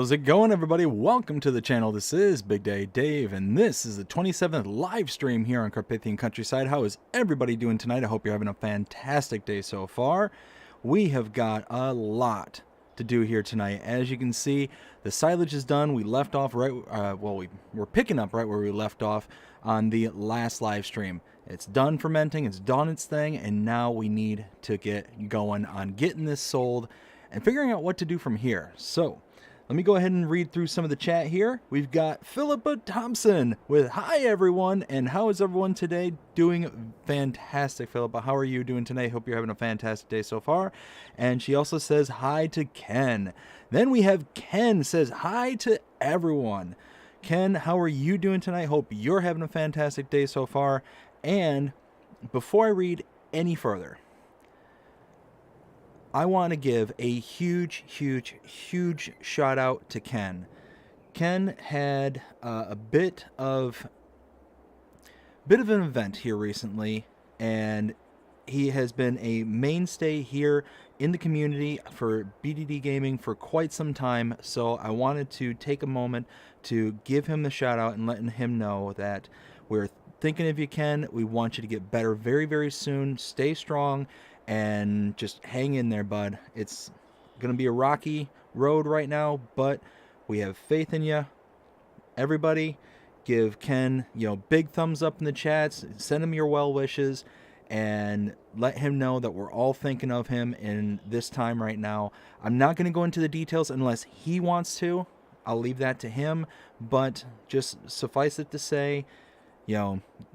How's it going, everybody? Welcome to the channel. This is Big Day Dave, and this is the 27th live stream here on Carpathian Countryside. How is everybody doing tonight? I hope you're having a fantastic day so far. We have got a lot to do here tonight. As you can see, the silage is done. We left off right, we're picking up right where we left off on the last live stream. It's done fermenting, it's done its thing, and now we need to get going on getting this sold and figuring out what to do from here. So let me go ahead and read through some of the chat here. We've got Philippa Thompson with hi everyone, and how is everyone today? Doing fantastic, Philippa. How are you doing today? Hope you're having a fantastic day so far. And she also says hi to Ken. Then we have Ken says hi to everyone. Ken, how are you doing tonight? Hope you're having a fantastic day so far. And before I read any further, I want to give a huge shout out to Ken. Ken had a bit of an event here recently, and he has been a mainstay here in the community for BDD gaming for quite some time. So I wanted to take a moment to give him the shout out and letting him know that we're thinking of you, Ken. We want you to get better very soon. Stay strong. And just hang in there, bud. It's going to be a rocky road right now, but we have faith in you. Everybody, give Ken, big thumbs up in the chats. Send him your well wishes, and let him know that we're all thinking of him in this time right now. I'm not going to go into the details unless he wants to. I'll leave that to him, but just suffice it to say,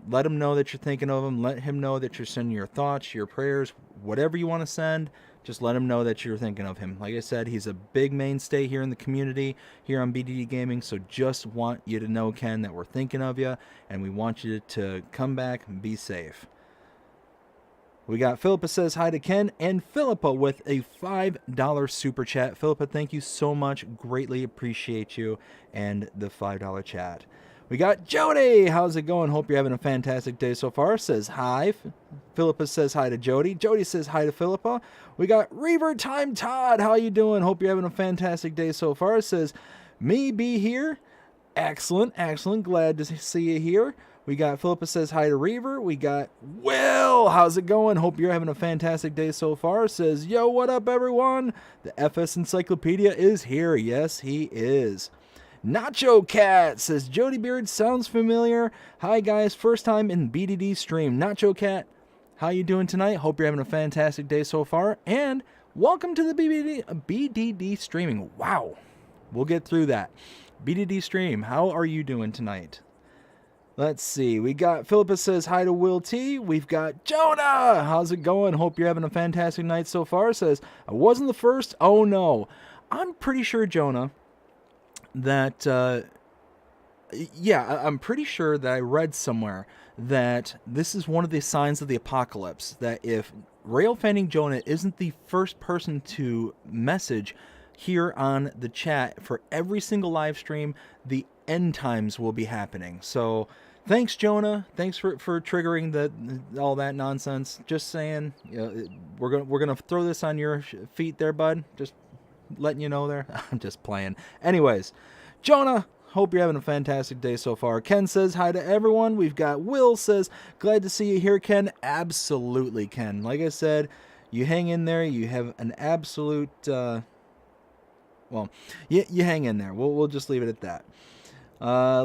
let him know that you're thinking of him. Let him know that you're sending your thoughts, your prayers, whatever you want to send. Just let him know that you're thinking of him. Like I said, he's a big mainstay here in the community, here on BDD Gaming. So just want you to know, Ken, that we're thinking of you, and we want you to come back and be safe. We got Philippa says hi to Ken, and Philippa with a $5 super chat. Philippa, thank you so much. Greatly appreciate you and the $5 chat. We got Jody. How's it going? Hope you're having a fantastic day so far. Says hi. Philippa says hi to Jody. Jody says hi to Philippa. We got Reaver Time Todd. How you doing? Hope you're having a fantastic day so far. Says me be here. Excellent. Glad to see you here. We got Philippa says hi to Reaver. We got Will. How's it going? Hope you're having a fantastic day so far. Says, yo, what up, everyone? The FS Encyclopedia is here. Yes, he is. Nacho Cat says, Jody Beard sounds familiar. Hi guys, first time in BDD stream. Nacho Cat, how you doing tonight? Hope you're having a fantastic day so far. And welcome to the BDD streaming. Wow, we'll get through that. BDD stream, how are you doing tonight? Let's see, we got Philippa says hi to Will T. We've got Jonah. How's it going? Hope you're having a fantastic night so far. Says, I wasn't the first. Oh no. I'm pretty sure, Jonah, that I'm pretty sure that I read somewhere that this is one of the signs of the apocalypse, that if Rail Fanning Jonah isn't the first person to message here on the chat for every single live stream, the end times will be happening. So thanks, Jonah. Thanks for triggering all that nonsense. Just saying, we're gonna throw this on your feet there, bud. Just letting you know there. I'm just playing. Anyways, Jonah, hope you're having a fantastic day so far. Ken says hi to everyone. We've got Will says, glad to see you here, Ken. Absolutely, Ken. Like I said, you hang in there. You have an absolute, you hang in there. We'll just leave it at that.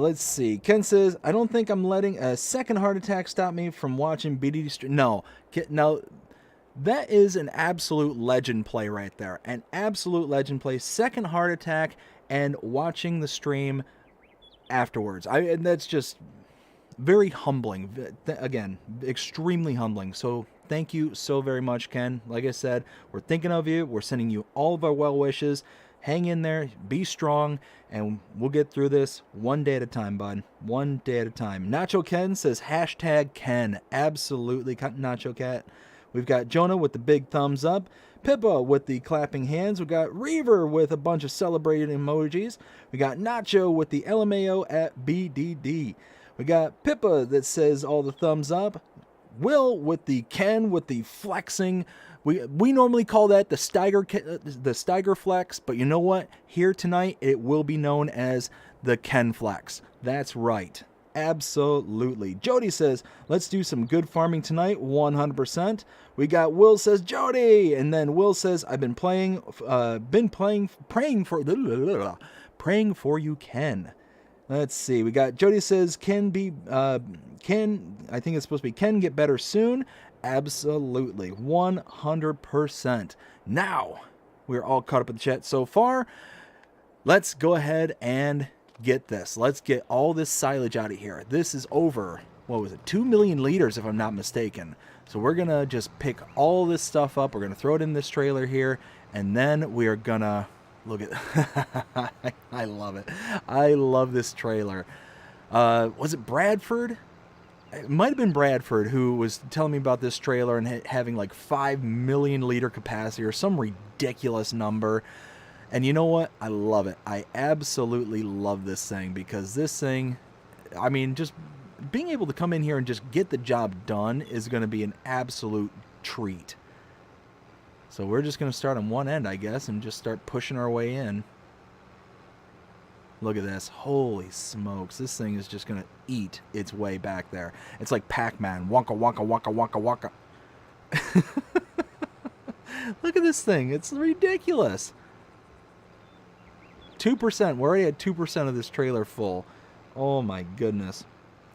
Let's see. Ken says, I don't think I'm letting a second heart attack stop me from watching BDD stream. No, that is an absolute legend play right there. An absolute legend play. Second heart attack and watching the stream afterwards. And that's just very humbling. Again, extremely humbling. So thank you so very much, Ken. Like I said, we're thinking of you. We're sending you all of our well wishes. Hang in there. Be strong. And we'll get through this one day at a time, bud. One day at a time. Nacho Ken says hashtag Ken. Absolutely, Nacho Cat. We've got Jonah with the big thumbs up. Pippa with the clapping hands. We got Reaver with a bunch of celebrating emojis. We got Nacho with the LMAO at BDD. We got Pippa that says all the thumbs up. Will with the Ken with the flexing. We normally call that the Steiger flex, but you know what? Here tonight it will be known as the Ken flex. That's right. Absolutely. Jody says, let's do some good farming tonight. 100%. We got Will says, Jody. And then Will says, I've been praying for you, Ken. Let's see. We got Jody says, Ken, I think it's supposed to be Ken get better soon. Absolutely. 100%. Now, we're all caught up in the chat so far. Let's go ahead and get this. Let's get all this silage out of here. This is over, what was it, 2 million liters if I'm not mistaken. So we're going to just pick all this stuff up. We're going to throw it in this trailer here, and then we are going to, look at, I love it. I love this trailer. Was it Bradford? It might have been Bradford who was telling me about this trailer and having like 5 million liter capacity or some ridiculous number. And you know what? I love it. I absolutely love this thing because this thing, I mean, just being able to come in here and just get the job done is going to be an absolute treat. So we're just going to start on one end, I guess, and just start pushing our way in. Look at this. Holy smokes. This thing is just going to eat its way back there. It's like Pac-Man. Wonka, wonka, wonka, wonka, wonka. Look at this thing. It's ridiculous. 2%. We're already at 2% of this trailer full. Oh my goodness.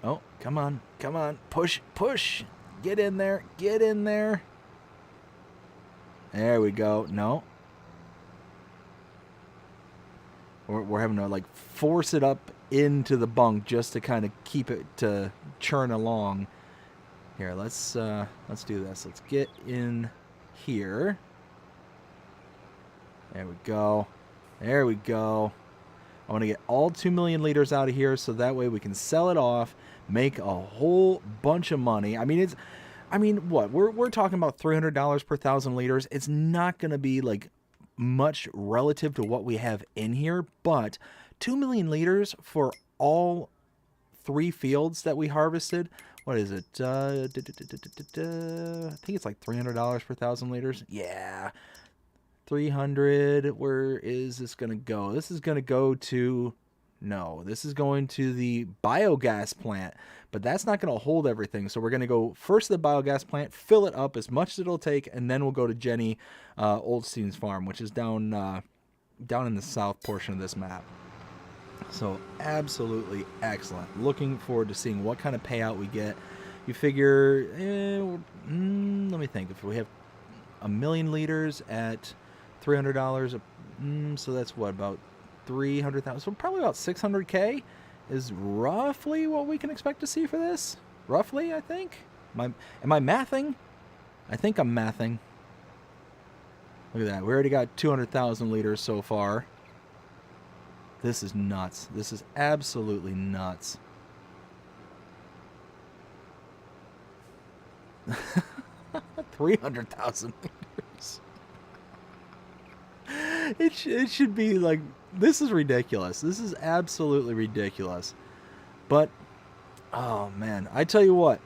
Oh, come on. Come on. Push, push. Get in there. Get in there. There we go. No. We're having to like force it up into the bunk just to kind of keep it to churn along. Here, let's do this. Let's get in here. There we go. There we go. I want to get all 2 million liters out of here so that way we can sell it off, make a whole bunch of money. I mean, what? We're talking about $300 per 1,000 liters. It's not going to be like much relative to what we have in here, but 2 million liters for all 3 fields that we harvested. What is it? I think it's like $300 per 1,000 liters. Yeah. 300. Where is this going to go? This is going to go to, no, this is going to the biogas plant, but that's not going to hold everything. So we're going to go first to the biogas plant, fill it up as much as it'll take, and then we'll go to Jenny Oldstein's farm, which is down in the south portion of this map. So absolutely excellent. Looking forward to seeing what kind of payout we get. You figure, let me think. If we have 1 million liters at $300, so that's what, about 300,000. So probably about 600K is roughly what we can expect to see for this. Roughly, I think. Am I mathing? I think I'm mathing. Look at that. We already got 200,000 liters so far. This is nuts. This is absolutely nuts. $300,000 liters. It should be like, this is ridiculous. This is absolutely ridiculous. But, oh man, I tell you what.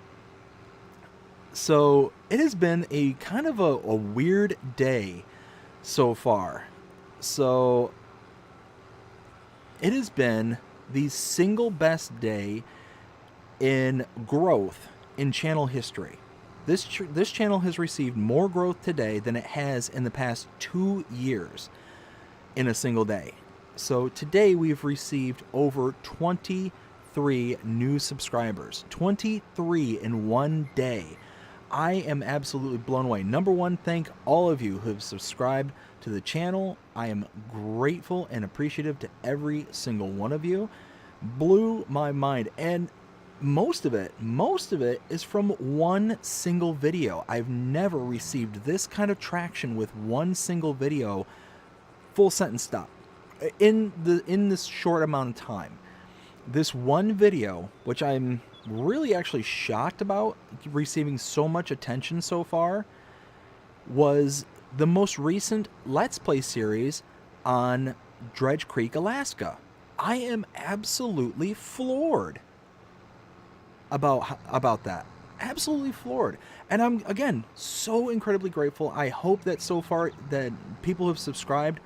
So, it has been a kind of a weird day so far. So, it has been the single best day in growth in channel history. This channel has received more growth today than it has in the past 2 years in a single day. So today we've received over 23 new subscribers. 23 in one day. I am absolutely blown away. Number one, thank all of you who have subscribed to the channel. I am grateful and appreciative to every single one of you. Blew my mind. And most of it is from one single video. I've never received this kind of traction with one single video, full sentence stop, in this short amount of time. This one video, which I'm really actually shocked about receiving so much attention so far, was the most recent Let's Play series on Dredge Creek, Alaska. I am absolutely floored about that. absolutely floored. And I'm, again, so incredibly grateful. I hope that so far that people who have subscribed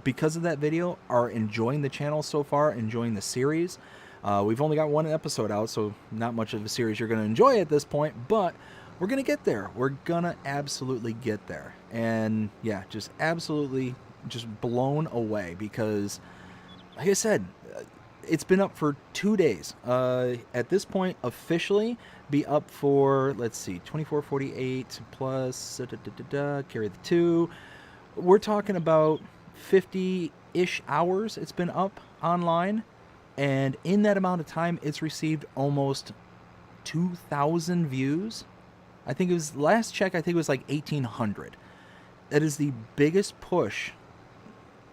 because of that video are enjoying the channel so far, enjoying the series. We've only got one episode out, so not much of a series you're going to enjoy at this point, but we're going to get there. We're going to absolutely get there. And yeah, just absolutely just blown away because, like I said, it's been up for 2 days. At this point, officially be up for, let's see, 2448 plus carry the 2. We're talking about 50-ish hours it's been up online, and in that amount of time it's received almost 2,000 views. I think it was, last check, I think it was like 1,800. That is the biggest push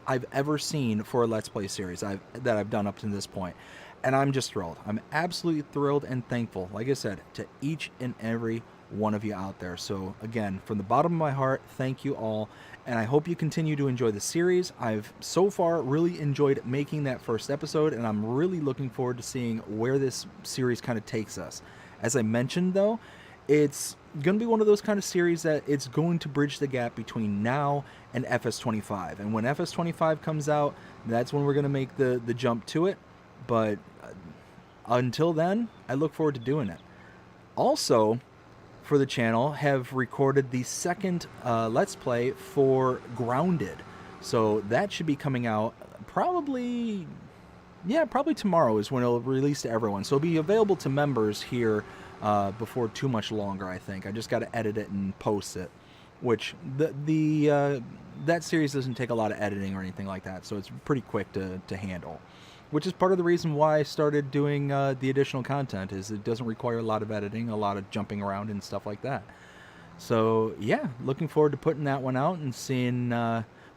I've ever seen for a Let's Play series that I've done up to this point. And I'm just thrilled. I'm absolutely thrilled and thankful, like I said, to each and every one of you out there. So again, from the bottom of my heart, thank you all. And I hope you continue to enjoy the series. I've so far really enjoyed making that first episode, and I'm really looking forward to seeing where this series kind of takes us. As I mentioned, though, it's going to be one of those kind of series that it's going to bridge the gap between now and FS25. And when FS25 comes out, that's when we're going to make the jump to it. But until then, I look forward to doing it. Also, for the channel, have recorded the second Let's Play for Grounded. So that should be coming out probably tomorrow is when it'll release to everyone. So it'll be available to members here before too much longer, I think. I just got to edit it and post it, which that series doesn't take a lot of editing or anything like that, so it's pretty quick to handle, which is part of the reason why I started doing the additional content, is it doesn't require a lot of editing, a lot of jumping around and stuff like that. So yeah, looking forward to putting that one out and seeing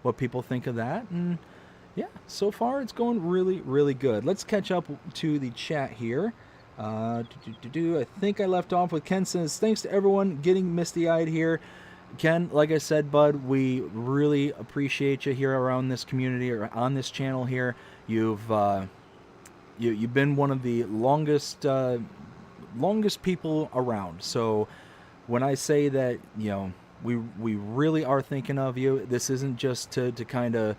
what people think of that. And yeah, so far it's going really, really good. Let's catch up to the chat here. I think I left off with Ken says, thanks to everyone getting misty-eyed here. Ken, like I said, bud, we really appreciate you here around this community or on this channel here. You've been one of the longest people around. So when I say that, we really are thinking of you. This isn't just to kind of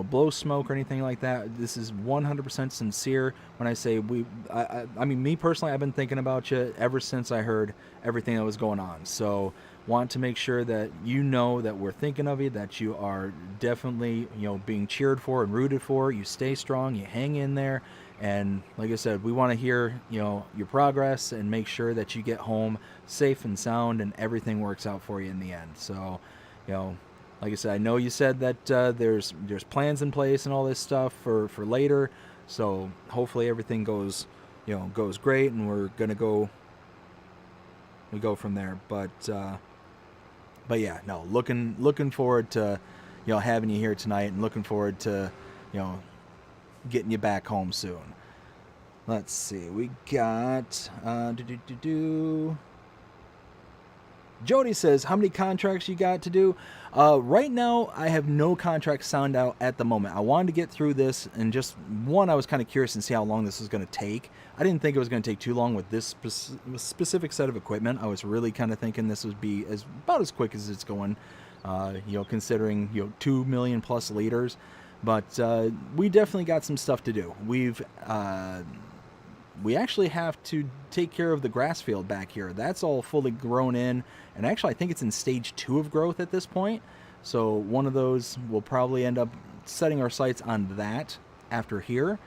blow smoke or anything like that. This is 100% sincere when I say I mean, me personally, I've been thinking about you ever since I heard everything that was going on. So want to make sure that that we're thinking of you, that you are definitely being cheered for and rooted for. You stay strong, you hang in there, and like I said, we want to hear your progress and make sure that you get home safe and sound and everything works out for you in the end. So like I said, I know you said that there's plans in place and all this stuff for later, so hopefully everything goes great, and we're gonna go from there. But yeah, no, looking forward to having you here tonight, and looking forward to getting you back home soon. Let's see, we got Jody says, how many contracts you got to do? Right now, I have no contracts signed out at the moment. I wanted to get through this, and just one, I was kind of curious and see how long this was going to take. I didn't think it was going to take too long with this specific set of equipment. I was really kind of thinking this would be about as quick as it's going, considering 2 million plus liters. But we definitely got some stuff to do. We actually have to take care of the grass field back here. That's all fully grown in, and actually I think it's in stage 2 of growth at this point. So one of those, we'll probably end up setting our sights on that after here.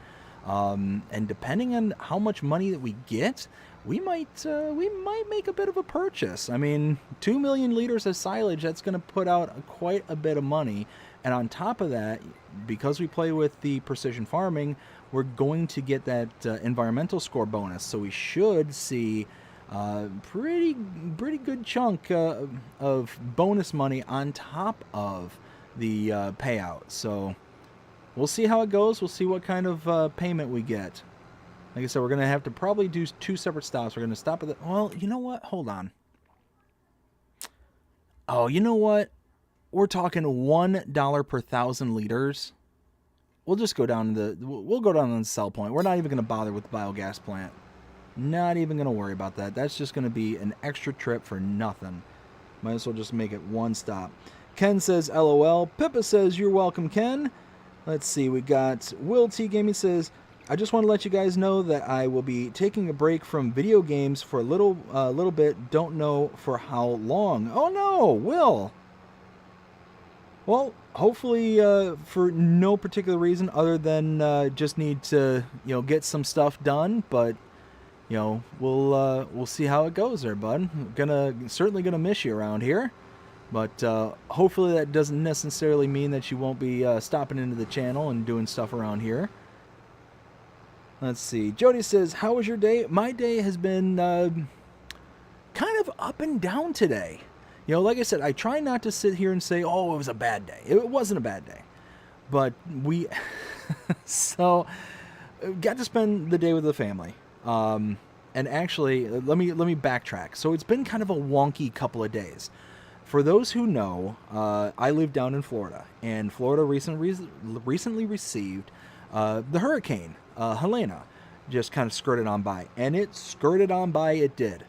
And depending on how much money that we get, we might make a bit of a purchase. I mean, 2 million liters of silage, that's going to put out quite a bit of money. And on top of that, because we play with the precision farming, we're going to get that environmental score bonus. So we should see pretty good chunk of bonus money on top of the payout. So we'll see how it goes. We'll see what kind of payment we get. Like I said, we're going to have to probably do 2 separate stops. We're going to stop at the... Well, you know what? Hold on. Oh, you know what? We're talking $1 per 1,000 liters. We'll just go down to we'll go down to the sell point. We're not even going to bother with the biogas plant. Not even going to worry about that. That's just going to be an extra trip for nothing. Might as well just make it one stop. Ken says, LOL. Pippa says, you're welcome, Ken. Let's see. We got Will T Gaming says, I just want to let you guys know that I will be taking a break from video games for a little bit. Don't know for how long. Oh, no, Will. Well, hopefully for no particular reason other than just need to, get some stuff done. But, we'll see how it goes there, bud. Certainly gonna miss you around here. But hopefully that doesn't necessarily mean that you won't be stopping into the channel and doing stuff around here. Let's see. Jody says, how was your day? My day has been kind of up and down today. Like I said, I try not to sit here and say, oh, it was a bad day. It wasn't a bad day. But we... so, got to spend the day with the family. And actually, let me backtrack. So it's been kind of a wonky couple of days. For those who know, I live down in Florida. And Florida recently received the hurricane, Helena. Just kind of skirted on by. And it skirted on by, it did.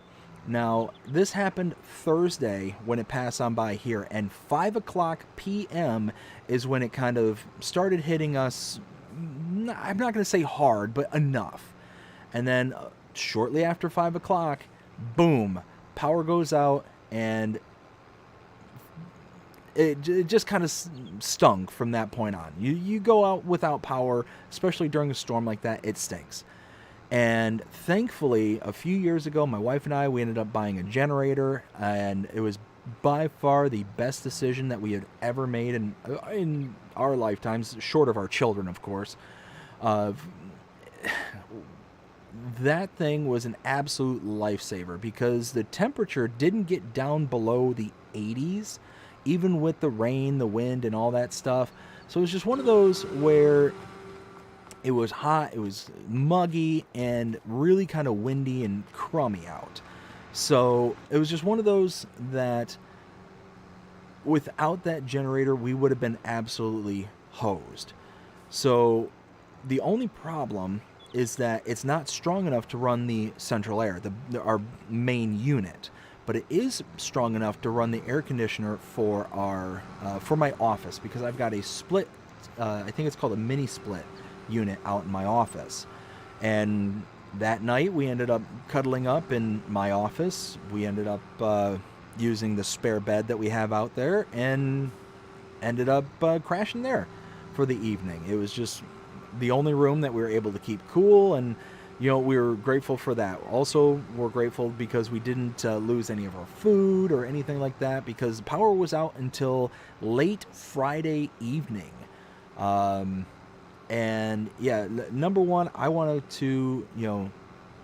Now, this happened Thursday when it passed on by here, and 5 o'clock p.m. is when it kind of started hitting us, I'm not going to say hard, but enough. And then shortly after 5 o'clock, boom, power goes out, and it just kind of stung from that point on. You go out without power, especially during a storm like that, it stinks. And thankfully, a few years ago, my wife and I, we ended up buying a generator, and it was by far the best decision that we had ever made in our lifetimes, short of our children, of course. That thing was an absolute lifesaver because the temperature didn't get down below the 80s, even with the rain, the wind, and all that stuff. So it was just one of those where it was hot, it was muggy, and really kind of windy and crummy out. So it was just one of those that without that generator, we would have been absolutely hosed. So the only problem is that it's not strong enough to run the central air, our main unit. But it is strong enough to run the air conditioner for my office, because I've got a split, I think it's called a mini split unit out in my office. And that night we ended up cuddling up in my office. We ended up using the spare bed that we have out there and ended up crashing there for the evening. It was just the only room that we were able to keep cool, and we were grateful for that. Also, we're grateful because we didn't lose any of our food or anything like that, because power was out until late Friday evening. And yeah, number one, I wanted to,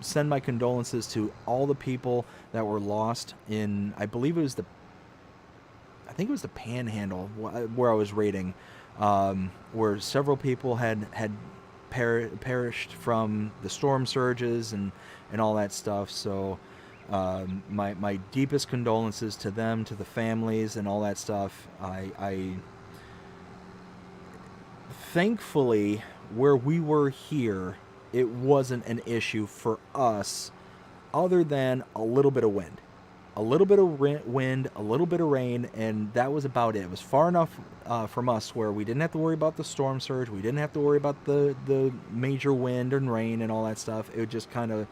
send my condolences to all the people that were lost in, I think it was the Panhandle where I was raiding, where several people had perished from the storm surges and all that stuff. So my deepest condolences to them, to the families, and all that stuff. I thankfully, where we were here, it wasn't an issue for us other than a little bit of wind. A little bit of wind, a little bit of rain, and that was about it. It was far enough from us where we didn't have to worry about the storm surge. We didn't have to worry about the major wind and rain and all that stuff. It just kind of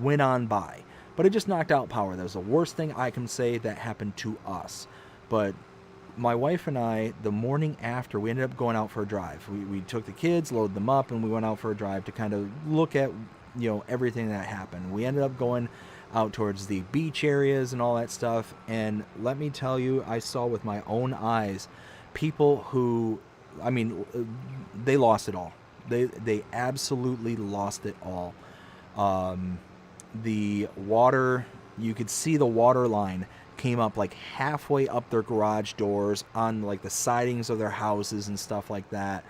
went on by. But it just knocked out power. That was the worst thing I can say that happened to us. But my wife and I, the morning after, we ended up going out for a drive. We took the kids, loaded them up, and we went out for a drive to kind of look at, everything that happened. We ended up going out towards the beach areas and all that stuff. And let me tell you, I saw with my own eyes people who, they lost it all. They absolutely lost it all. The water, you could see the water line came up like halfway up their garage doors, on like the sidings of their houses and stuff like that.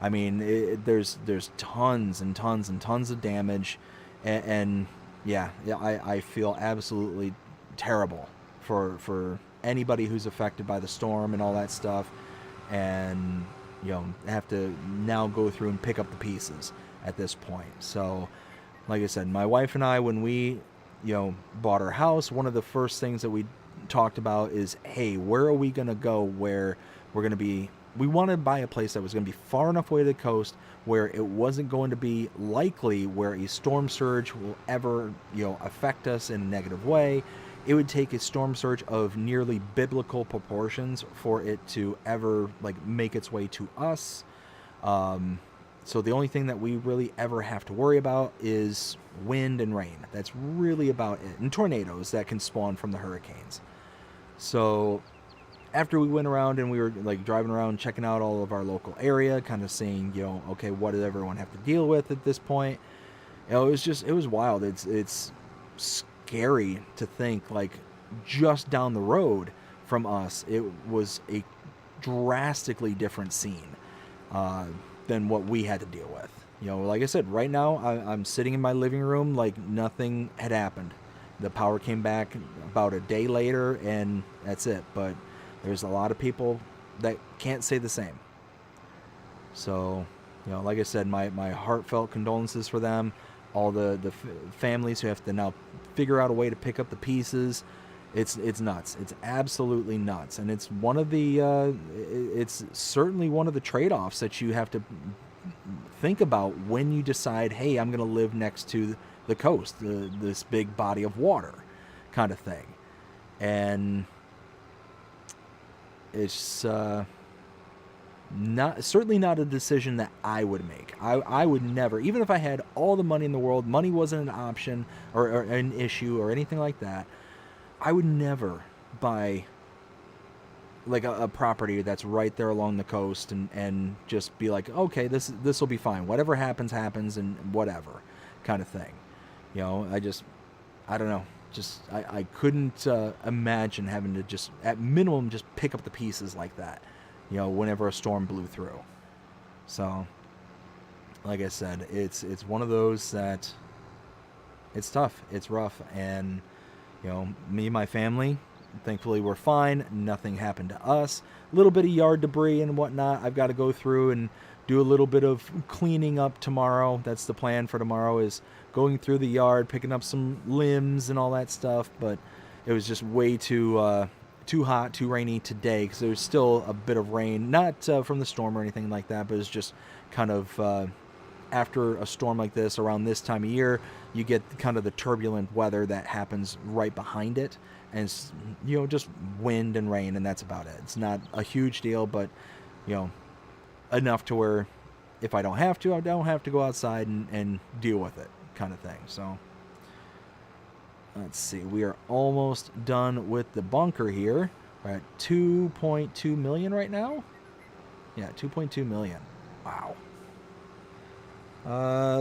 There's tons and tons and tons of damage, and I feel absolutely terrible for anybody who's affected by the storm and all that stuff, and have to now go through and pick up the pieces at this point. So like I said, my wife and I, when we, bought our house, one of the first things that we talked about is, hey, where are we going to go where we're going to be? We want to buy a place that was going to be far enough away to the coast where it wasn't going to be likely where a storm surge will ever, affect us in a negative way. It would take a storm surge of nearly biblical proportions for it to ever make its way to us. So the only thing that we really ever have to worry about is wind and rain. That's really about it. And tornadoes that can spawn from the hurricanes. So after we went around and we were driving around, checking out all of our local area, kind of seeing, okay, what does everyone have to deal with at this point? It was wild. It's scary to think just down the road from us, it was a drastically different scene than what we had to deal with. Like I said, right now I'm sitting in my living room like nothing had happened. The power came back about a day later and that's it. But there's a lot of people that can't say the same. So, like I said, my heartfelt condolences for them, all the families who have to now figure out a way to pick up the pieces. It's nuts. It's absolutely nuts. And it's one of the, it's certainly one of the trade-offs that you have to think about when you decide, hey, I'm going to live next to the coast, this big body of water kind of thing. And it's certainly not a decision that I would make. I would never, even if I had all the money in the world, money wasn't an option or an issue or anything like that, I would never buy a property that's right there along the coast and just be like, okay, this will be fine. Whatever happens, and whatever kind of thing. I don't know. I couldn't imagine having to just, at minimum, just pick up the pieces like that, whenever a storm blew through. So, like I said, it's one of those that it's tough. It's rough. And, me and my family, thankfully we're fine. Nothing happened to us. A little bit of yard debris and whatnot I've got to go through and do a little bit of cleaning up tomorrow. That's the plan for tomorrow, is going through the yard, picking up some limbs and all that stuff. But it was just way too hot, too rainy today, because there's still a bit of rain, not from the storm or anything like that, but it's just kind of after a storm like this, around this time of year, you get kind of the turbulent weather that happens right behind it. And it's, just wind and rain, and that's about it. It's not a huge deal, but, enough to where if I don't have to, I don't have to go outside and deal with it kind of thing. So, let's see. We are almost done with the bunker here. We're at 2.2 million right now. Yeah, 2.2 million. Wow.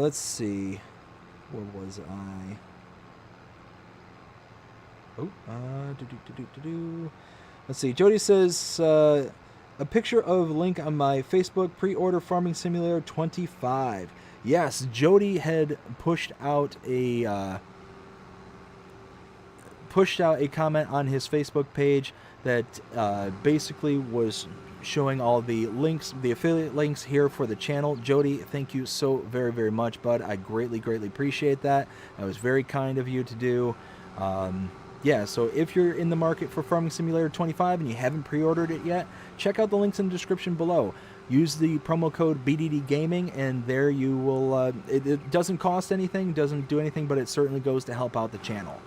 Let's see. Where was I? Let's see. Jody says, a picture of link on my Facebook, pre-order Farming Simulator 25. Yes, Jody had pushed out a comment on his Facebook page that basically was showing all the links, the affiliate links here for the channel. Jody, thank you so very, very much, bud. I greatly, greatly appreciate that. That was very kind of you to do. Yeah, so if you're in the market for Farming Simulator 25 and you haven't pre-ordered it yet, check out the links in the description below. Use the promo code BDD Gaming, and there you will, it doesn't cost anything, doesn't do anything, but it certainly goes to help out the channel.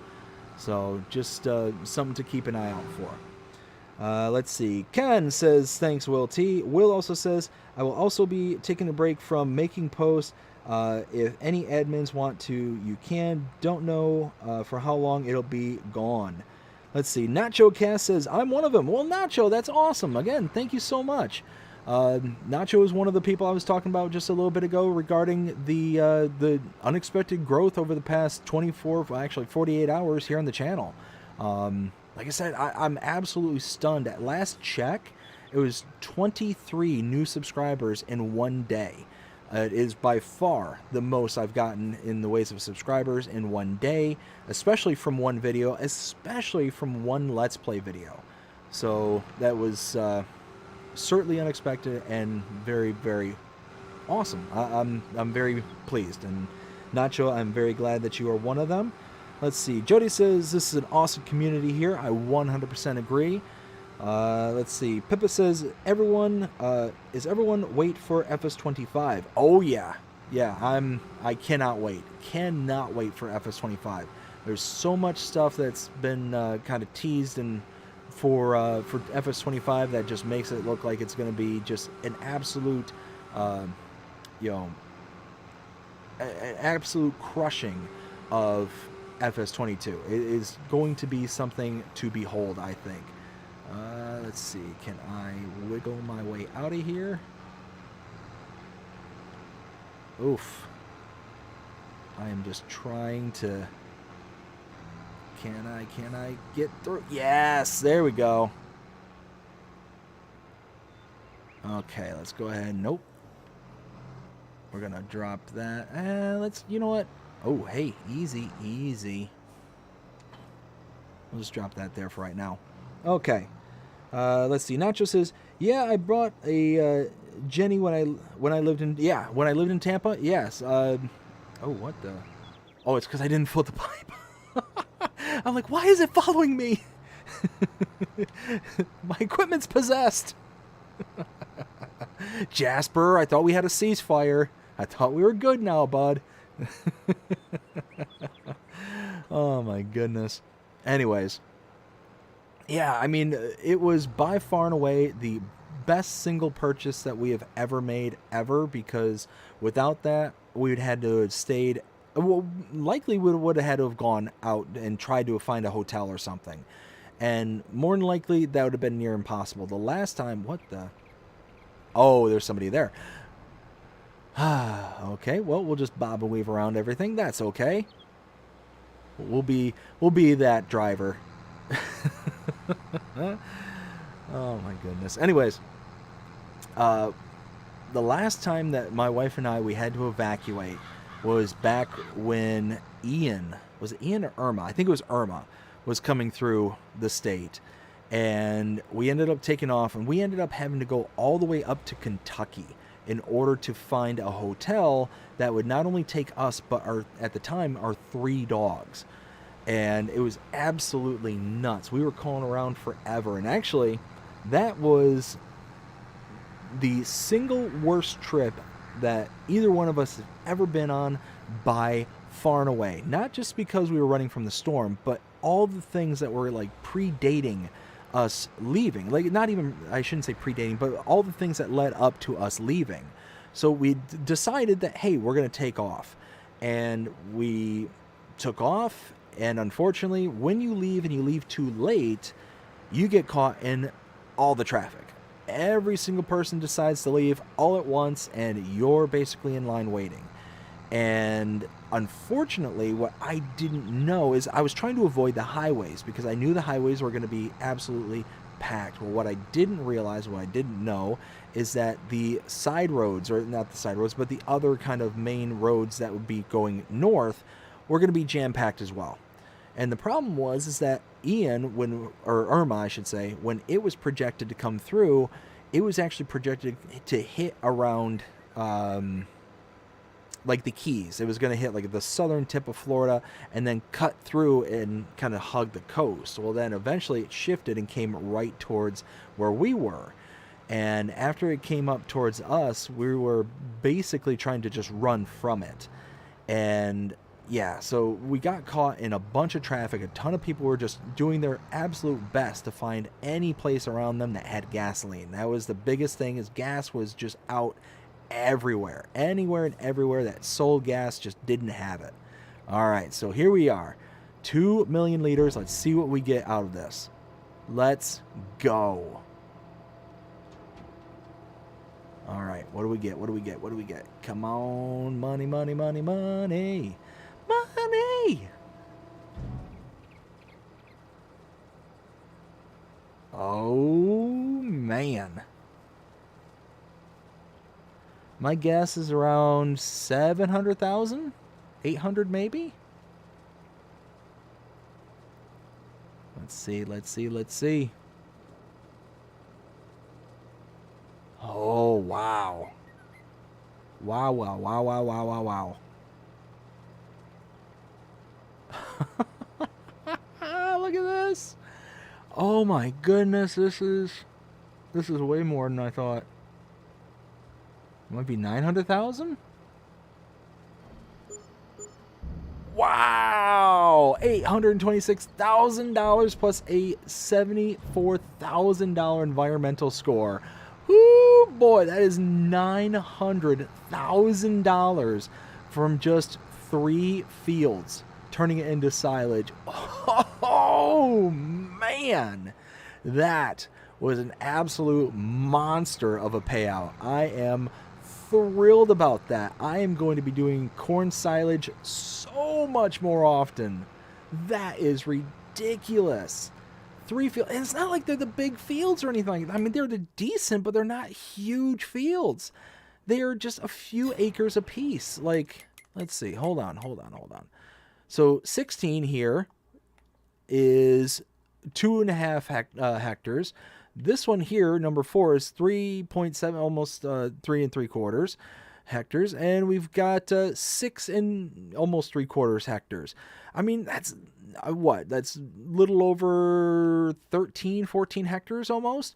So just something to keep an eye out for. Let's see. Ken says, thanks, Will T. Will also says, I will also be taking a break from making posts. If any admins want to, you can. Don't know for how long it'll be gone. Let's see. Nacho Cast says, I'm one of them. Well, Nacho, that's awesome. Again, thank you so much. Nacho is one of the people I was talking about just a little bit ago regarding the unexpected growth over the past 48 hours here on the channel. Like I said, I'm absolutely stunned. At last check, it was 23 new subscribers in one day. It is by far the most I've gotten in the ways of subscribers in one day, especially from one video, especially from one Let's Play video. So that was certainly unexpected and very, very awesome. I'm very pleased, and Nacho, I'm very glad that you are one of them. Let's see. Jody says, this is an awesome community here. I 100% agree. Let's see. Pippa says, is everyone wait for FS25? Oh, yeah. Yeah, I cannot wait. Cannot wait for FS25. There's so much stuff that's been kind of teased and for FS25 that just makes it look like it's going to be just an absolute, an absolute crushing of FS22. It is going to be something to behold, I think. Let's see. Can I wiggle my way out of here? Oof. I am just trying to... Can I get through? Yes, there we go. Okay, let's go ahead. Nope. We're going to drop that. You know what? Oh, hey, easy. We'll just drop that there for right now. Okay. Let's see. Nacho says, yeah, I brought a Jenny when I lived in Tampa. Yes. Oh, what the? Oh, it's because I didn't fill the pipe. I'm like, why is it following me? My equipment's possessed. Jasper, I thought we had a ceasefire. I thought we were good now, bud. Oh my goodness. Anyways. Yeah, I mean, it was by far and away the best single purchase that we have ever made, ever, because without that, we would have had to have stayed, well, likely we would have had to have gone out and tried to find a hotel or something. And more than likely, that would have been near impossible. The last time, what the? Oh, there's somebody there. Okay, well, we'll just bob and weave around everything. That's okay. We'll be that driver. Oh my goodness. Anyways, the last time that my wife and we had to evacuate was back when was it Ian or Irma? I think it was Irma was coming through the state, and we ended up taking off, and we ended up having to go all the way up to Kentucky in order to find a hotel that would not only take us but at the time our 3 dogs. And it was absolutely nuts. We were calling around forever. And actually, that was the single worst trip that either one of us have ever been on by far and away. Not just because we were running from the storm, but all the things that were like predating us leaving. Like, not even, I shouldn't say predating, but all the things that led up to us leaving. So we decided that, hey, we're going to take off. And we took off. And unfortunately, when you leave and you leave too late, you get caught in all the traffic. Every single person decides to leave all at once, and you're basically in line waiting. And unfortunately, what I didn't know is I was trying to avoid the highways because I knew the highways were going to be absolutely packed. Well, what I didn't realize, what I didn't know, is that the side roads, or not the side roads, but the other kind of main roads that would be going north were going to be jam-packed as well. And the problem is that Irma, I should say, when it was projected to come through, it was actually projected to hit around, like the Keys. It was going to hit like the southern tip of Florida and then cut through and kind of hug the coast. Well, then eventually it shifted and came right towards where we were. And after it came up towards us, we were basically trying to just run from it. And yeah, so we got caught in a bunch of traffic. A ton of people were just doing their absolute best to find any place around them that had gasoline. That was the biggest thing, is gas was just out everywhere. Anywhere and everywhere that sold gas just didn't have it. All right, so here we are. 2 million liters. Let's see what we get out of this. Let's go. All right, what do we get? What do we get? What do we get? Come on, money, money, money, money. Money! Oh, man. My guess is around 700,000? 800 maybe? Let's see, let's see, let's see. Oh, wow. Wow, wow, wow, wow, wow, wow, wow. this? Oh my goodness, this is way more than I thought. It might be 900,000? Wow! $826,000 plus a $74,000 environmental score. Whoo, boy, that is $900,000 from just 3 fields, turning it into silage. Oh, man! That was an absolute monster of a payout. I am thrilled about that. I am going to be doing corn silage so much more often. That is ridiculous. 3 fields, and it's not like they're the big fields or anything like that. I mean, they're decent, but they're not huge fields. They are just a few acres apiece. Like, let's see. Hold on. So 16 here is 2.5 hectares. This one here, number 4, is 3.7, almost 3 3/4 hectares, and we've got 6 and almost 3/4 hectares. I mean, that's what? That's little over 13, 14 hectares almost.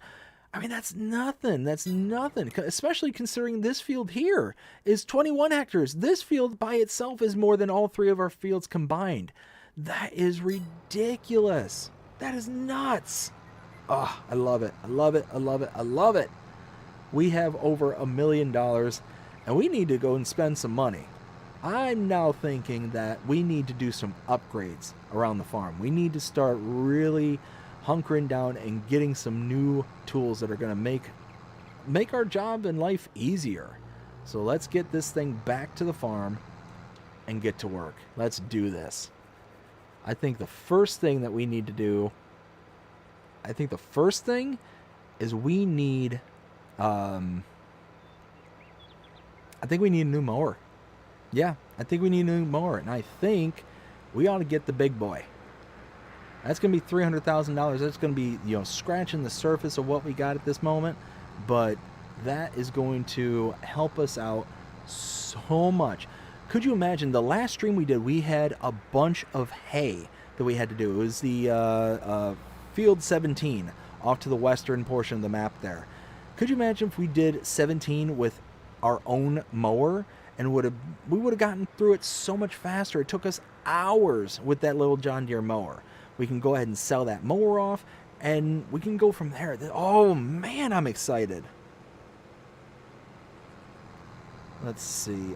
I mean, that's nothing. That's nothing, especially considering this field here is 21 hectares. This field by itself is more than all 3 of our fields combined. That is ridiculous. That is nuts. Oh, I love it. I love it. I love it. I love it. We have over $1 million, and we need to go and spend some money. I'm now thinking that we need to do some upgrades around the farm. We need to start really hunkering down and getting some new tools that are going to make our job and life easier. So let's get this thing back to the farm and get to work. Let's do this. I think the first thing that we need to do, is we need, I think we need a new mower. Yeah, I think we need a new mower, and I think we ought to get the big boy. That's going to be $300,000. That's going to be, scratching the surface of what we got at this moment, but that is going to help us out so much. Could you imagine the last stream we did? We had a bunch of hay that we had to do. It was the Field 17 off to the western portion of the map there. Could you imagine if we did 17 with our own mower, and we would have gotten through it so much faster. It took us hours with that little John Deere mower. We can go ahead and sell that mower off, and we can go from there. Oh man, I'm excited. Let's see.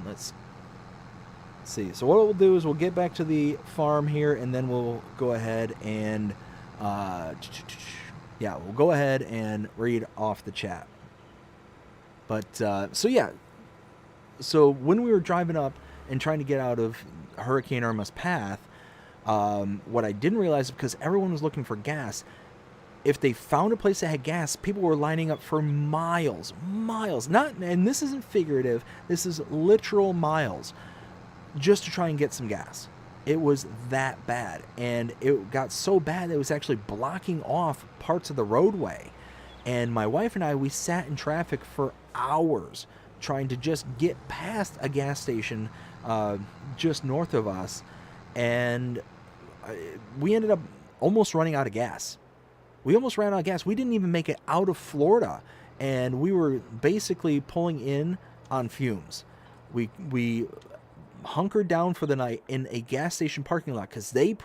Let's see. So what we'll do is we'll get back to the farm here, and then we'll go ahead and we'll go ahead and read off the chat. But so when we were driving up and trying to get out of Hurricane Irma's path, what I didn't realize, because everyone was looking for gas, if they found a place that had gas, people were lining up for miles. And this isn't figurative, this is literal miles, just to try and get some gas. It was that bad, and it got so bad that it was actually blocking off parts of the roadway. And my wife and I, we sat in traffic for hours trying to just get past a gas station just north of us, and we ended up almost running out of gas. We almost ran out of gas. We didn't even make it out of Florida, and we were basically pulling in on fumes. We hunkered down for the night in a gas station parking lot because they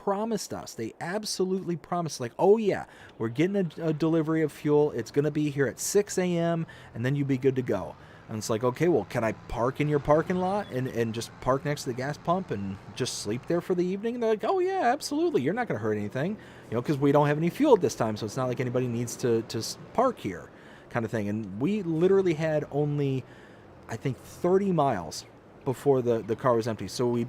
absolutely promised, like, oh yeah, we're getting a delivery of fuel. It's going to be here at 6 a.m. and then you'll be good to go. And it's like, okay, well, can I park in your parking lot and just park next to the gas pump and just sleep there for the evening? And they're like, oh yeah, absolutely. You're not going to hurt anything, because we don't have any fuel at this time. So it's not like anybody needs to park here, kind of thing. And we literally had only, I think, 30 miles before the car was empty. So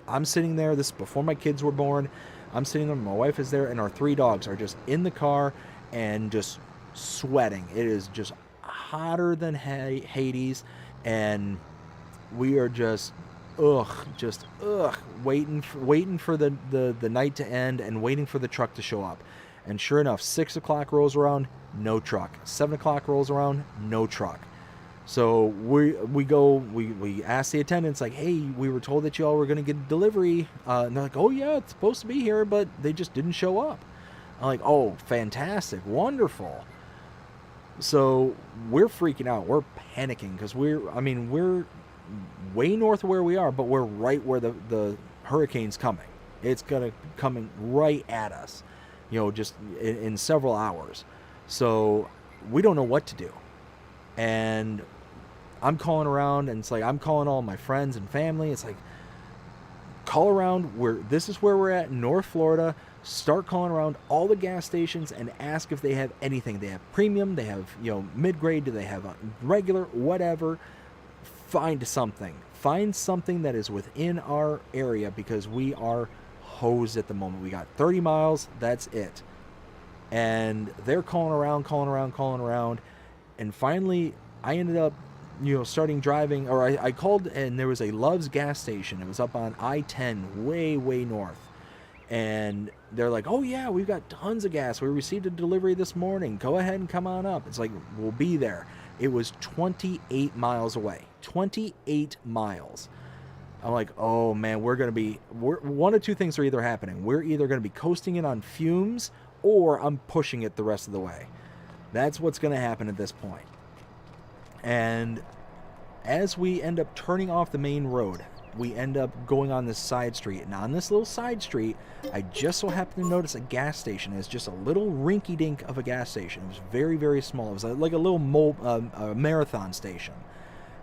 I'm sitting there, this is before my kids were born. I'm sitting there, my wife is there, and our 3 dogs are just in the car and just sweating. It is just hotter than Hades, and we are just waiting for the night to end and waiting for the truck to show up. And sure enough, 6 o'clock rolls around, no truck. 7 o'clock rolls around, no truck. So we asked the attendants, like, hey, we were told that y'all were going to get a delivery. And they're like, oh, yeah, it's supposed to be here, but they just didn't show up. I'm like, oh, fantastic, wonderful. So we're freaking out. We're panicking because we're way north of where we are, but we're right where the hurricane's coming. It's going to coming right at us, just in several hours. So we don't know what to do. And I'm calling around, and it's like I'm calling all my friends and family. It's like, call around. This is where we're at in North Florida. Start calling around all the gas stations and ask if they have anything. They have premium, they have mid-grade, do they have a regular, whatever. Find something. Find something that is within our area, because we are hosed at the moment. We got 30 miles. That's it. And they're calling around. And finally, I ended up, starting driving, or I called, and there was a Love's gas station. It was up on I-10, way, way north. And they're like, oh, yeah, we've got tons of gas. We received a delivery this morning. Go ahead and come on up. It's like, we'll be there. It was 28 miles away. 28 miles. I'm like, oh, man, one of two things are either happening. We're either going to be coasting it on fumes, or I'm pushing it the rest of the way. That's what's going to happen at this point. And as we end up turning off the main road, we end up going on this side street. And on this little side street, I just so happened to notice a gas station. It's just a little rinky-dink of a gas station. It was very, very small. It was like a little marathon station.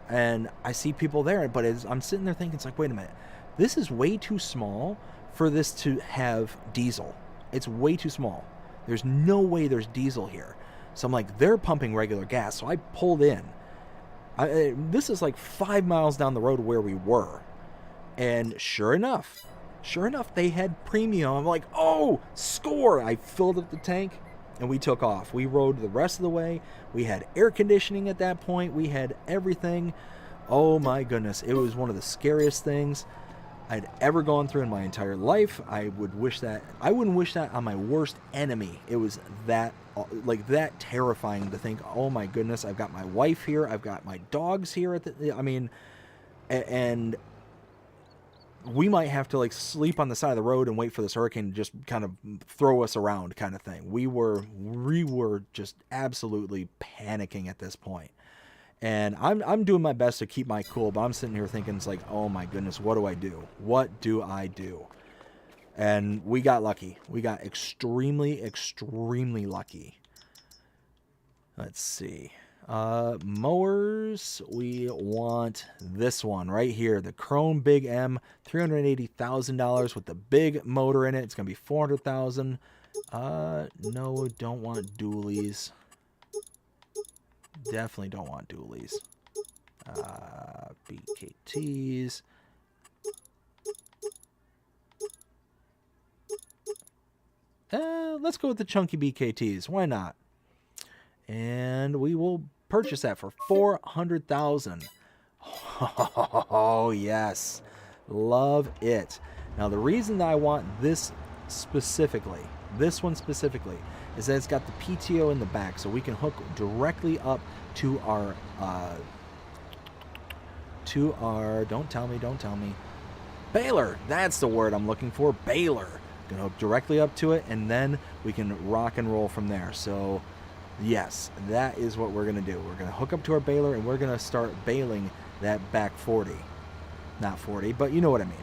And I see people there, but I'm sitting there thinking, it's like, wait a minute. This is way too small for this to have diesel. It's way too small. There's no way there's diesel here. So I'm like, they're pumping regular gas. So I pulled in. This is like 5 miles down the road where we were. And sure enough, they had premium. I'm like, oh, score. I filled up the tank, and we took off. We rode the rest of the way. We had air conditioning at that point. We had everything. Oh, my goodness. It was one of the scariest things I'd ever gone through in my entire life. I wouldn't wish that on my worst enemy. It was that terrifying to think, oh my goodness, I've got my wife here, I've got my dogs here and we might have to sleep on the side of the road and wait for this hurricane to just kind of throw us around, kind of thing. We were just absolutely panicking at this point. And I'm doing my best to keep my cool, but I'm sitting here thinking, it's like, oh my goodness, what do I do? What do I do? And we got lucky. We got extremely, extremely lucky. Let's see. Mowers, we want this one right here. The Chrome Big M, $380,000 with the big motor in it. It's going to be $400,000. No, don't want dualies. Definitely don't want dualies. BKTs. Let's go with the chunky BKTs. Why not? And we will purchase that for $400,000. Oh, yes. Love it. Now, the reason that I want this one specifically, is that it's got the PTO in the back, so we can hook directly up to our, don't tell me, baler. That's the word I'm looking for, baler. Can hook directly up to it, and then we can rock and roll from there. So yes, that is what we're going to do. We're going to hook up to our baler, and we're going to start baling that back 40. Not 40, but you know what I mean.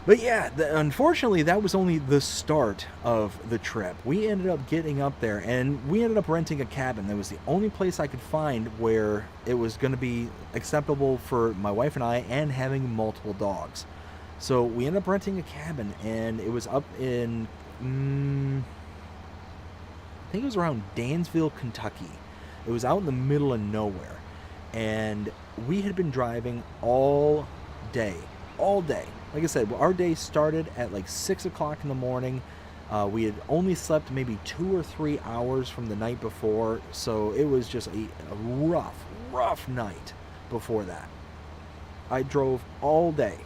But yeah, unfortunately, that was only the start of the trip. We ended up getting up there, and we ended up renting a cabin. That was the only place I could find where it was going to be acceptable for my wife and I, and having multiple dogs. So we ended up renting a cabin, and it was up in, I think it was around Dansville, Kentucky. It was out in the middle of nowhere. And we had been driving all day. Like I said, our day started at 6 o'clock in the morning. We had only slept maybe 2 or 3 hours from the night before, so it was just a rough night before that. I drove all day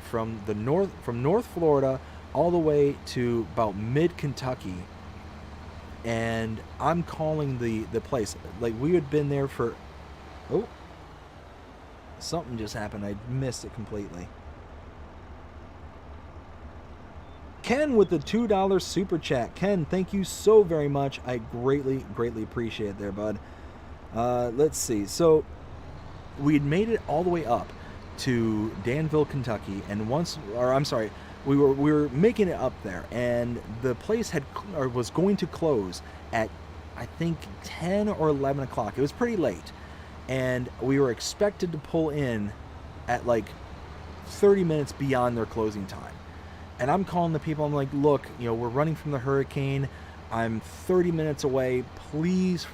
from North Florida all the way to about mid-Kentucky, and I'm calling the place. We had been there for Oh, something just happened. I missed it completely. Ken with the $2 super chat. Ken, thank you so very much. I greatly, greatly appreciate it there, bud. Let's see. So we had made it all the way up to Danville, Kentucky, and we were making it up there, and the place was going to close at, I think, 10 or 11 o'clock. It was pretty late, and we were expected to pull in at like 30 minutes beyond their closing time. And I'm calling the people. I'm like, look, we're running from the hurricane. I'm 30 minutes away. Please,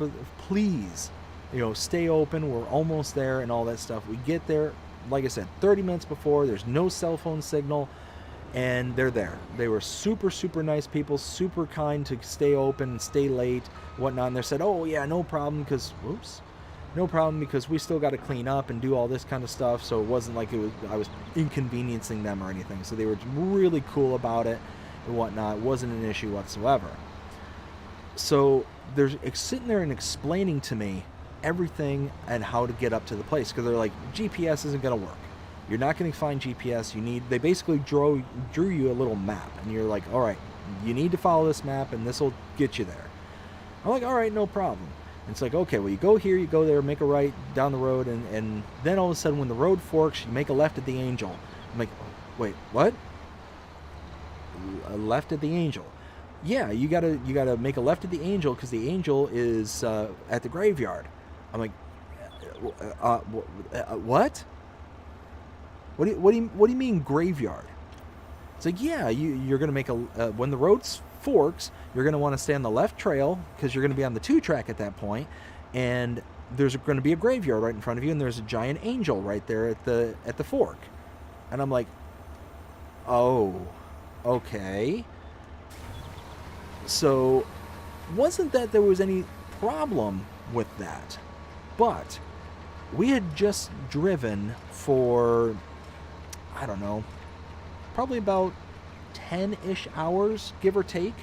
stay open. We're almost there and all that stuff. We get there, like I said, 30 minutes before. There's no cell phone signal, and they're there. They were super, super nice people, super kind to stay open and stay late, whatnot. And they said, oh, yeah, no problem, because we still got to clean up and do all this kind of stuff. So it wasn't like I was inconveniencing them or anything. So they were really cool about it and whatnot. It wasn't an issue whatsoever. So they're sitting there and explaining to me everything and how to get up to the place, because they're like, GPS isn't going to work. You're not going to find GPS. They basically drew you a little map, and you're like, all right, you need to follow this map, and this will get you there. I'm like, all right, no problem. And it's like, okay, well, you go here, you go there, make a right down the road, and then all of a sudden when the road forks, you make a left at the Angel. I'm like, wait, what? A left at the Angel? Yeah, you gotta make a left at the Angel, because the Angel is at the graveyard. I'm like, what? What do you mean graveyard? It's like, yeah, you're gonna make when the road forks, you're gonna want to stay on the left trail, because you're gonna be on the 2-track at that point, and there's going to be a graveyard right in front of you, and there's a giant angel right there at the fork. And I'm like, oh, okay. So wasn't that there was any problem with that, but we had just driven for, I don't know, probably about 10-ish hours, give or take,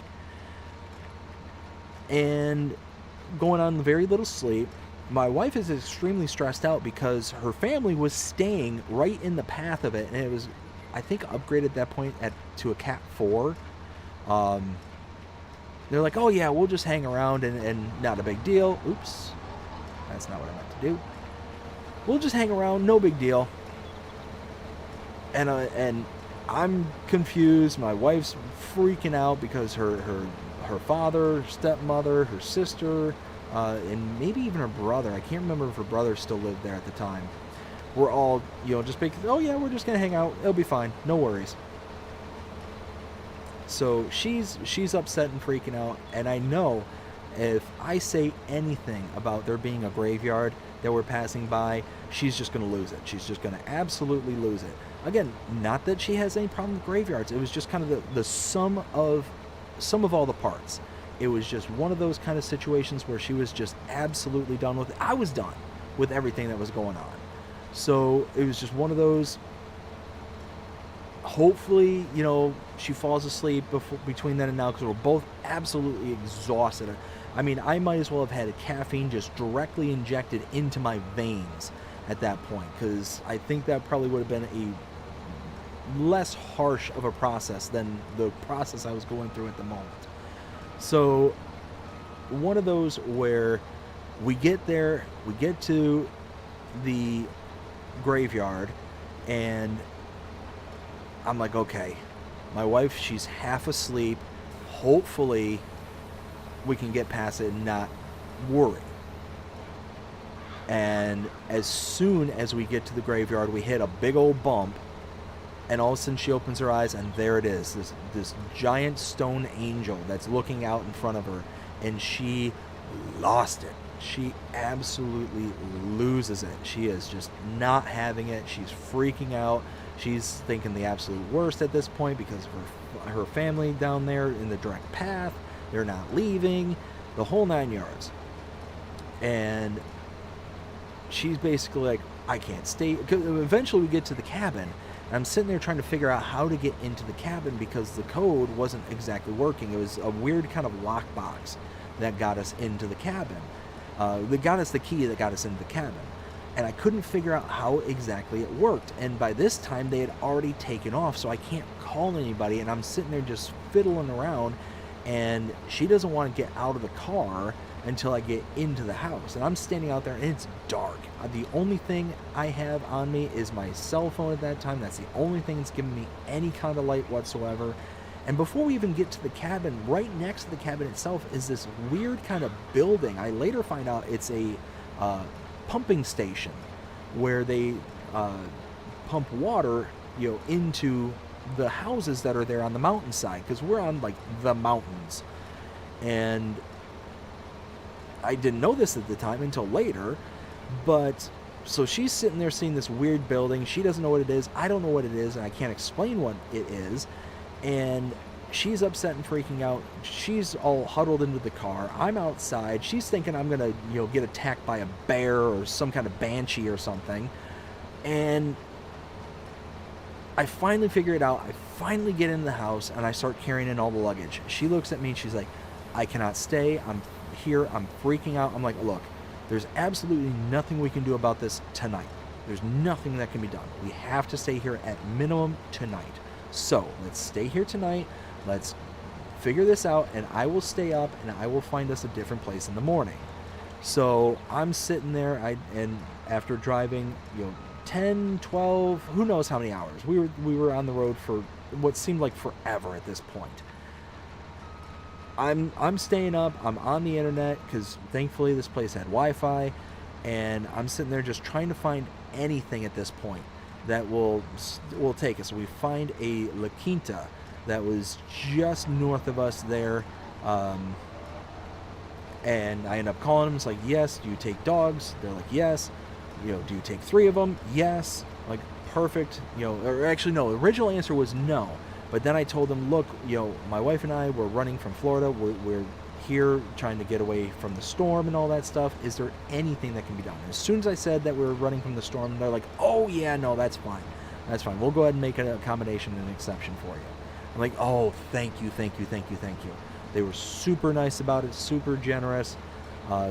and going on very little sleep. My wife is extremely stressed out because her family was staying right in the path of it, and it was, I think, upgraded at that point to a Cat 4. They're like, oh yeah, we'll just hang around and not a big deal. Oops, that's not what I meant to do. We'll just hang around, no big deal. And I'm confused. My wife's freaking out because her father, her stepmother, her sister, and maybe even her brother, I can't remember if her brother still lived there at the time, we're all, just big, oh yeah, we're just gonna hang out, it'll be fine, no worries. So she's upset and freaking out, and I know if I say anything about there being a graveyard that we're passing by, she's just going to lose it. She's just going to absolutely lose it. Again, not that she has any problem with graveyards. It was just kind of the sum of all the parts. It was just one of those kind of situations where she was just absolutely done with it. I was done with everything that was going on. So it was just one of those. Hopefully, she falls asleep between then and now, because we're both absolutely exhausted. I mean, I might as well have had a caffeine just directly injected into my veins at that point, because I think that probably would have been a less harsh of a process than the process I was going through at the moment. So one of those where we get there, we get to the graveyard, and I'm like, okay, my wife, she's half asleep. Hopefully we can get past it and not worry. And as soon as we get to the graveyard, we hit a big old bump, and all of a sudden she opens her eyes, and there it is, this giant stone angel that's looking out in front of her, and she lost it. She absolutely loses it. She is just not having it. She's freaking out. She's thinking the absolute worst at this point because of her family down there in the direct path. They're not leaving, the whole 9 yards. And she's basically like, I can't stay. Eventually we get to the cabin, and I'm sitting there trying to figure out how to get into the cabin because the code wasn't exactly working. It was a weird kind of lockbox that got us into the cabin. That got us the key that got us into the cabin. and I couldn't figure out how exactly it worked. And by this time, they had already taken off, so I can't call anybody, and I'm sitting there just fiddling around, and she doesn't want to get out of the car until I get into the house. And I'm standing out there, and it's dark. The only thing I have on me is my cell phone at that time. That's the only thing that's giving me any kind of light whatsoever. And before we even get to the cabin, right next to the cabin itself is this weird kind of building. I later find out it's a pumping station where they pump water, into the houses that are there on the mountainside, because we're on like the mountains. And I didn't know this at the time until later, but so she's sitting there seeing this weird building. She doesn't know what it is. I don't know what it is, and I can't explain what it is. And she's upset and freaking out. She's all huddled into the car. I'm outside. She's thinking I'm gonna, get attacked by a bear or some kind of banshee or something. And I finally figure it out. I finally get in the house, and I start carrying in all the luggage. She looks at me, and she's like, I cannot stay. I'm here. I'm freaking out. I'm like, look, there's absolutely nothing we can do about this tonight. There's nothing that can be done. We have to stay here at minimum tonight. So let's stay here tonight. Let's figure this out, and I will stay up, and I will find us a different place in the morning. So I'm sitting there, and after driving, 10, 12, who knows how many hours. We were on the road for what seemed like forever at this point. I'm staying up. I'm on the internet because thankfully this place had Wi-Fi, and I'm sitting there just trying to find anything at this point that will take us. We find a La Quinta that was just north of us there, and I end up calling them. It's like, yes, do you take dogs? They're like, yes. Do you take 3 of them? Yes. Like, perfect. Or actually, no, the original answer was no. But then I told them, look, my wife and I were running from Florida. We're here trying to get away from the storm and all that stuff. Is there anything that can be done? As soon as I said that we were running from the storm, they're like, oh, yeah, no, that's fine. That's fine. We'll go ahead and make an accommodation and an exception for you. I'm like, oh, thank you. They were super nice about it, super generous.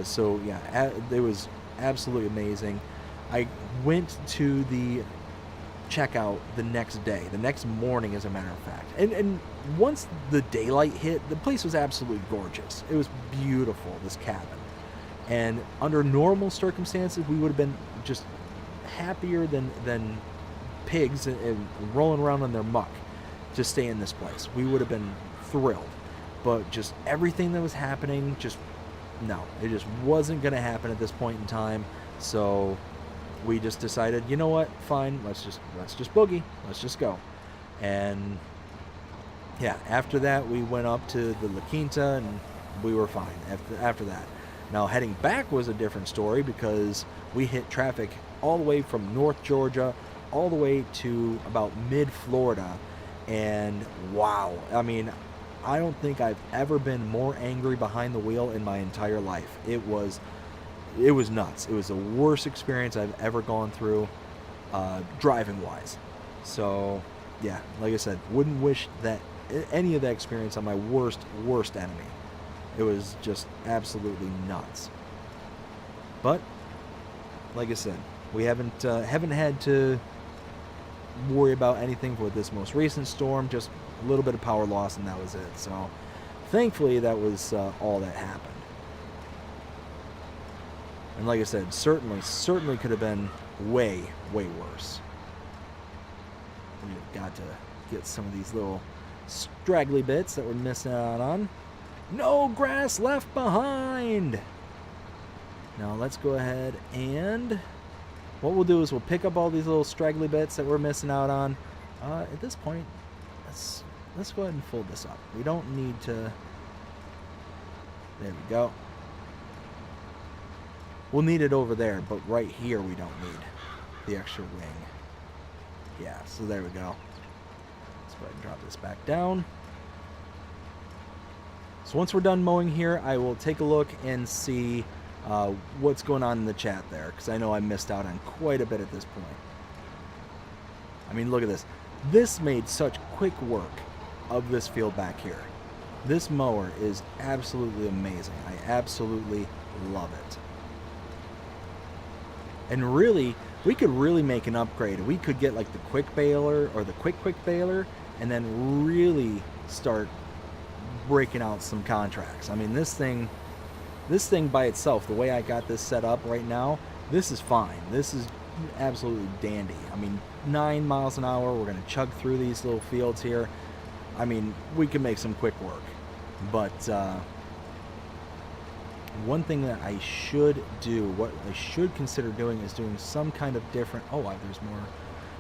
So, yeah, it was absolutely amazing. I went to the checkout the next day, the next morning, as a matter of fact. And once the daylight hit, the place was absolutely gorgeous. It was beautiful, this cabin. And under normal circumstances, we would have been just happier than pigs and rolling around in their muck to stay in this place. We would have been thrilled. But just everything that was happening, no, it just wasn't going to happen at this point in time. So we just decided, you know what, fine, let's just boogie, let's just go. And yeah, after that we went up to the La Quinta, and we were fine after that. Now heading back was a different story, because we hit traffic all the way from North Georgia all the way to about mid-Florida. And wow, I mean, I don't think I've ever been more angry behind the wheel in my entire life. It was nuts. It was the worst experience I've ever gone through, driving wise. So yeah, like I said, wouldn't wish that any of that experience on my worst enemy. It was just absolutely nuts. But like I said, we haven't had to worry about anything with this most recent storm. Just a little bit of power loss, and that was it. So thankfully that was all that happened. And like I said, certainly could have been way worse. We've got to get some of these little straggly bits that we're missing out on. No grass left behind! Now let's go ahead, and what we'll do is we'll pick up all these little straggly bits that we're missing out on. At this point, let's go ahead and fold this up. We don't need to... There we go. We'll need it over there, but right here we don't need the extra wing. Yeah, so there we go. Let's go ahead and drop this back down. So once we're done mowing here, I will take a look and see what's going on in the chat there, because I know I missed out on quite a bit at this point. I mean, look at this. This made such quick work of this field back here. This mower is absolutely amazing. I absolutely love it. And really, we could really make an upgrade. We could get like the quick baler or the quick baler, and then really start breaking out some contracts. I mean, this thing by itself, the way I got this set up right now, this is fine. This is absolutely dandy. I mean, 9 miles an hour. We're going to chug through these little fields here. I mean, we can make some quick work. But one thing that I should do, what I should consider doing, is doing some kind of different... Oh,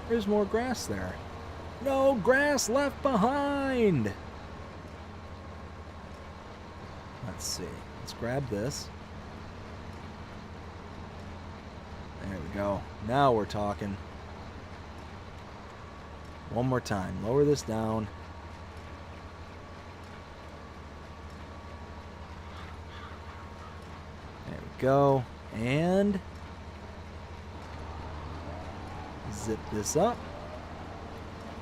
there's more grass there. No grass left behind! Let's see. Let's grab this. There we go. Now we're talking. One more time. Lower this down. There we go. And zip this up.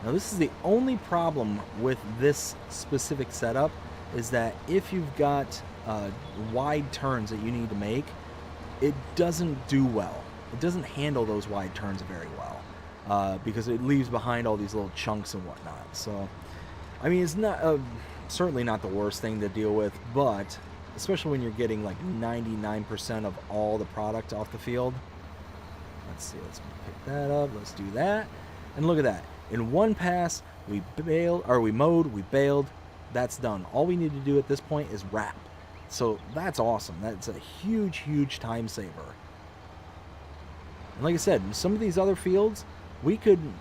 Now this is the only problem with this specific setup, is that if you've got wide turns that you need to make, it doesn't do well. It doesn't handle those wide turns very well because it leaves behind all these little chunks and whatnot. So, I mean, it's not certainly not the worst thing to deal with, but especially when you're getting like 99% of all the product off the field. Let's see, let's pick that up. Let's do that. And look at that. In one pass, we mowed, we baled. That's done. All we need to do at this point is wrap. So that's awesome. That's a huge, huge time saver. And like I said, in some of these other fields, we can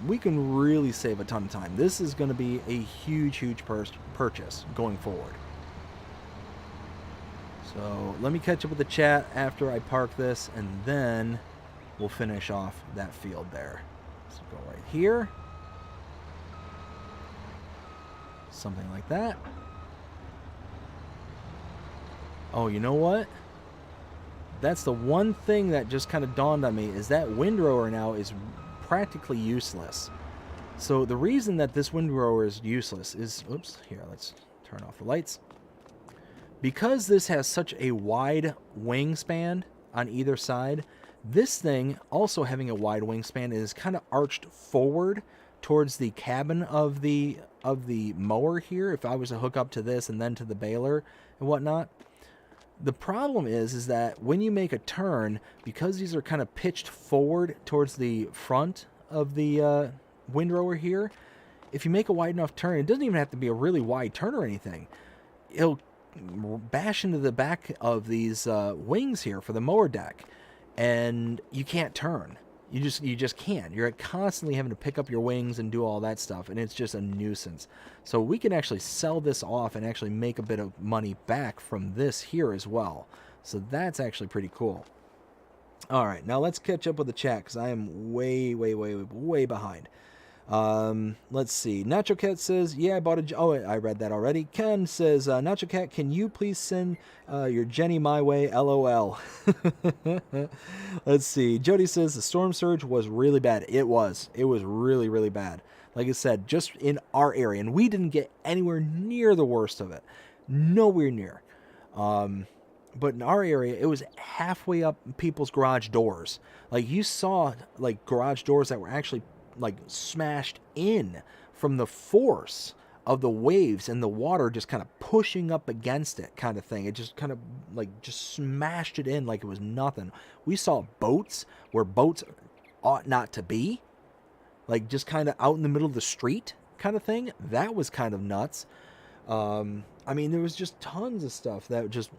really save a ton of time. This is going to be a huge, huge purchase going forward. So let me catch up with the chat after I park this, and then we'll finish off that field there. So go right here. Something like that. Oh, you know what? That's the one thing that just kind of dawned on me, is that windrower now is practically useless. So the reason that this windrower is useless is, oops, here, let's turn off the lights. Because this has such a wide wingspan on either side, this thing also having a wide wingspan is kind of arched forward towards the cabin of the mower here. If I was to hook up to this and then to the baler and whatnot, the problem is that when you make a turn, because these are kind of pitched forward towards the front of the windrower here, if you make a wide enough turn, it doesn't even have to be a really wide turn or anything. It'll bash into the back of these wings here for the mower deck, and you can't turn. You just can't. You're constantly having to pick up your wings and do all that stuff, and it's just a nuisance. So we can actually sell this off and actually make a bit of money back from this here as well. So that's actually pretty cool. All right, now let's catch up with the chat because I am way behind. Let's see. Nacho Cat says, yeah, I bought a... Oh, I read that already. Ken says, Nacho Cat, can you please send your Jenny my way? LOL. Let's see. Jody says, the storm surge was really bad. It was. It was really, really bad. Like I said, just in our area. And we didn't get anywhere near the worst of it. Nowhere near. But in our area, it was halfway up people's garage doors. Like, you saw, like, garage doors that were actually like smashed in from the force of the waves and the water just kind of pushing up against it, kind of thing. It just kind of like just smashed it in like it was nothing. We saw boats where boats ought not to be, like just kind of out in the middle of the street kind of thing. That was kind of nuts. I mean, there was just tons of stuff that just,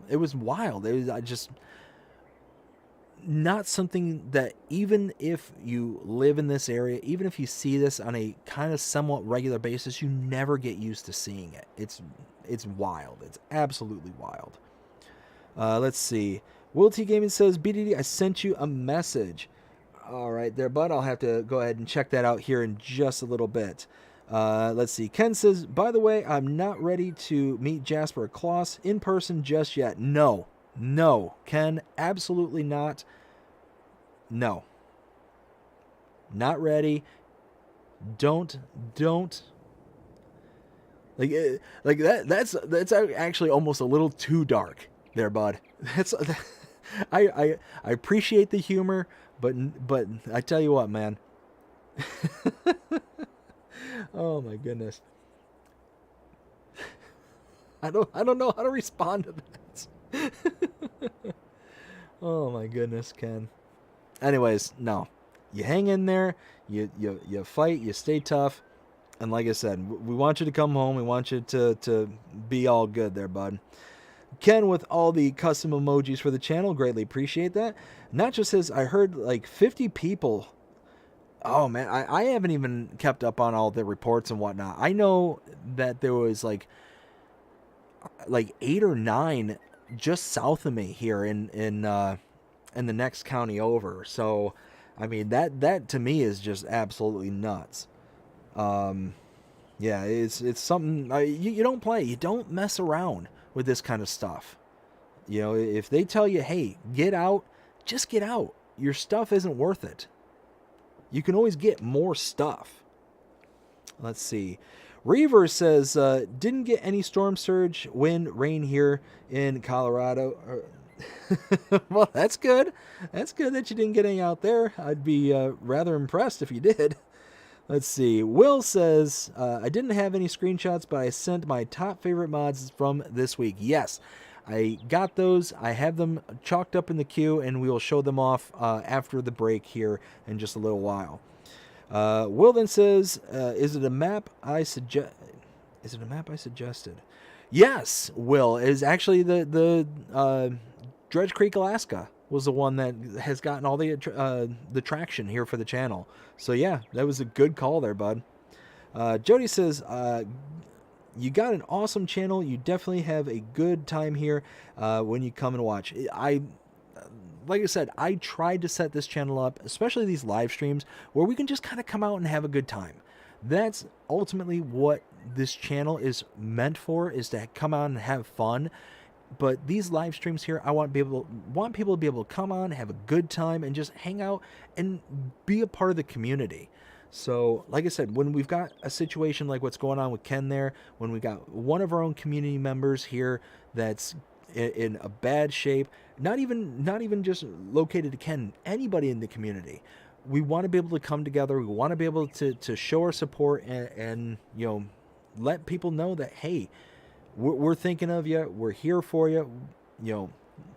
it was wild. It was just not something that, even if you live in this area, even if you see this on a kind of somewhat regular basis, you never get used to seeing it. It's wild. It's absolutely wild. Let's see. Will T Gaming says, BDD, I sent you a message. All right there, bud. I'll have to go ahead and check that out here in just a little bit. Let's see. Ken says, by the way, I'm not ready to meet Jasper Kloss in person just yet. No, Ken, absolutely not. No. Not ready. Don't. Like that's actually almost a little too dark there, bud. I appreciate the humor, but I tell you what, man. Oh my goodness. I don't know how to respond to that. Oh my goodness, Ken. Anyways, no. You hang in there, you fight, you stay tough, and like I said, we want you to come home. We want you to be all good there, bud. Ken with all the custom emojis for the channel, greatly appreciate that. Nacho says, I heard like 50 people. Oh man, I haven't even kept up on all the reports and whatnot. I know that there was like 8 or 9 just south of me here in the next county over. So, I mean that to me is just absolutely nuts. Yeah, it's something you don't play. You don't mess around with this kind of stuff. You know, if they tell you, hey, get out, just get out. Your stuff isn't worth it. You can always get more stuff. Let's see. Reaver says, didn't get any storm surge, wind, rain here in Colorado. Well, that's good. That's good that you didn't get any out there. I'd be rather impressed if you did. Let's see. Will says, I didn't have any screenshots, but I sent my top favorite mods from this week. Yes, I got those. I have them chalked up in the queue, and we will show them off after the break here in just a little while. Will then says, is it a map I suggest? Is it a map I suggested? Yes, Will. It is actually the Dredge Creek, Alaska was the one that has gotten all the traction here for the channel. So yeah, that was a good call there, bud. Jody says, you got an awesome channel. You definitely have a good time here when you come and watch. Like I said, I tried to set this channel up, especially these live streams, where we can just kind of come out and have a good time. That's ultimately what this channel is meant for, is to come out and have fun. But these live streams here, I want people to be able to come on, have a good time, and just hang out and be a part of the community. So, like I said, when we've got a situation like what's going on with Ken there, when we got one of our own community members here that's in a bad shape, not even just located to Ken, anybody in the community, we want to be able to come together. We want to be able to show our support and you know, let people know that, hey, we're thinking of you. We're here for you. You know,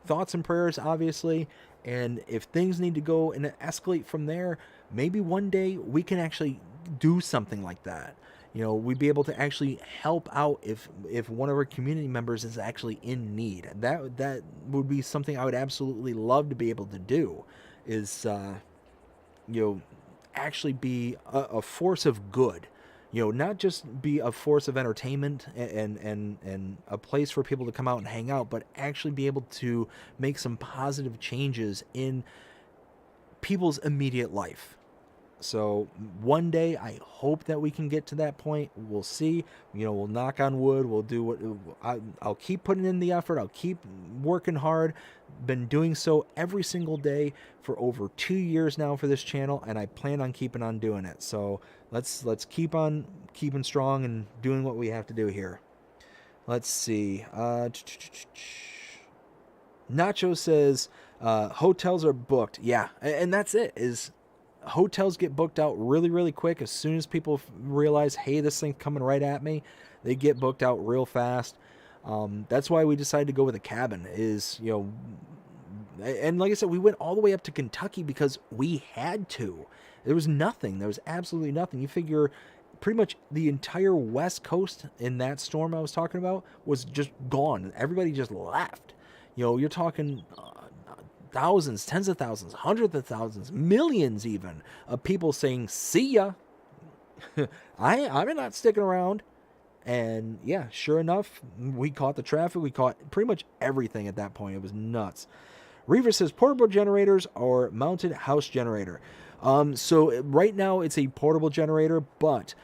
thoughts and prayers, obviously. And if things need to go and escalate from there, maybe one day we can actually do something like that. You know, we'd be able to actually help out if one of our community members is actually in need. That would be something I would absolutely love to be able to do, is, you know, actually be a force of good. You know, not just be a force of entertainment and a place for people to come out and hang out, but actually be able to make some positive changes in people's immediate life. So one day, I hope that we can get to that point. We'll see. You know, we'll knock on wood. We'll do what I'll keep putting in the effort. I'll keep working hard. Been doing so every single day for over 2 years now for this channel, and I plan on keeping on doing it. So let's keep on keeping strong and doing what we have to do here. Let's see. Nacho says hotels are booked. Yeah, and that's it. Is hotels get booked out really, really quick. As soon as people realize, hey, this thing's coming right at me, they get booked out real fast. That's why we decided to go with a cabin, is, you know, and like I said, we went all the way up to Kentucky because we had to. There was nothing. There was absolutely nothing. You figure pretty much the entire West Coast in that storm I was talking about was just gone. Everybody just left. You know, you're talking thousands, tens of thousands, hundreds of thousands, millions even of people saying, see ya. I'm not sticking around. And yeah, sure enough, we caught the traffic. We caught pretty much everything at that point. It was nuts. Reaver says portable generators or mounted house generator. So right now it's a portable generator, but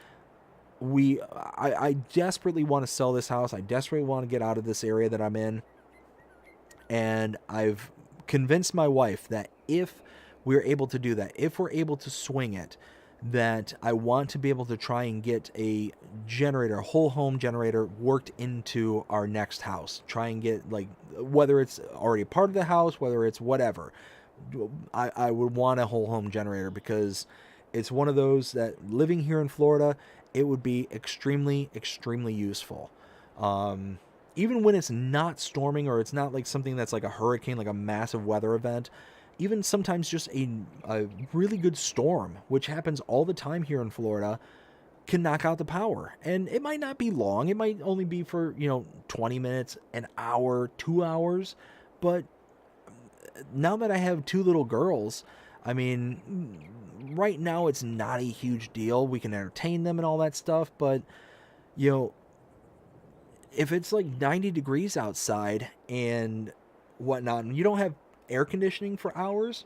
I desperately want to sell this house. I desperately want to get out of this area that I'm in. And I've convinced my wife that if we're able to do that, if we're able to swing it, that I want to be able to try and get a generator, a whole home generator worked into our next house. Try and get, like, whether it's already part of the house, whether it's whatever. I would want a whole home generator because it's one of those that living here in Florida, it would be extremely, extremely useful. Even when it's not storming or it's not like something that's like a hurricane, like a massive weather event, even sometimes just a really good storm, which happens all the time here in Florida, can knock out the power. And it might not be long. It might only be for, 20 minutes, an hour, 2 hours. But now that I have 2 little girls, I mean, right now it's not a huge deal. We can entertain them and all that stuff. But, if it's like 90 degrees outside and whatnot, and you don't have air conditioning for hours,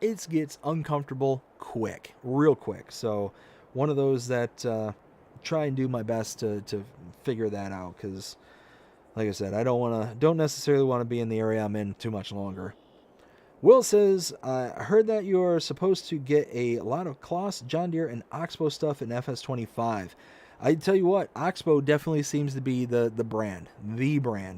it gets uncomfortable quick, real quick. So one of those that try and do my best to figure that out, because like I said, I don't necessarily want to be in the area I'm in too much longer. Will says, I heard that you're supposed to get a lot of Kloss, John Deere, and Oxbow stuff in FS25. I tell you what, Oxbow definitely seems to be the brand.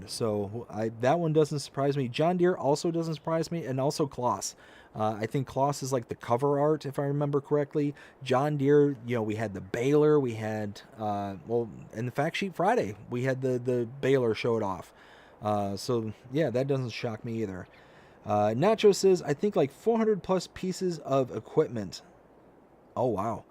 So that one doesn't surprise me. John Deere also doesn't surprise me, and also Kloss. I think Kloss is like the cover art, if I remember correctly. John Deere, we had the baler, we had, in the Fact Sheet Friday, we had the baler showed off. So, yeah, that doesn't shock me either. Nacho says, I think like 400 plus pieces of equipment. Oh, wow.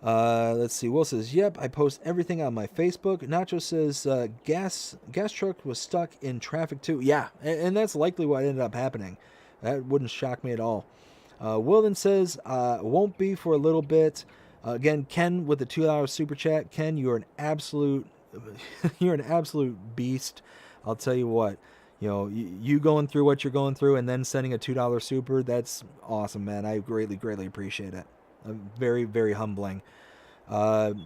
Let's see. Will says, yep, I post everything on my Facebook. Nacho says, gas truck was stuck in traffic too. Yeah, and that's likely what ended up happening. That wouldn't shock me at all. Will then says, won't be for a little bit. Again, Ken with the $2 super chat. Ken, you're an absolute beast. I'll tell you what. You going through what you're going through and then sending a $2 super, that's awesome, man. I greatly, greatly appreciate it. Very, very humbling.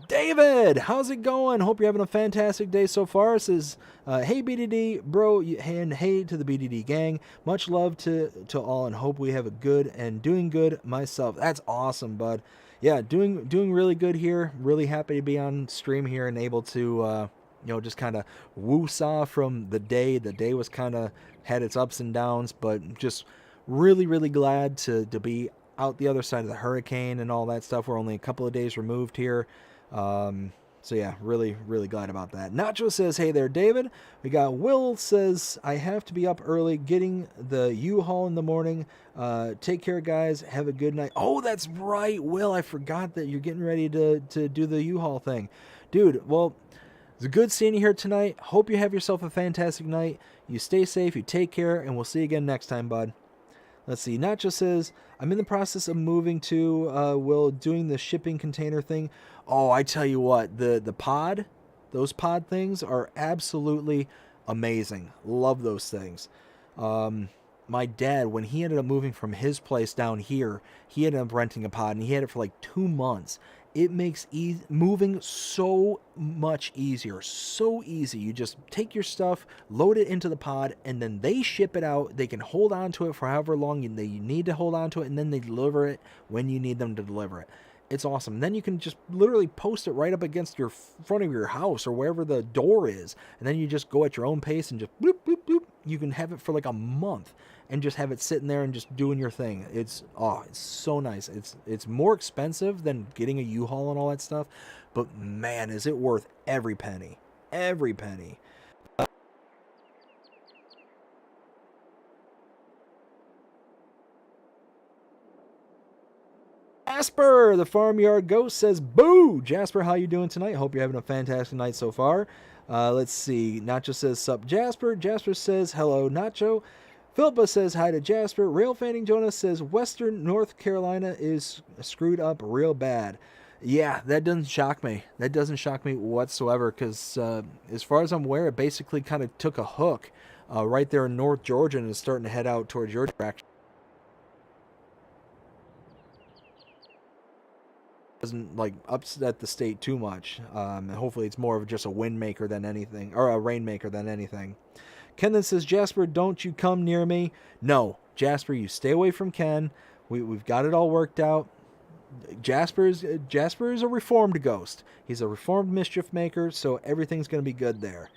David, how's it going? Hope you're having a fantastic day so far. Says, hey BDD, bro, and hey to the BDD gang. Much love to all, and hope we have a good and doing good myself. That's awesome, bud. Yeah, doing really good here. Really happy to be on stream here and able to, just kind of woo-saw from the day. The day was kind of had its ups and downs, but just really, really glad to be out the other side of the hurricane and all that stuff. We're only a couple of days removed here. So yeah, really, really glad about that. Nacho says, hey there, David. We got Will says, I have to be up early getting the U-Haul in the morning. Take care, guys. Have a good night. Oh, that's right, Will. I forgot that you're getting ready to do the U-Haul thing. Dude, well, it's good seeing you here tonight. Hope you have yourself a fantastic night. You stay safe, you take care, and we'll see you again next time, bud. Let's see. Nacho says, I'm in the process of moving to, Will, doing the shipping container thing. Oh, I tell you what, the pod, those pod things are absolutely amazing. Love those things. My dad, when he ended up moving from his place down here, he ended up renting a pod, and he had it for like 2 months. It makes moving so much easier. So easy. You just take your stuff, load it into the pod, and then they ship it out. They can hold on to it for however long you need to hold on to it, and then they deliver it when you need them to deliver it. It's awesome. Then you can just literally post it right up against your front of your house or wherever the door is, and then you just go at your own pace and just bloop, bloop, bloop. You can have it for like a month and just have it sitting there and just doing your thing. It's so nice. It's more expensive than getting a U-Haul and all that stuff, but man, is it worth every penny. Every penny. Jasper, the farmyard ghost, says, boo! Jasper, how you doing tonight? Hope you're having a fantastic night so far. Let's see. Nacho says, sup, Jasper. Jasper says, hello, Nacho. Philippa says, hi to Jasper. Rail Fanning Jonas says, Western North Carolina is screwed up real bad. Yeah, that doesn't shock me. That doesn't shock me whatsoever, because as far as I'm aware, it basically kind of took a hook right there in North Georgia and is starting to head out towards your direction. Doesn't like upset the state too much. And hopefully it's more of just a wind maker than anything, or a rain maker than anything. Ken then says, Jasper, don't you come near me. No, Jasper, you stay away from Ken. We've got it all worked out. Jasper is a reformed ghost. He's a reformed mischief maker, so everything's going to be good there.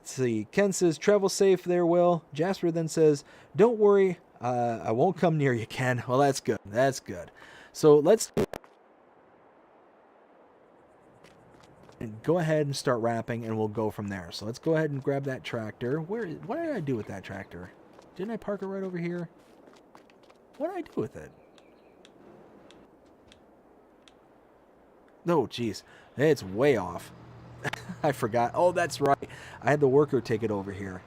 Let's see. Ken says, travel safe there, Will. Jasper then says, don't worry, I won't come near you, Ken. Well, that's good. That's good. So let's go ahead and start wrapping, and we'll go from there. So let's go ahead and grab that tractor. What did I do with that tractor? Didn't I park it right over here? What did I do with it? Oh, jeez. It's way off. I forgot. Oh, that's right. I had the worker take it over here.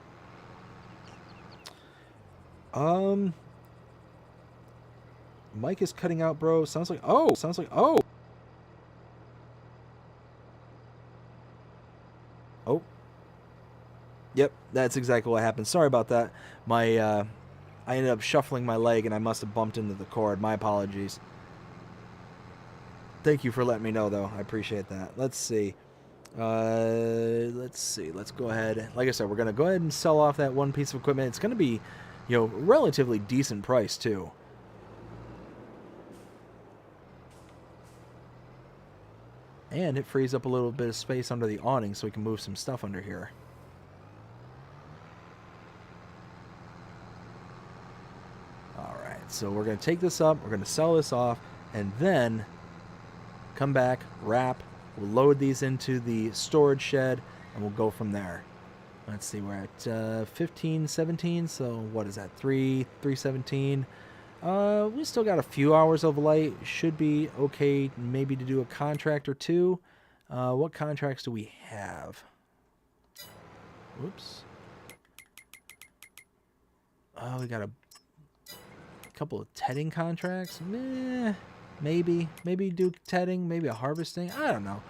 Mike is cutting out, bro. Sounds like, oh. Oh. Yep, that's exactly what happened. Sorry about that. I ended up shuffling my leg, and I must have bumped into the cord. My apologies. Thank you for letting me know, though. I appreciate that. Let's see. Let's go ahead. Like I said, we're going to go ahead and sell off that one piece of equipment. It's going to be, relatively decent price, too. And it frees up a little bit of space under the awning so we can move some stuff under here. Alright, so we're going to take this up, we're going to sell this off, and then come back, wrap, we'll load these into the storage shed, and we'll go from there. Let's see, we're at 1517, so what is that, 317. We still got a few hours of light. Should be okay maybe to do a contract or two. What contracts do we have? Whoops. Oh, we got a couple of tedding contracts. Maybe do tedding, maybe a harvesting. I don't know.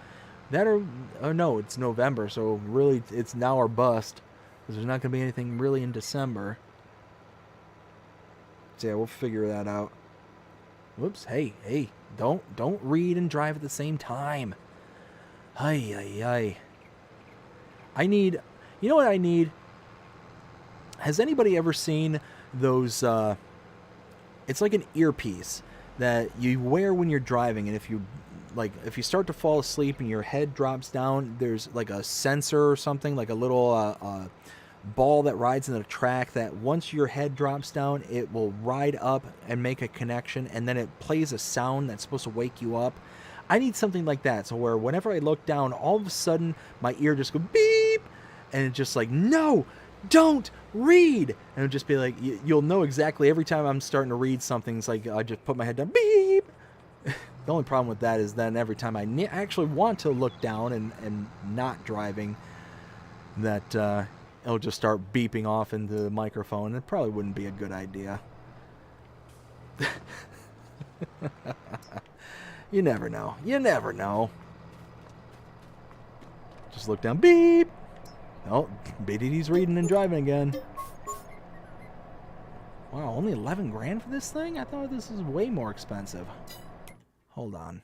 That or oh no, it's November, so really it's now or bust. Because there's not going to be anything really in December. So yeah, we'll figure that out. Whoops, hey, don't read and drive at the same time. Ay. I need, you know what I need? Has anybody ever seen those, it's like an earpiece that you wear when you're driving, and if you start to fall asleep and your head drops down, there's like a sensor or something, like a little ball that rides in the track that once your head drops down, it will ride up and make a connection, and then it plays a sound that's supposed to wake you up. I need something like that, so where whenever I look down, all of a sudden my ear just goes beep, and it's just like, no, don't read, and it'll just be like, you'll know exactly every time I'm starting to read something. It's like I just put my head down, beep. The only problem with that is then every time I actually want to look down and not driving, that it'll just start beeping off into the microphone. It probably wouldn't be a good idea. You never know. Just look down, beep. Oh, BDD's reading and driving again. Wow, only 11 grand for this thing? I thought this was way more expensive. Hold on.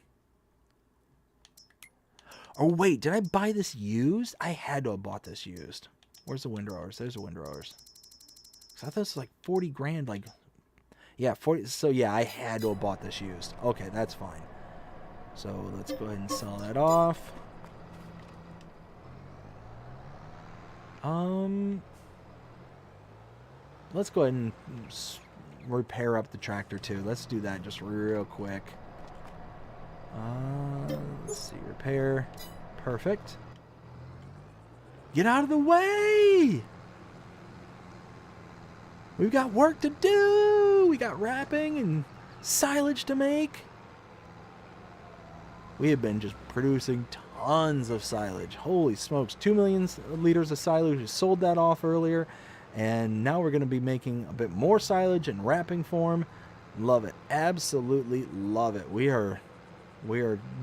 Oh, wait, did I buy this used? I had to have bought this used. Where's the windrowers? There's the windrowers. So I thought this was like 40 grand. Like, yeah, 40. So, yeah, I had to have bought this used. Okay, that's fine. So, let's go ahead and sell that off. Let's go ahead and repair up the tractor, too. Let's do that just real quick. Let's see, repair. Perfect. Get out of the way! We've got work to do! We got wrapping and silage to make. We have been just producing tons of silage. Holy smokes, 2 million liters of silage. We sold that off earlier. And now we're going to be making a bit more silage in wrapping form. Love it. Absolutely love it. We are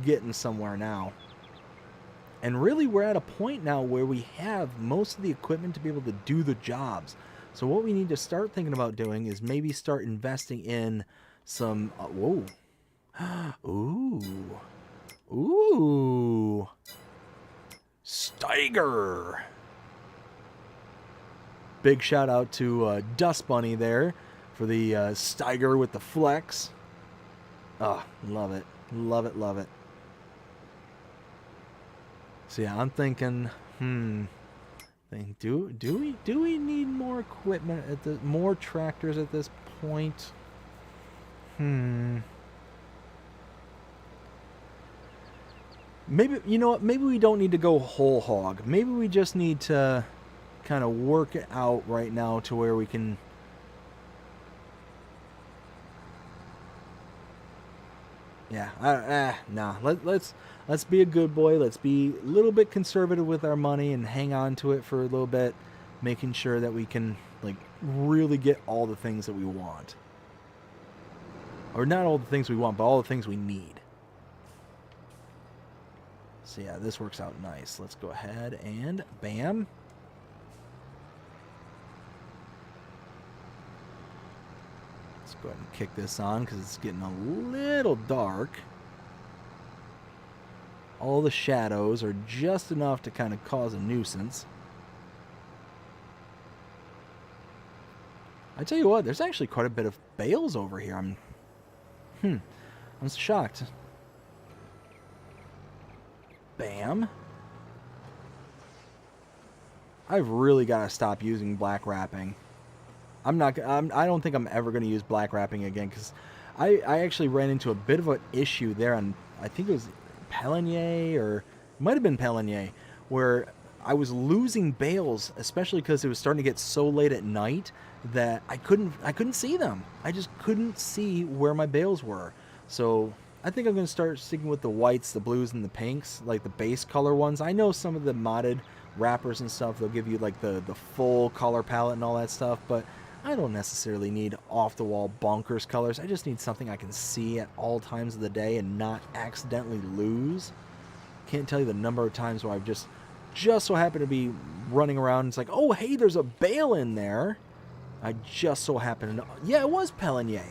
getting somewhere now. And really, we're at a point now where we have most of the equipment to be able to do the jobs. So what we need to start thinking about doing is maybe start investing in some... whoa. Ooh. Steiger. Big shout out to Dust Bunny there for the Steiger with the flex. Oh, love it. Love it, love it. So yeah, I'm thinking, do we need more equipment at the more tractors at this point? Maybe, you know what? Maybe we don't need to go whole hog. Maybe we just need to kind of work it out right now to where we can. Yeah, nah. Let's be a good boy. Let's be a little bit conservative with our money and hang on to it for a little bit, making sure that we can like really get all the things that we want, or not all the things we want, but all the things we need. So yeah, this works out nice. Let's go ahead and bam. Let's go ahead and kick this on because it's getting a little dark. All the shadows are just enough to kind of cause a nuisance. I tell you what, there's actually quite a bit of bales over here. I'm shocked. Bam. I've really got to stop using black wrapping. I don't think I'm ever going to use black wrapping again because I actually ran into a bit of an issue there on, I think it was Pelinier, or it might have been Pelinier, where I was losing bales, especially because it was starting to get so late at night that I couldn't see them. I just couldn't see where my bales were. So I think I'm going to start sticking with the whites, the blues, and the pinks, like the base color ones. I know some of the modded wrappers and stuff, they'll give you like the full color palette and all that stuff, but I don't necessarily need off-the-wall bonkers colors. I just need something I can see at all times of the day and not accidentally lose. Can't tell you the number of times where I've just so happen to be running around and it's like, oh, hey, there's a bale in there. I just so happened to know. Yeah, it was Pelinier.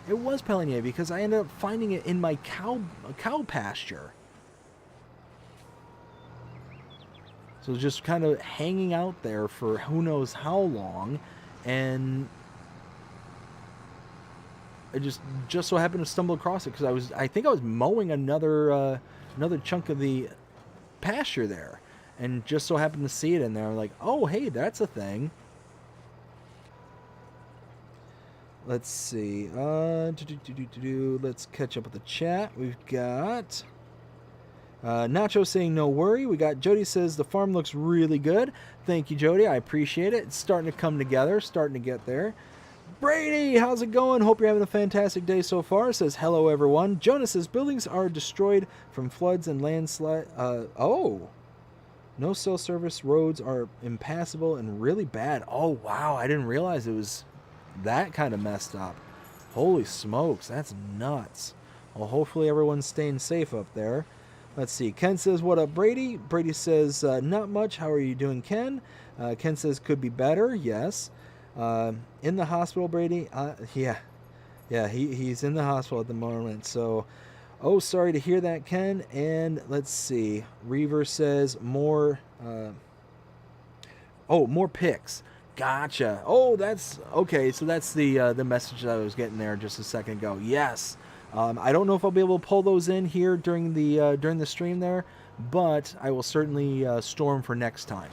It was Pelinier because I ended up finding it in my cow pasture. So just kind of hanging out there for who knows how long, and I just so happened to stumble across it because I think I was mowing another chunk of the pasture there, and just so happened to see it in there. I'm like, oh, hey, that's a thing. Let's see. Let's catch up with the chat. We've got Nacho saying no worry. We got Jody says the farm looks really good. Thank you, Jody. I appreciate it. It's starting to come together. Starting to get there. Brady, how's it going? Hope you're having a fantastic day so far. Says hello, everyone. Jonas says buildings are destroyed from floods and landslide. No cell service roads are impassable and really bad. Oh, wow. I didn't realize it was that kind of messed up. Holy smokes, that's nuts. Well, hopefully everyone's staying safe up there. Let's see. Ken says, what up, Brady? Brady says, not much. How are you doing, Ken? Ken says, could be better. Yes. In the hospital, Brady? Yeah, he's in the hospital at the moment. So, oh, sorry to hear that, Ken. And let's see. Reaver says, more pics. Gotcha. Oh, that's okay. So that's the message that I was getting there just a second ago. Yes. I don't know if I'll be able to pull those in here during the stream there, but I will certainly store them for next time.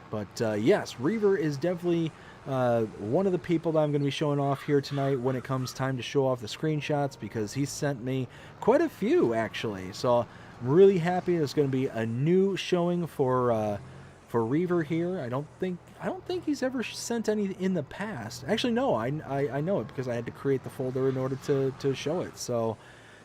But yes, Reaver is definitely one of the people that I'm going to be showing off here tonight when it comes time to show off the screenshots, because he sent me quite a few actually. So I'm really happy. There's going to be a new showing for Reaver here. I don't think he's ever sent any in the past. Actually, no, I know it because I had to create the folder in order to show it. So,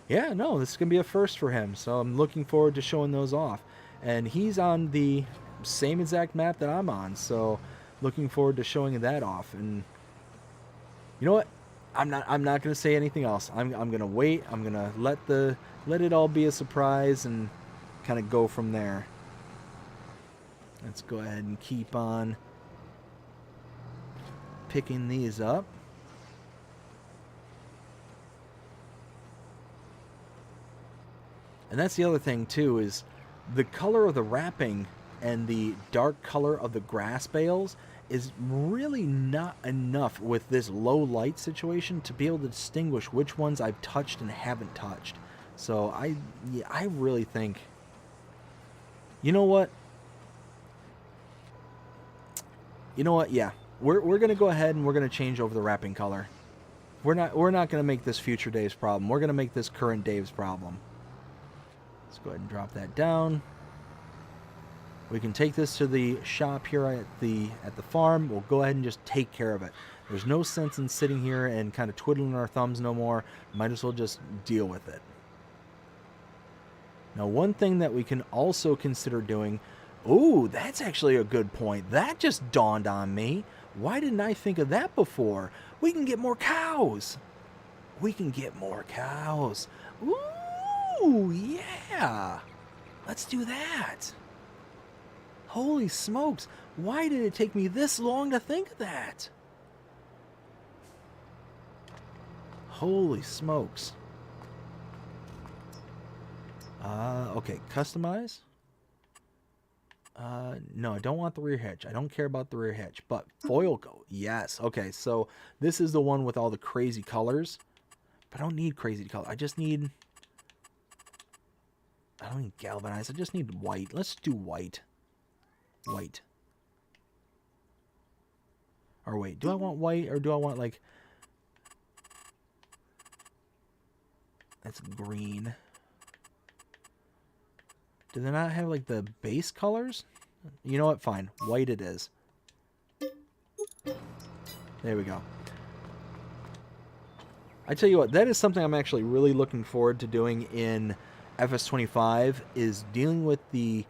yeah, no, this is going to be a first for him. So I'm looking forward to showing those off. And he's on the same exact map that I'm on. So looking forward to showing that off. And you know what? I'm not going to say anything else. I'm going to wait. I'm going to let it all be a surprise and kind of go from there. Let's go ahead and keep on picking these up. And that's the other thing too, is the color of the wrapping and the dark color of the grass bales is really not enough with this low light situation to be able to distinguish which ones I've touched and haven't touched. So yeah, I really think, you know what? You know what? Yeah, we're gonna go ahead and we're gonna change over the wrapping color. We're not gonna make this future Dave's problem. We're gonna make this current Dave's problem. Let's go ahead and drop that down. We can take this to the shop here at the farm. We'll go ahead and just take care of it. There's no sense in sitting here and kind of twiddling our thumbs no more. Might as well just deal with it. Now, one thing that we can also consider doing... Ooh, that's actually a good point. That just dawned on me. Why didn't I think of that before? We can get more cows. We can get more cows. Ooh, yeah. Let's do that. Holy smokes. Why did it take me this long to think of that? Holy smokes. Okay, customize. No, I don't want the rear hitch. I don't care about the rear hitch, but foil coat. Yes. Okay, so this is the one with all the crazy colors. But I don't need crazy color. I don't need galvanized. I just need white. Let's do white. White. Or wait, do I want white or do I want like... That's green. Do they not have like the base colors? You know what? Fine. White it is. There we go. I tell you what, that is something I'm actually really looking forward to doing in FS25 is dealing with the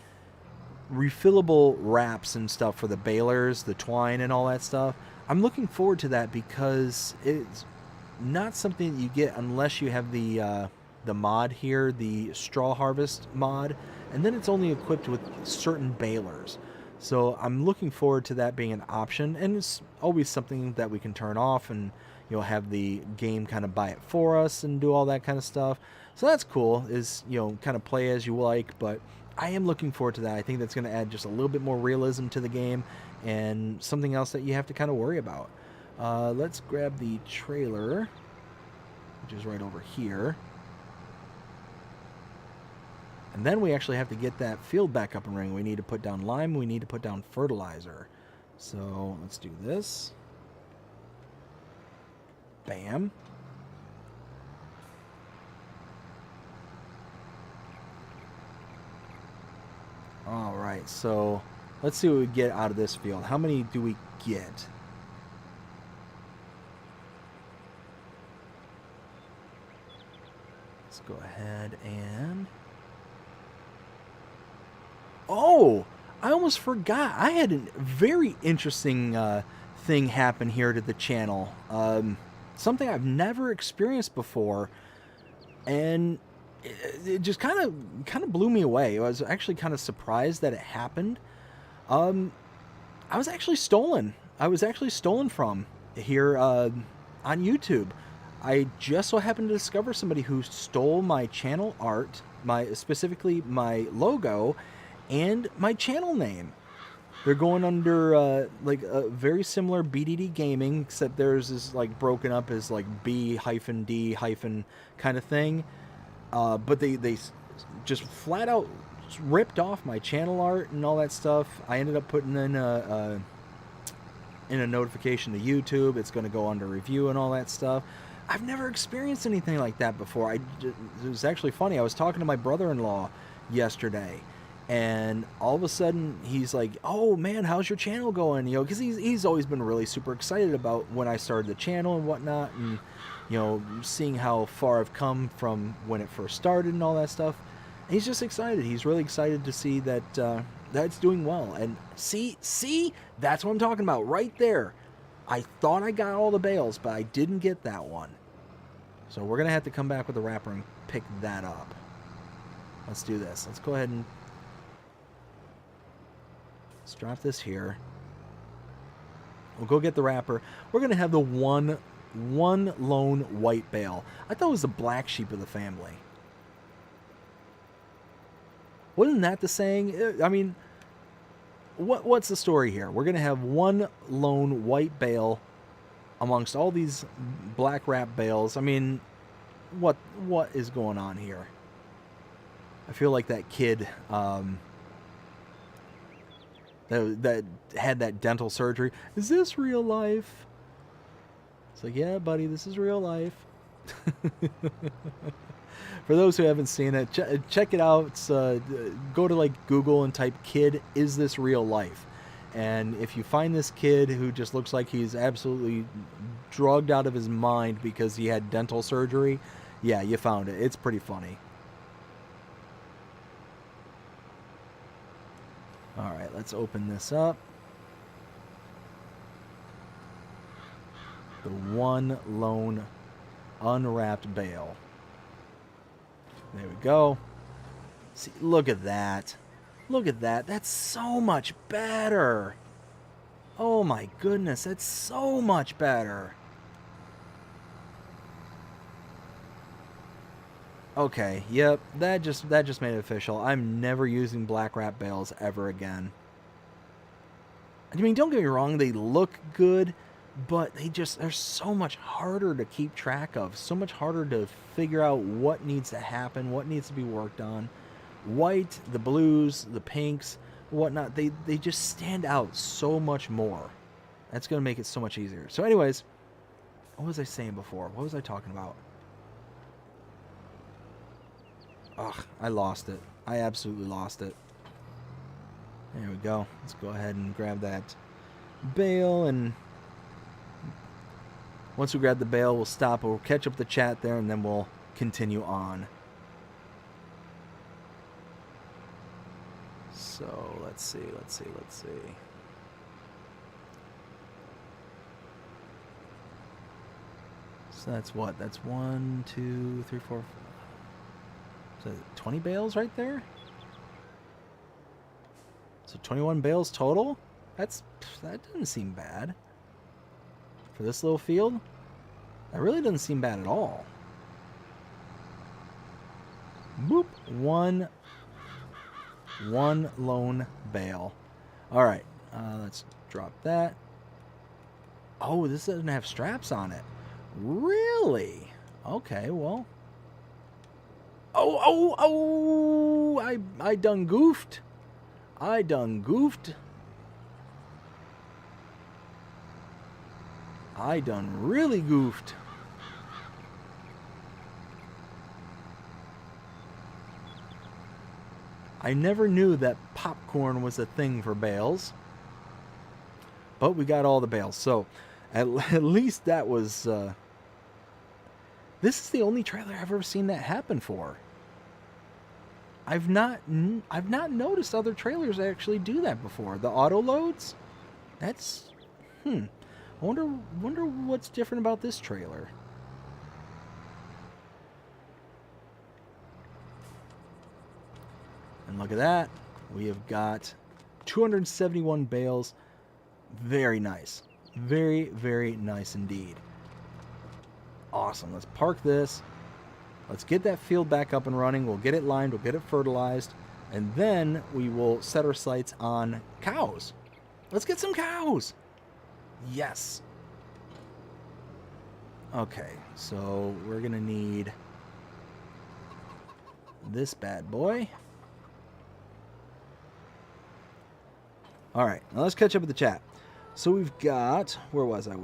refillable wraps and stuff for the balers, the twine and all that stuff. I'm looking forward to that because it's not something that you get unless you have the mod here, the straw harvest mod, and then it's only equipped with certain balers. So I'm looking forward to that being an option, and it's always something that we can turn off and have the game kind of buy it for us and do all that kind of stuff. So that's cool, is kind of play as you like, but I am looking forward to that. I think that's going to add just a little bit more realism to the game and something else that you have to kind of worry about. Let's grab the trailer, which is right over here. And then we actually have to get that field back up and running. We need to put down lime. We need to put down fertilizer. So let's do this. Bam. All right, so let's see what we get out of this field. How many do we get? Let's go ahead and... Oh, I almost forgot. I had a very interesting thing happen here to the channel. Something I've never experienced before, and it just kind of blew me away. I was actually kind of surprised that it happened. I was actually stolen. I was actually stolen from here on YouTube. I just so happened to discover somebody who stole my channel art, specifically my logo, and my channel name. They're going under like a very similar BDD Gaming, except theirs is like broken up as like B-D- kind of thing. But they just flat out ripped off my channel art and all that stuff. I ended up putting in a notification to YouTube. It's going to go under review and all that stuff. I've never experienced anything like that before. It was actually funny. I was talking to my brother-in-law yesterday, and all of a sudden he's like, "Oh man, how's your channel going?" Because he's always been really super excited about when I started the channel and whatnot, and seeing how far I've come from when it first started and all that stuff. And he's just excited. He's really excited to see that it's doing well. And see, that's what I'm talking about right there. I thought I got all the bales, but I didn't get that one. So we're gonna have to come back with the wrapper and pick that up. Let's do this. Let's go ahead and let's drop this here. We'll go get the wrapper. We're gonna have the one lone white bale. I thought it was the black sheep of the family. Wasn't that the saying? I mean, what's the story here? We're gonna have one lone white bale amongst all these black wrap bales. I mean, what is going on here? I feel like that kid that had that dental surgery. Is this real life? It's like, yeah, buddy, this is real life. For those who haven't seen it, check it out. Go to like Google and type "kid, is this real life?" And if you find this kid who just looks like he's absolutely drugged out of his mind because he had dental surgery, yeah, you found it. It's pretty funny. All right, let's open this up. The one lone unwrapped bale. There we go. See, look at that. Look at that. That's so much better. Oh my goodness, that's so much better. Okay, yep, that just made it official. I'm never using black wrap bales ever again. I mean, don't get me wrong, they look good, but they're so much harder to keep track of, so much harder to figure out what needs to happen, what needs to be worked on. White, the blues, the pinks, whatnot, they just stand out so much more. That's going to make it so much easier. So anyways, what was I saying before? What was I talking about? Ugh, I lost it. I absolutely lost it. There we go. Let's go ahead and grab that bale, and once we grab the bale, we'll stop. We'll catch up the chat there, and then we'll continue on. So let's see. So that's what? That's 1, 2, 3, 4. So 20 bales right there? So 21 bales total? That doesn't seem bad. For this little field? That really doesn't seem bad at all. Boop. One lone bale. Alright. Let's drop that. Oh, this doesn't have straps on it. Really? Okay, well. Oh, I done goofed. I done really goofed. I never knew that popcorn was a thing for bales. But we got all the bales. So, at least that was... this is the only trailer I've ever seen that happen for. I've not noticed other trailers actually do that before. The auto loads? That's... I wonder what's different about this trailer. And look at that. We have got 271 bales. Very nice. Very, very nice indeed. Awesome. Let's park this. Let's get that field back up and running. We'll get it lined. We'll get it fertilized. And then we will set our sights on cows. Let's get some cows. Yes. Okay. So we're going to need this bad boy. All right. Now let's catch up with the chat. So we've got... Where was I?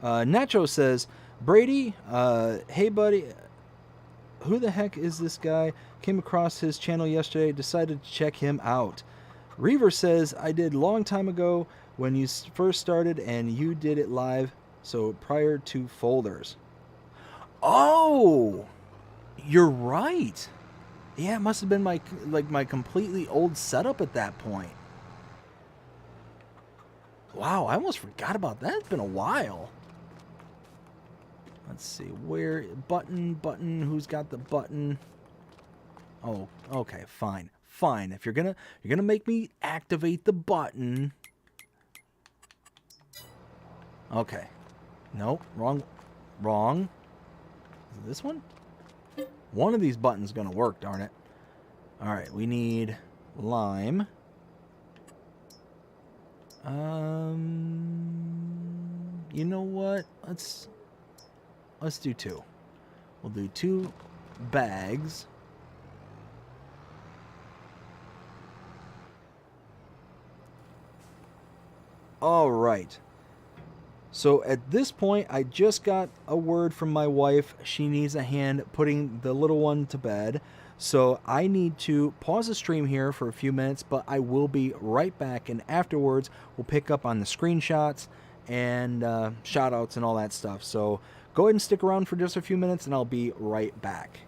Nacho says, Brady, hey buddy, who the heck is this guy? Came across his channel yesterday, decided to check him out. Reaver says, I did long time ago when you first started and you did it live, so prior to folders. Oh, you're right. Yeah, it must have been my completely old setup at that point. Wow, I almost forgot about that. It's been a while. Let's see, where button, who's got the button? Oh, okay, fine. If you're gonna make me activate the button. Okay. Nope, wrong. Is it this one? One of these buttons is gonna work, darn it. Alright, we need lime. You know what? let's do 2. We'll do 2 bags. All right. So at this point, I just got a word from my wife. She needs a hand putting the little one to bed. So I need to pause the stream here for a few minutes, but I will be right back. And afterwards, we'll pick up on the screenshots and shout outs and all that stuff. So go ahead and stick around for just a few minutes and I'll be right back.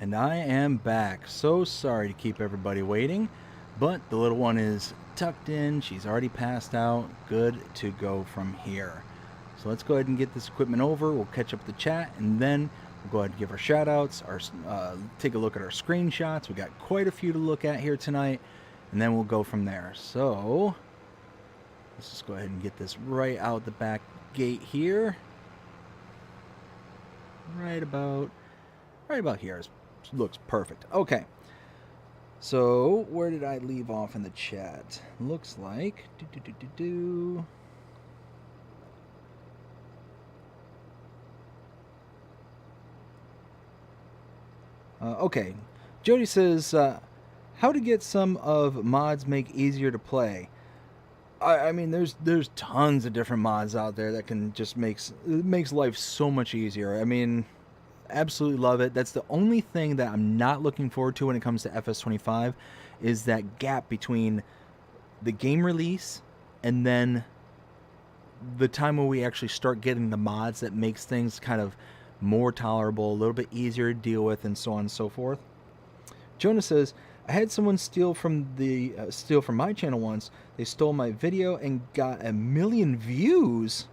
And I am back. So sorry to keep everybody waiting, but the little one is tucked in. She's already passed out. Good to go from here. So let's go ahead and get this equipment over. We'll catch up the chat, and then we'll go ahead and give our shout-outs, take a look at our screenshots. We got quite a few to look at here tonight, and then we'll go from there. So let's just go ahead and get this right out the back gate here. Right about here. Looks perfect. Okay. So, where did I leave off in the chat? Looks like... okay. Jody says, how to get some of mods make easier to play. I mean, there's tons of different mods out there that can just makes life so much easier. I mean, absolutely love it. That's the only thing that I'm not looking forward to when it comes to FS25 is that gap between the game release and then the time when we actually start getting the mods that makes things kind of more tolerable, a little bit easier to deal with, and so on and so forth. Jonah says, I had someone steal from my channel once. They stole my video and got 1 million views.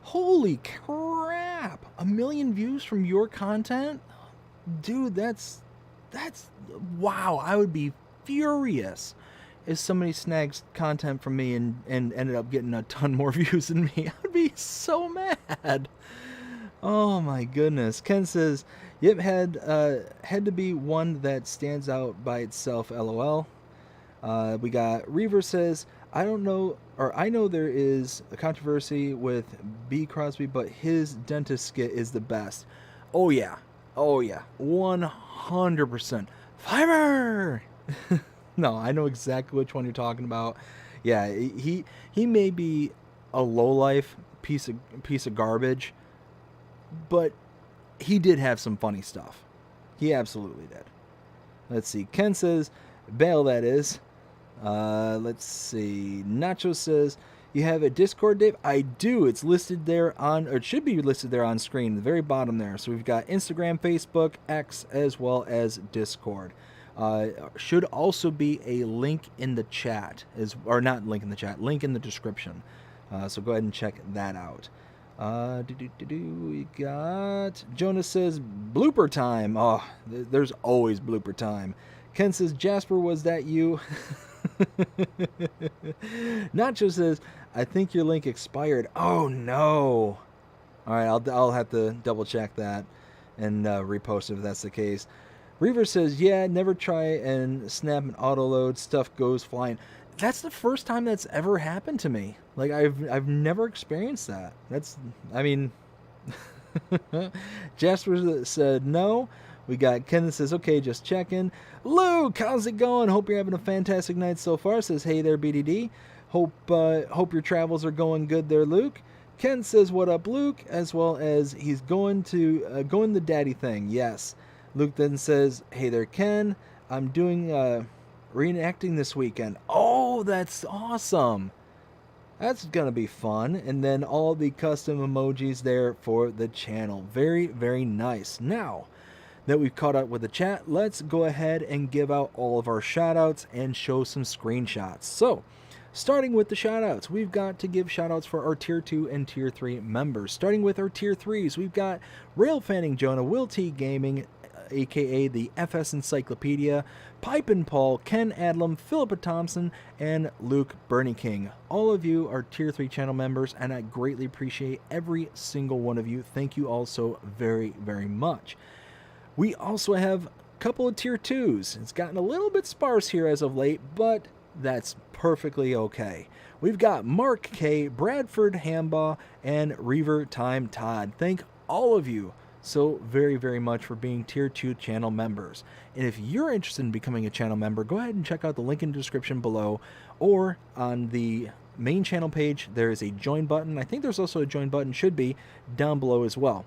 Holy crap! 1 million views from your content? Dude, that's wow. I would be furious if somebody snags content from me and ended up getting a ton more views than me. I would be so mad. Oh my goodness. Ken says, yep, had to be one that stands out by itself, lol. We got Reaver says, I know there is a controversy with B. Crosby, but his dentist skit is the best. Oh yeah. 100%. Fiverr! No, I know exactly which one you're talking about. Yeah, he may be a lowlife piece of garbage, but he did have some funny stuff. He absolutely did. Let's see. Ken says, bail that is. Let's see. Nacho says, you have a Discord, Dave? I do. It's listed there or it should be listed there on screen, the very bottom there. So we've got Instagram, Facebook, X, as well as Discord. Should also be a link in the chat, not link in the chat, link in the description. So go ahead and check that out. We got Jonas says blooper time. Oh, there's always blooper time. Ken says, Jasper, was that you? Nacho says, I think your link expired. Oh no. All right, I'll have to double check that and repost it if that's the case. Reaver says, yeah, never try and snap an auto load. Stuff goes flying. That's the first time that's ever happened to me. Like, I've never experienced that. Jasper said no. We got Ken that says, okay, just checking. Luke, how's it going? Hope you're having a fantastic night so far. Says, hey there, BDD. Hope your travels are going good there, Luke. Ken says, what up, Luke? As well as he's going the daddy thing. Yes. Luke then says, hey there, Ken. I'm doing reenacting this weekend. Oh, that's awesome. That's gonna be fun. And then all the custom emojis there for the channel. Very, very nice. Now that we've caught up with the chat, let's go ahead and give out all of our shout outs and show some screenshots. So starting with the shout outs, we've got to give shout outs for our tier 2 and tier 3 members. Starting with our tier 3s, we've got Rail Fanning Jonah, Will T Gaming, aka the FS Encyclopedia, Pipe and Paul, Ken Adlam, Philippa Thompson, and Luke Bernie King. All of you are tier 3 channel members, and I greatly appreciate every single one of you. Thank you all so very, very much. We also have a couple of tier 2s. It's gotten a little bit sparse here as of late, but that's perfectly okay. We've got Mark K, Bradford Hambaugh, and Reaver Time Todd. Thank all of you so very, very much for being tier 2 channel members. And if you're interested in becoming a channel member, go ahead and check out the link in the description below, or on the main channel page there is a join button. I think there's also a join button, should be down below as well.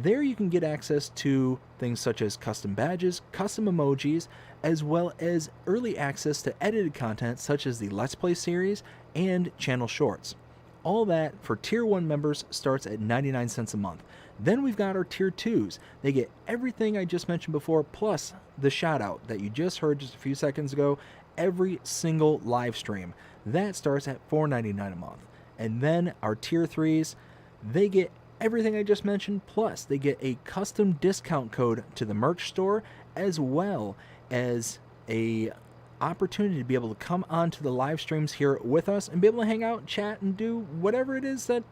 There you can get access to things such as custom badges, custom emojis, as well as early access to edited content such as the Let's Play series and channel shorts. All that for tier 1 members starts at 99 cents a month. Then we've got our tier 2s. They get everything I just mentioned before, plus the shout out that you just heard just a few seconds ago, every single live stream. That starts at $4.99 a month. And then our tier 3s, they get everything I just mentioned, plus they get a custom discount code to the merch store, as well as a opportunity to be able to come onto the live streams here with us and be able to hang out, chat, and do whatever it is that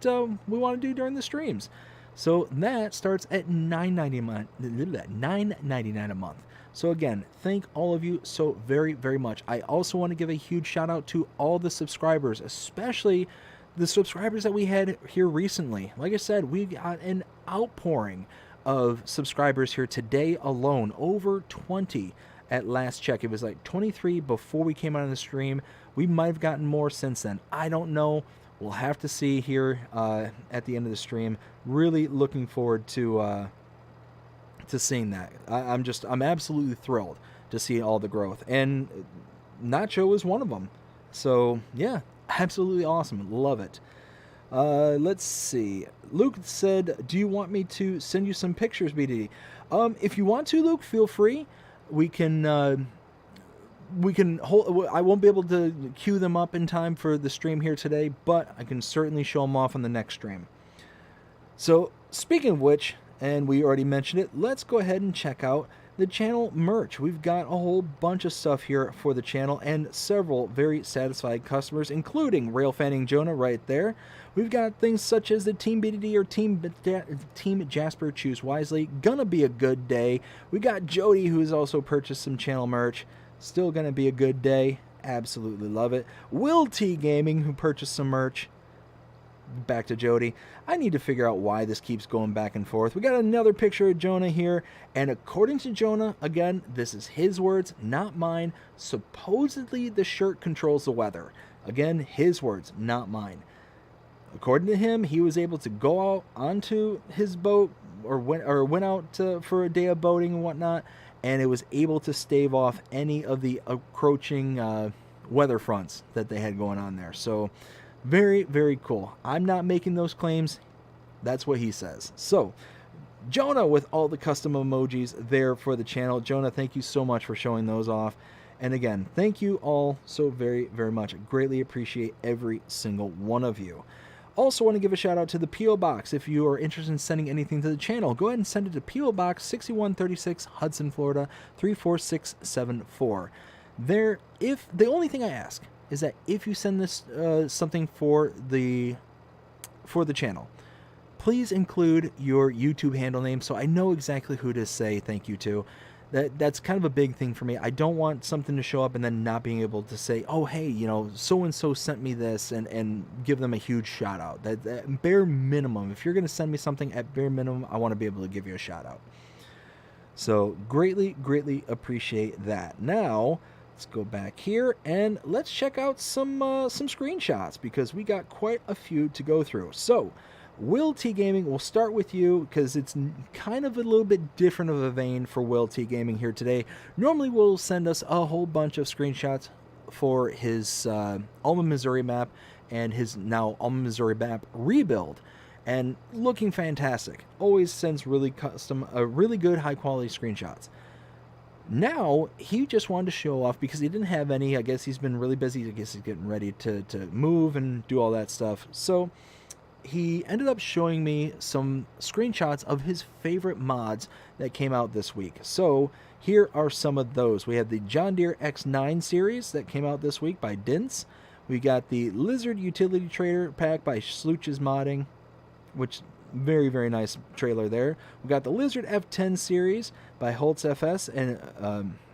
we want to do during the streams. So that starts at $9.99 a month. So again, thank all of you so very, very much. I also want to give a huge shout out to all the subscribers, especially the subscribers that we had here recently. Like I said, we got an outpouring of subscribers here today alone, over 20 at last check. It was like 23 before we came out on the stream. We might have gotten more since then. I don't know. We'll have to see here at the end of the stream. Really looking forward to seeing that. I'm absolutely thrilled to see all the growth, and Nacho was one of them. So yeah, absolutely awesome. Love it. Let's see. Luke said, do you want me to send you some pictures, BD? If you want to, Luke, feel free. We can hold. I won't be able to queue them up in time for the stream here today, but I can certainly show them off on the next stream. So speaking of which, and we already mentioned it, let's go ahead and check out the channel merch. We've got a whole bunch of stuff here for the channel and several very satisfied customers, including Rail Fanning Jonah right there. We've got things such as the Team BDD or Team Jasper Choose Wisely. Gonna be a good day. We got Jody, who's also purchased some channel merch. Still gonna be a good day. Absolutely love it. Will T Gaming, who purchased some merch. Back to Jody. I need to figure out why this keeps going back and forth. We got another picture of Jonah here, and according to Jonah, again, this is his words, not mine. Supposedly the shirt controls the weather. Again, his words, not mine. According to him, he was able to go out onto his boat or went out for a day of boating and whatnot, and it was able to stave off any of the approaching weather fronts that they had going on there. So very, very cool. I'm not making those claims. That's what he says. So, Jonah with all the custom emojis there for the channel. Jonah, thank you so much for showing those off. And again, thank you all so very, very much. I greatly appreciate every single one of you. Also want to give a shout out to the P.O. Box. If you are interested in sending anything to the channel, go ahead and send it to P.O. Box 6136, Hudson, Florida 34674. The only thing I ask is that if you send this something for the channel, please include your YouTube handle name so I know exactly who to say thank you to. That's kind of a big thing for me. I don't want something to show up and then not being able to say, oh, hey, so-and-so sent me this and give them a huge shout out. That bare minimum, if you're going to send me something at bare minimum, I want to be able to give you a shout out. So greatly, greatly appreciate that. Now, let's go back here and let's check out some screenshots because we got quite a few to go through. So, Will T Gaming, we'll start with you because it's kind of a little bit different of a vein for Will T Gaming here today. Normally, we'll send us a whole bunch of screenshots for his Alma, Missouri map and his now Alma, Missouri map rebuild. And looking fantastic. Always sends really good high quality screenshots. Now, he just wanted to show off because he didn't have any. I guess he's been really busy. I guess he's getting ready to move and do all that stuff. So he ended up showing me some screenshots of his favorite mods that came out this week. So here are some of those. We have the John Deere X9 series that came out this week by Dints. We got the Lizard Utility Trailer pack by Slooch's Modding, which very, very nice trailer there. We got the Lizard F10 series by Holtz FS and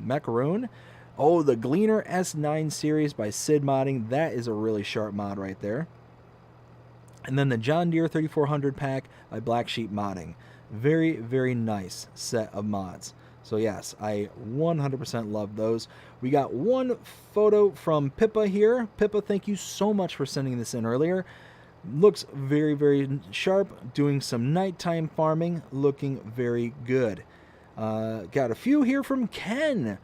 Macaroon. Oh, the Gleaner S9 series by Sid Modding. That is a really sharp mod right there. And then the John Deere 3400 pack by Black Sheep Modding. Very, very nice set of mods. So yes, I 100% love those. We got one photo from Pippa here. Pippa, thank you so much for sending this in earlier. Looks very, very sharp. Doing some nighttime farming. Looking very good. Got a few here from Ken.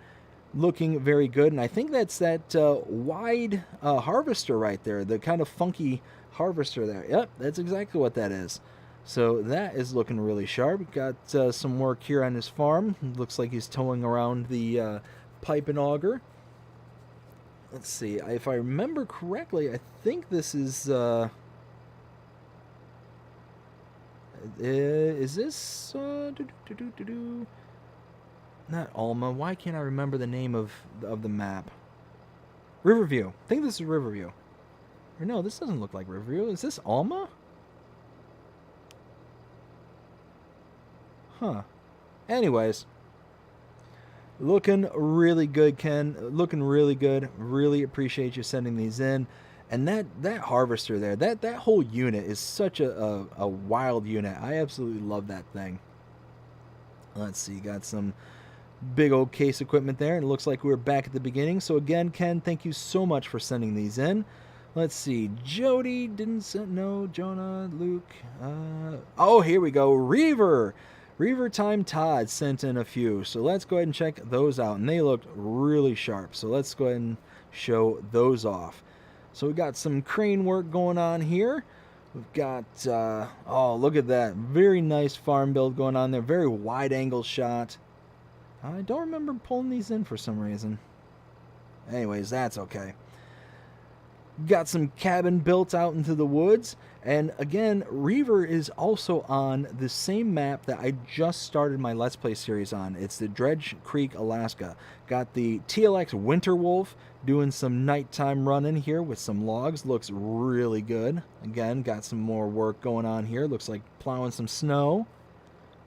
Looking very good. And I think that's that wide harvester right there. The kind of funky harvester there. Yep, that's exactly what that is. So that is looking really sharp. Got some work here on his farm. Looks like he's towing around the pipe and auger. Let's see. If I remember correctly, I think this is... is this... Not Alma. Why can't I remember the name of the map? Riverview. I think this is Riverview. Or no, this doesn't look like Riverview. Is this Alma? Huh. Anyways. Looking really good, Ken. Looking really good. Really appreciate you sending these in. And that harvester there, that whole unit is such a wild unit. I absolutely love that thing. Let's see. Got some big old case equipment there. And it looks like we're back at the beginning. So again, Ken, thank you so much for sending these in. Let's see. Jody didn't send... No. Jonah, Luke. Oh, here we go. Reaver Time Todd sent in a few. So let's go ahead and check those out. And they looked really sharp. So let's go ahead and show those off. So we got some crane work going on here. We've got... oh, look at that. Very nice farm build going on there. Very wide angle shot. I don't remember pulling these in for some reason. Anyways, that's okay. Got some cabin built out into the woods. And again, Reaver is also on the same map that I just started my Let's Play series on. It's the Dredge Creek, Alaska. Got the TLX Winter Wolf doing some nighttime running here with some logs. Looks really good. Again, got some more work going on here. Looks like plowing some snow.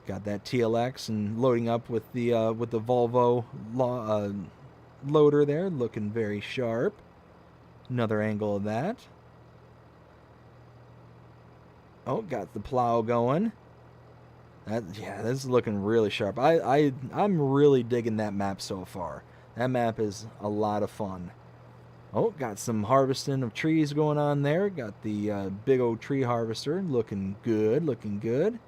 Got that TLX and loading up with the Volvo loader there. Looking very sharp. Another angle of that. Oh, got the plow going. Yeah, this is looking really sharp. I'm really digging that map so far. That map is a lot of fun. Oh, got some harvesting of trees going on there. Got the big old tree harvester. Looking good, looking good.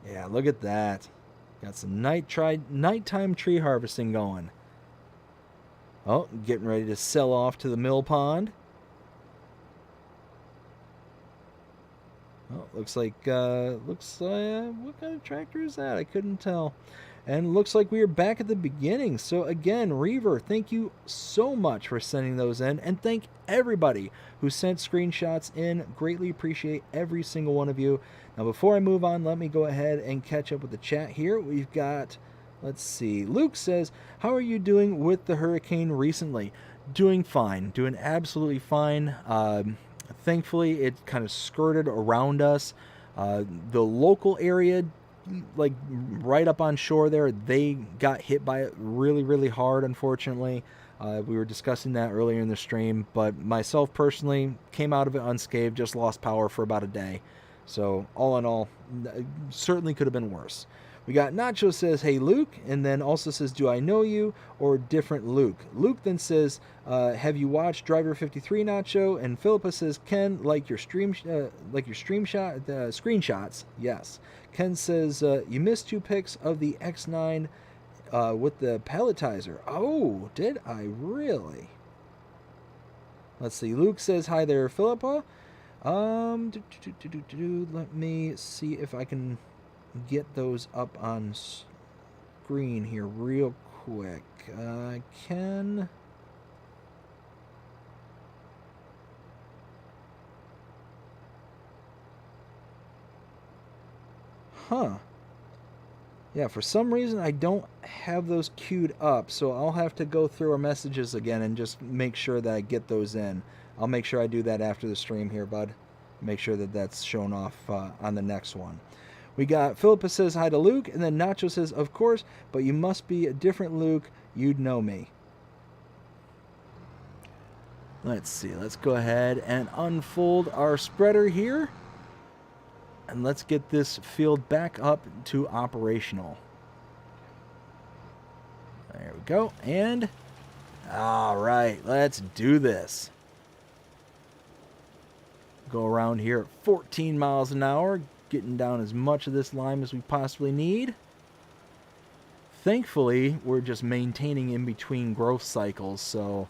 Yeah, look at that. Got some nighttime tree harvesting going. Oh, getting ready to sell off to the mill pond. Oh, looks like what kind of tractor is that? I couldn't tell. And looks like we are back at the beginning. So again, Reaver, thank you so much for sending those in. And thank everybody who sent screenshots in. Greatly appreciate every single one of you. Now, before I move on, let me go ahead and catch up with the chat here. We've got, let's see, Luke says, how are you doing with the hurricane recently? Doing fine. Doing absolutely fine. Thankfully, it kind of skirted around us. The local area, like right up on shore there, they got hit by it really, really hard, unfortunately. We were discussing that earlier in the stream, but myself personally came out of it unscathed, just lost power for about a day. So all in all, certainly could have been worse. We got Nacho says, hey Luke, and then also says, do I know you or different Luke? Luke then says, have you watched Driver 53, Nacho? And Philippa says, Ken, like your screenshots. Yes. Ken says, you missed 2 pics of the X9 with the pelletizer. Oh, did I really? Let's see. Luke says, hi there, Philippa. Let me see if I can get those up on screen here real quick. Ken. Huh. Yeah, for some reason I don't have those queued up, so I'll have to go through our messages again and just make sure that I get those in. I'll make sure I do that after the stream here, bud. Make sure that that's shown off on the next one. We got Philippa says hi to Luke, and then Nacho says, of course, but you must be a different Luke. You'd know me. Let's see. Let's go ahead and unfold our spreader here. And let's get this field back up to operational. There we go. And, all right, let's do this. Go around here at 14 miles an hour, getting down as much of this lime as we possibly need. Thankfully, we're just maintaining in between growth cycles, so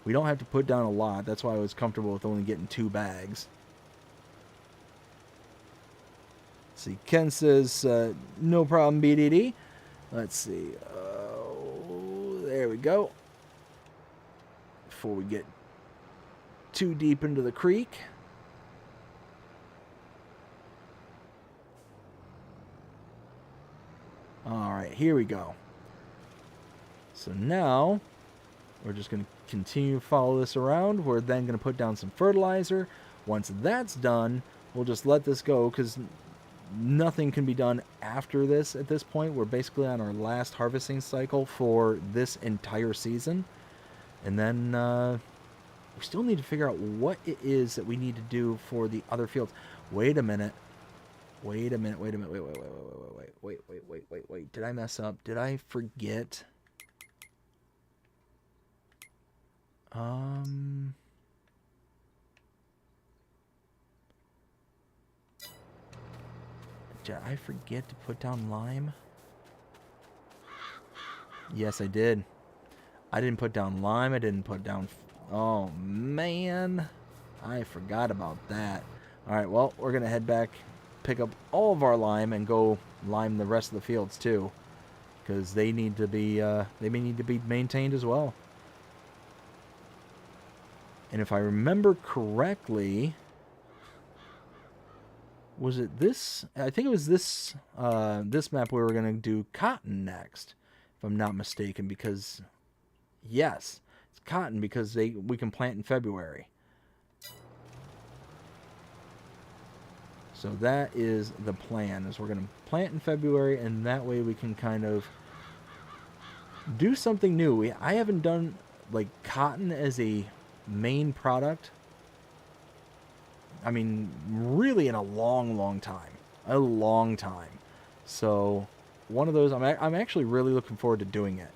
we don't have to put down a lot. That's why I was comfortable with only getting 2 bags. see, Ken says, no problem, BDD. Let's see. There we go. Before we get too deep into the creek. All right, here we go. So now we're just going to continue to follow this around. We're then going to put down some fertilizer. Once that's done, we'll just let this go because nothing can be done after this at this point. We're basically on our last harvesting cycle for this entire season. And then we still need to figure out what it is that we need to do for the other fields. Wait a minute. Wait. Did I mess up? Did I forget? Did I forget to put down lime? Yes, I did. I didn't put down lime. I didn't put down... Oh, man. I forgot about that. All right, well, we're going to head back, pick up all of our lime, and go lime the rest of the fields, too. Because they need to be, maintained as well. And if I remember correctly... Was it this? I think it was this this map we were going to do cotton next, if I'm not mistaken, because yes, it's cotton because we can plant in February. So that is the plan, is we're going to plant in February, and that way we can kind of do something new. I haven't done like cotton as a main product, I mean, really in a long time. A long time. So, one of those, I'm actually really looking forward to doing it.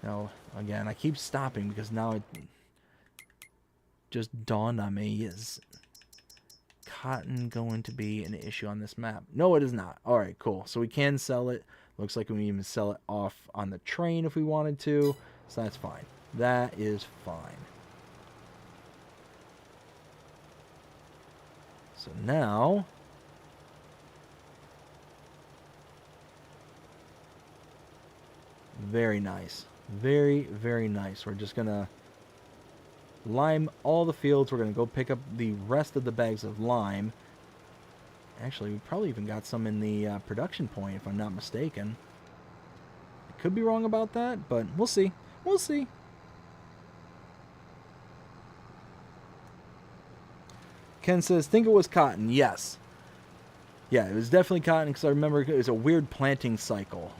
Now, again, I keep stopping because now it just dawned on me, is cotton going to be an issue on this map? No, it is not. Alright, cool. So we can sell it. Looks like we can even sell it off on the train if we wanted to. So that's fine. That is fine. So now... Very nice. Very, very nice. We're just going to lime all the fields. We're going to go pick up the rest of the bags of lime. Actually, we probably even got some in the production point, if I'm not mistaken. I could be wrong about that, but we'll see. We'll see. Ken says, think it was cotton. Yes. Yeah, it was definitely cotton, because I remember it was a weird planting cycle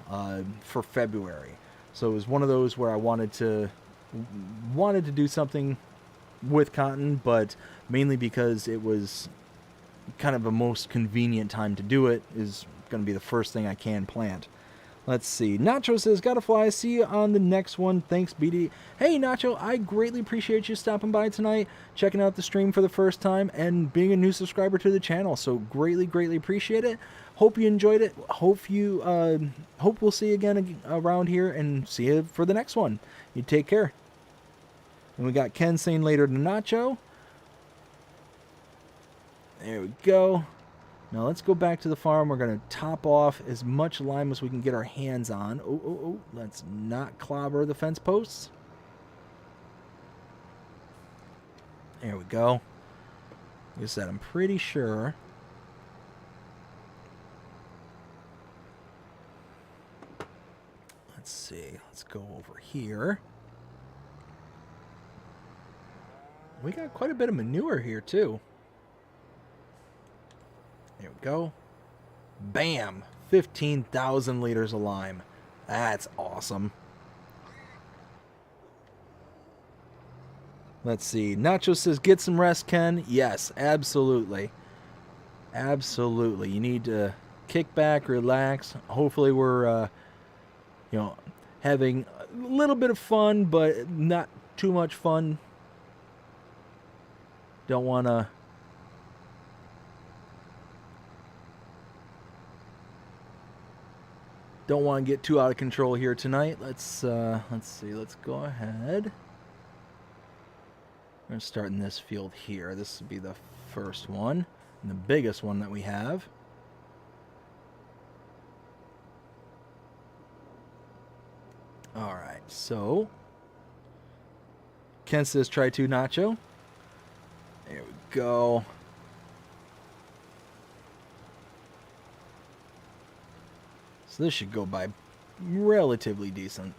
for February. So it was one of those where I wanted to do something with cotton, but mainly because it was kind of a most convenient time to do it, is going to be the first thing I can plant. Let's see. Nacho says, gotta fly. See you on the next one. Thanks, BD. Hey, Nacho, I greatly appreciate you stopping by tonight, checking out the stream for the first time, and being a new subscriber to the channel. So greatly, greatly appreciate it. Hope you enjoyed it. Hope we'll see you again around here, and see you for the next one. You take care. And we got Ken saying later to Nacho. There we go. Now let's go back to the farm. We're going to top off as much lime as we can get our hands on. Oh, let's not clobber the fence posts. There we go. Like I said, I'm pretty sure. Let's see. Let's go over here. We got quite a bit of manure here, too. There we go. Bam! 15,000 liters of lime. That's awesome. Let's see. Nacho says, get some rest, Ken. Yes, absolutely. Absolutely. You need to kick back, relax. Hopefully we're, having a little bit of fun, but not too much fun. Don't want to... Don't want to get too out of control here tonight. Let's see. Let's go ahead. We're going to start in this field here. This will be the first one and the biggest one that we have. Alright, so Ken says try to nacho. There we go. So this should go by relatively decent.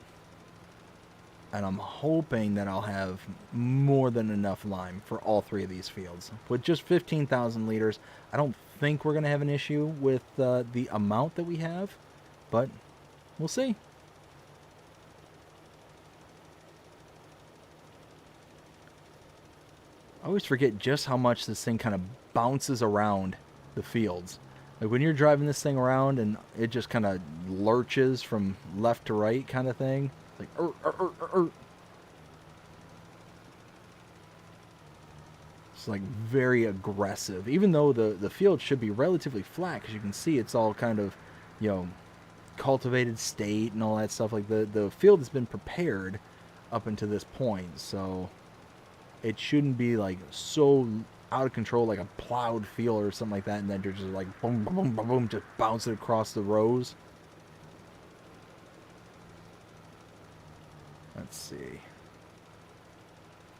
And I'm hoping that I'll have more than enough lime for all three of these fields. With just 15,000 liters, I don't think we're going to have an issue with the amount that we have. But we'll see. I always forget just how much this thing kind of bounces around the fields. Like when you're driving this thing around and it just kind of lurches from left to right kind of thing. Like, It's like very aggressive. Even though the field should be relatively flat, because you can see it's all kind of, you know, cultivated state and all that stuff. Like the field has been prepared up until this point, so it shouldn't be like so out of control like a plowed field or something like that, and then you're just like boom, boom, boom, boom, boom, just bouncing across the rows. Let's see.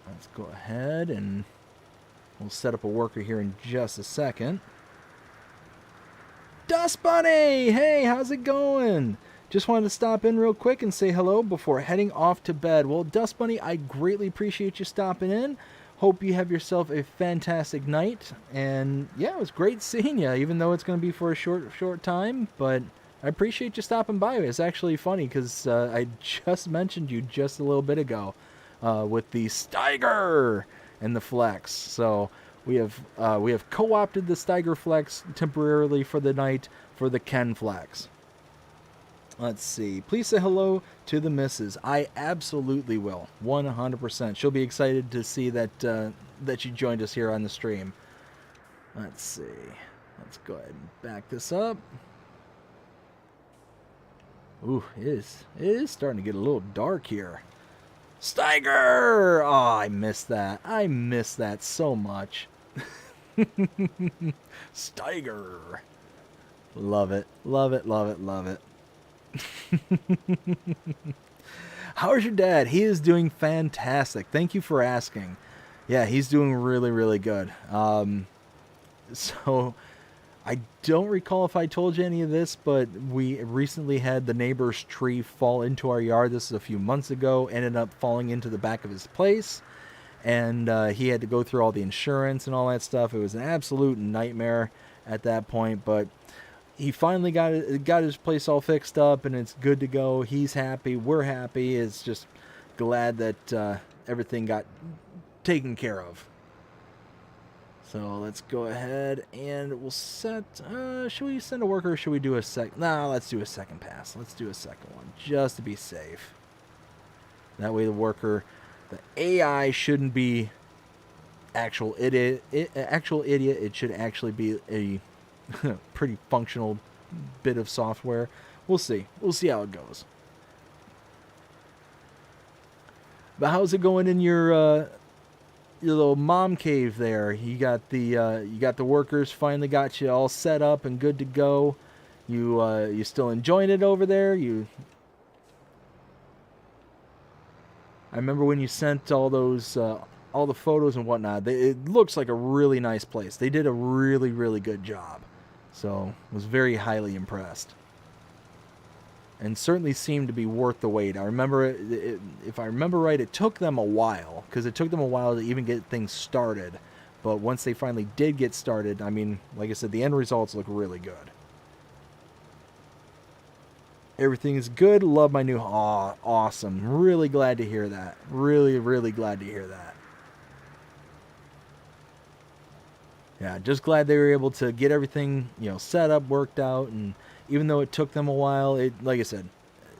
Let's go ahead and we'll set up a worker here in just a second. Dust Bunny! Hey, how's it going? Just wanted to stop in real quick and say hello before heading off to bed. Well, Dust Bunny, I greatly appreciate you stopping in. Hope you have yourself a fantastic night. And yeah, it was great seeing you, even though it's going to be for a short time. But I appreciate you stopping by. It's actually funny because I just mentioned you just a little bit ago with the Steiger and the Flex. So we have co-opted the Steiger Flex temporarily for the night for the Ken Flex. Let's see. Please say hello to the missus. I absolutely will. 100%. She'll be excited to see that that you joined us here on the stream. Let's see. Let's go ahead and back this up. Ooh, it is starting to get a little dark here. Steiger! Oh, I missed that. I missed that so much. Steiger. Love it. Love it, love it, love it. How's your dad? He is doing fantastic. Thank you for asking. Yeah, he's doing really, really good. So I don't recall if I told you any of this, but we recently had the neighbor's tree fall into our yard. This is a few months ago. Ended up falling into the back of his place, and he had to go through all the insurance and all that stuff. It was an absolute nightmare at that point, but he finally got his place all fixed up, and it's good to go. He's happy. We're happy. It's just glad that everything got taken care of. So let's go ahead and we'll set... should we send a worker or should we do a sec... Nah, let's do a second pass. Let's do a second one just to be safe. That way the worker... The AI shouldn't be actual idiot. It should actually be a pretty functional bit of software. We'll see. We'll see how it goes. But how's it going in your little mom cave there? You got the workers finally got you all set up and good to go. You still enjoying it over there? I remember when you sent all those all the photos and whatnot. It looks like a really nice place. They did a really, really good job. So I was very highly impressed. And certainly seemed to be worth the wait. I remember, if I remember right, it took them a while. Because it took them a while to even get things started. But once they finally did get started, I mean, like I said, the end results look really good. Everything is good. Love my new... Aw, awesome. Really glad to hear that. Really, really glad to hear that. Yeah, just glad they were able to get everything, set up, worked out, and even though it took them a while, like I said,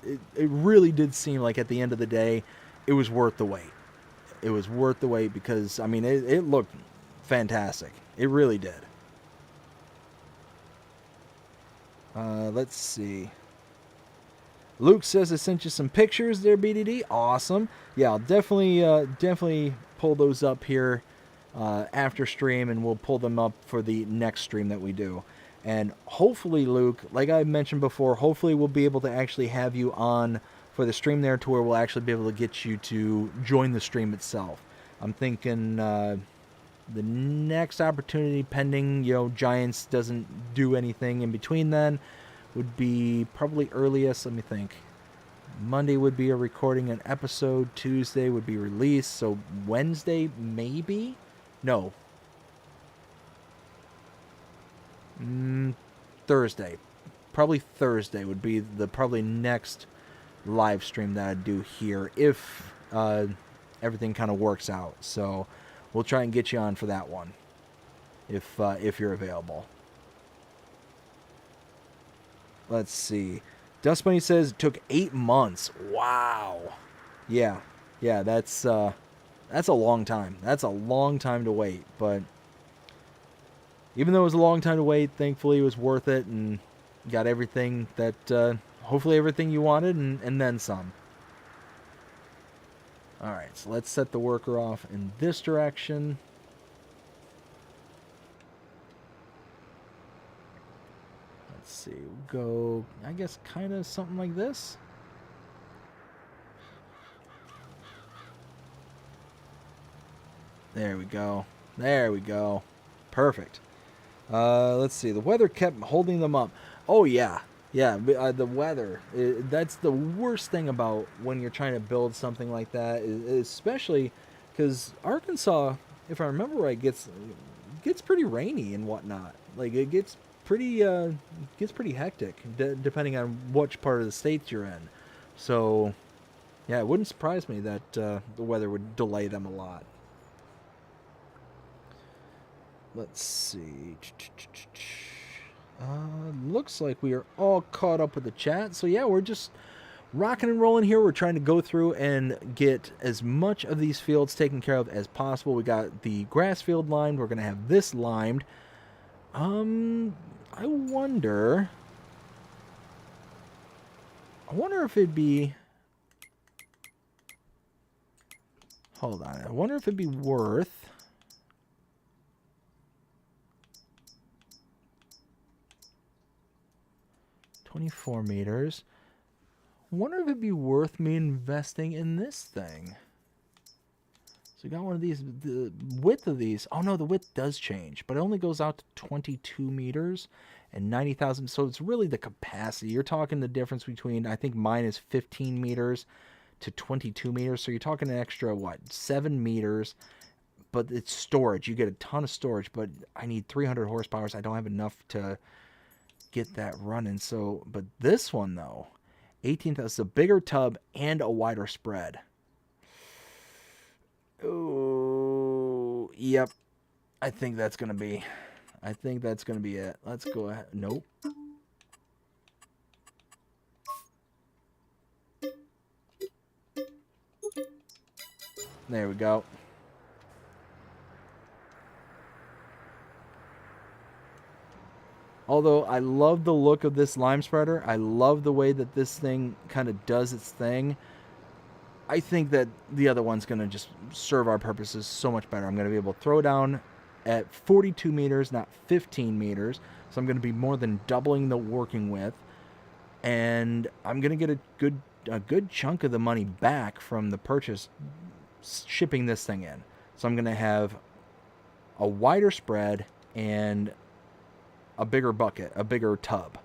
it really did seem like at the end of the day, it was worth the wait. It was worth the wait because, I mean, it looked fantastic. It really did. Let's see. Luke says I sent you some pictures there, BDD. Awesome. Yeah, I'll definitely pull those up here after stream, and we'll pull them up for the next stream that we do. And hopefully, Luke, like I mentioned before, hopefully we'll be able to actually have you on for the stream there, to where we'll actually be able to get you to join the stream itself. I'm thinking the next opportunity, pending, Giants doesn't do anything in between then, would be probably earliest, let me think. Monday would be a recording an episode. Tuesday would be release. So Wednesday, maybe? No. Thursday. Probably Thursday would be the probably next live stream that I'd do here, if everything kind of works out. So we'll try and get you on for that one, if you're available. Let's see. Dust Bunny says it took 8 months. Wow. Yeah, that's a long time. That's a long time to wait. But even though it was a long time to wait, thankfully it was worth it, and got everything that, hopefully everything you wanted, and then some. Alright, so let's set the worker off in this direction. Let's see, we'll go, I guess, kind of something like this. There we go. There we go. Perfect. Let's see. The weather kept holding them up. Oh, yeah. Yeah, the weather. That's the worst thing about when you're trying to build something like that, especially because Arkansas, if I remember right, gets pretty rainy and whatnot. Like, it gets pretty hectic, depending on which part of the state you're in. So, yeah, it wouldn't surprise me that the weather would delay them a lot. Let's see. Looks like we are all caught up with the chat. So yeah, we're just rocking and rolling here. We're trying to go through and get as much of these fields taken care of as possible. We got the grass field limed. We're going to have this limed. I wonder if it'd be... Hold on. I wonder if it'd be worth... $24 meters. Wonder if it'd be worth me investing in this thing. So we got one of these. The width of these. Oh no, the width does change, but it only goes out to 22 meters and 90,000. So it's really the capacity. You're talking the difference between, I think mine is 15 meters to 22 meters. So you're talking an extra, what, 7 meters. But it's storage. You get a ton of storage, but I need 300 horsepower. So I don't have enough to get that running. So, but this one though, 18,000, it's a bigger tub and a wider spread. Oh, yep. I think that's gonna be it. Let's go ahead. Nope. There we go. Although I love the look of this lime spreader, I love the way that this thing kind of does its thing. I think that the other one's going to just serve our purposes so much better. I'm going to be able to throw down at 42 meters, not 15 meters. So I'm going to be more than doubling the working width. And I'm going to get a good chunk of the money back from the purchase shipping this thing in. So I'm going to have a wider spread and a bigger bucket, a bigger tub.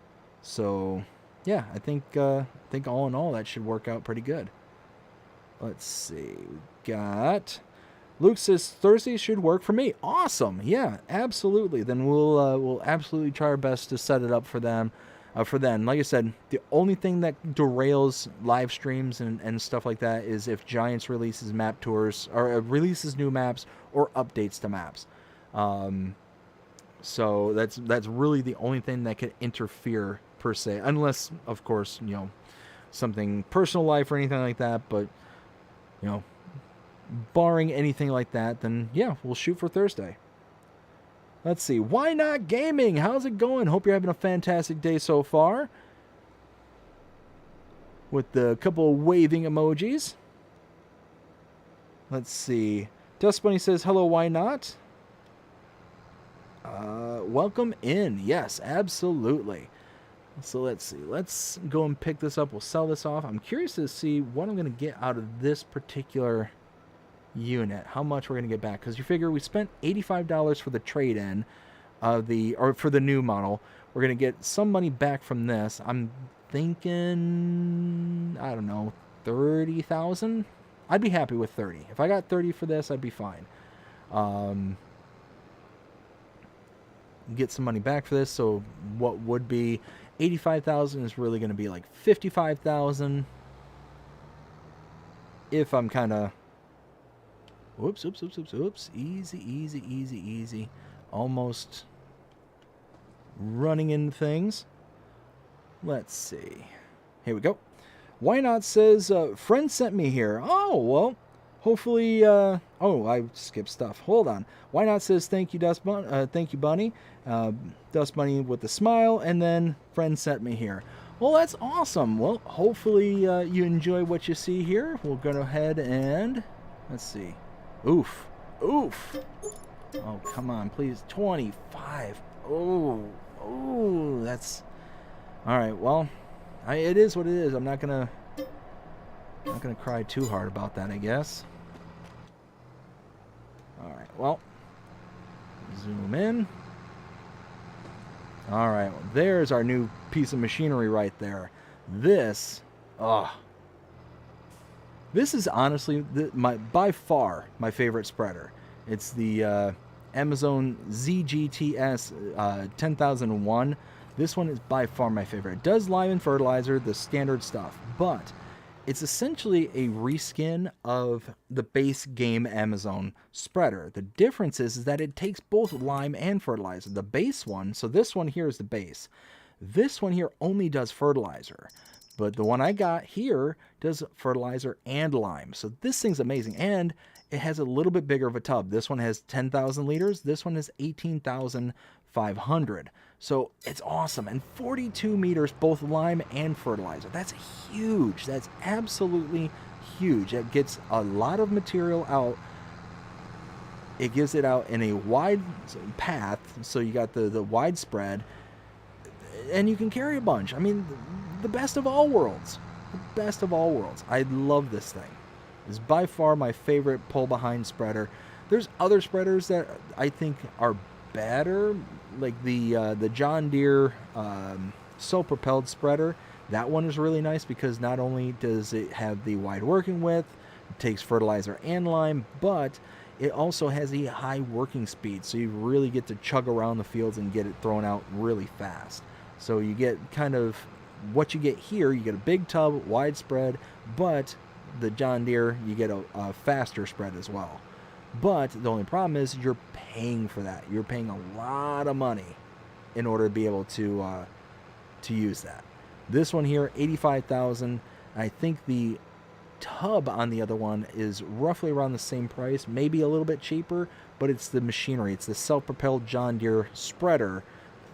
So, yeah, I think all in all that should work out pretty good. Let's see. We got Luke says Thursday should work for me. Awesome. Yeah, absolutely. Then we'll absolutely try our best to set it up for them. For then, like I said, the only thing that derails live streams and stuff like that is if Giants releases map tours or releases new maps or updates to maps. So that's really the only thing that could interfere per se, unless of course something personal life or anything like that. But barring anything like that, then yeah, we'll shoot for Thursday. Let's see. Why Not Gaming? How's it going? Hope you're having a fantastic day so far. With the couple of waving emojis. Let's see. Dust Bunny says, hello, why not? Welcome in. Yes, absolutely. So let's see. Let's go and pick this up. We'll sell this off. I'm curious to see what I'm going to get out of this particular unit. How much we're going to get back. Because you figure we spent $85 for the trade-in for the new model. We're going to get some money back from this. I'm thinking, I don't know, 30,000? I'd be happy with 30. If I got 30 for this, I'd be fine. Get some money back for this. So what would be 85,000 is really going to be like 55,000. If I'm kind of, oops. Easy. Almost running into things. Let's see. Here we go. Why not says, friend sent me here. Oh, well, hopefully, oh, I skipped stuff. Hold on. Why not says, thank you, thank you, Bunny. Dust Bunny with a smile, and then friend sent me here. Well, that's awesome. Well, hopefully you enjoy what you see here. We'll go ahead and, let's see. Oof. Oh, come on, please. 25. Oh, that's, all right, well, it is what it is. I'm not gonna cry too hard about that, I guess. All right, well, zoom in. All right, well, there's our new piece of machinery right there. This is honestly by far my favorite spreader. It's the Amazon ZGTS 10001. This one is by far my favorite. It does lime and fertilizer, the standard stuff, but it's essentially a reskin of the base game Amazon spreader. The difference is that it takes both lime and fertilizer. The base one, so this one here is the base. This one here only does fertilizer, but the one I got here does fertilizer and lime. So this thing's amazing, and it has a little bit bigger of a tub. This one has 10,000 liters. This one has 18,500. So it's awesome. And 42 meters, both lime and fertilizer. That's huge. That's absolutely huge. It gets a lot of material out. It gives it out in a wide path. So you got the wide spread. And you can carry a bunch. I mean, the best of all worlds. The best of all worlds. I love this thing. It's by far my favorite pull-behind spreader. There's other spreaders that I think are better, like the John Deere self-propelled spreader. That one is really nice because not only does it have the wide working width, it takes fertilizer and lime, but it also has a high working speed, so you really get to chug around the fields and get it thrown out really fast. So you get kind of what you get here. You get a big tub, wide spread, but the John Deere, you get a faster spread as well. But the only problem is you're paying for that. You're paying a lot of money in order to be able to use that. This one here, 85,000. I think the tub on the other one is roughly around the same price, maybe a little bit cheaper, but it's the machinery. It's the self-propelled John Deere spreader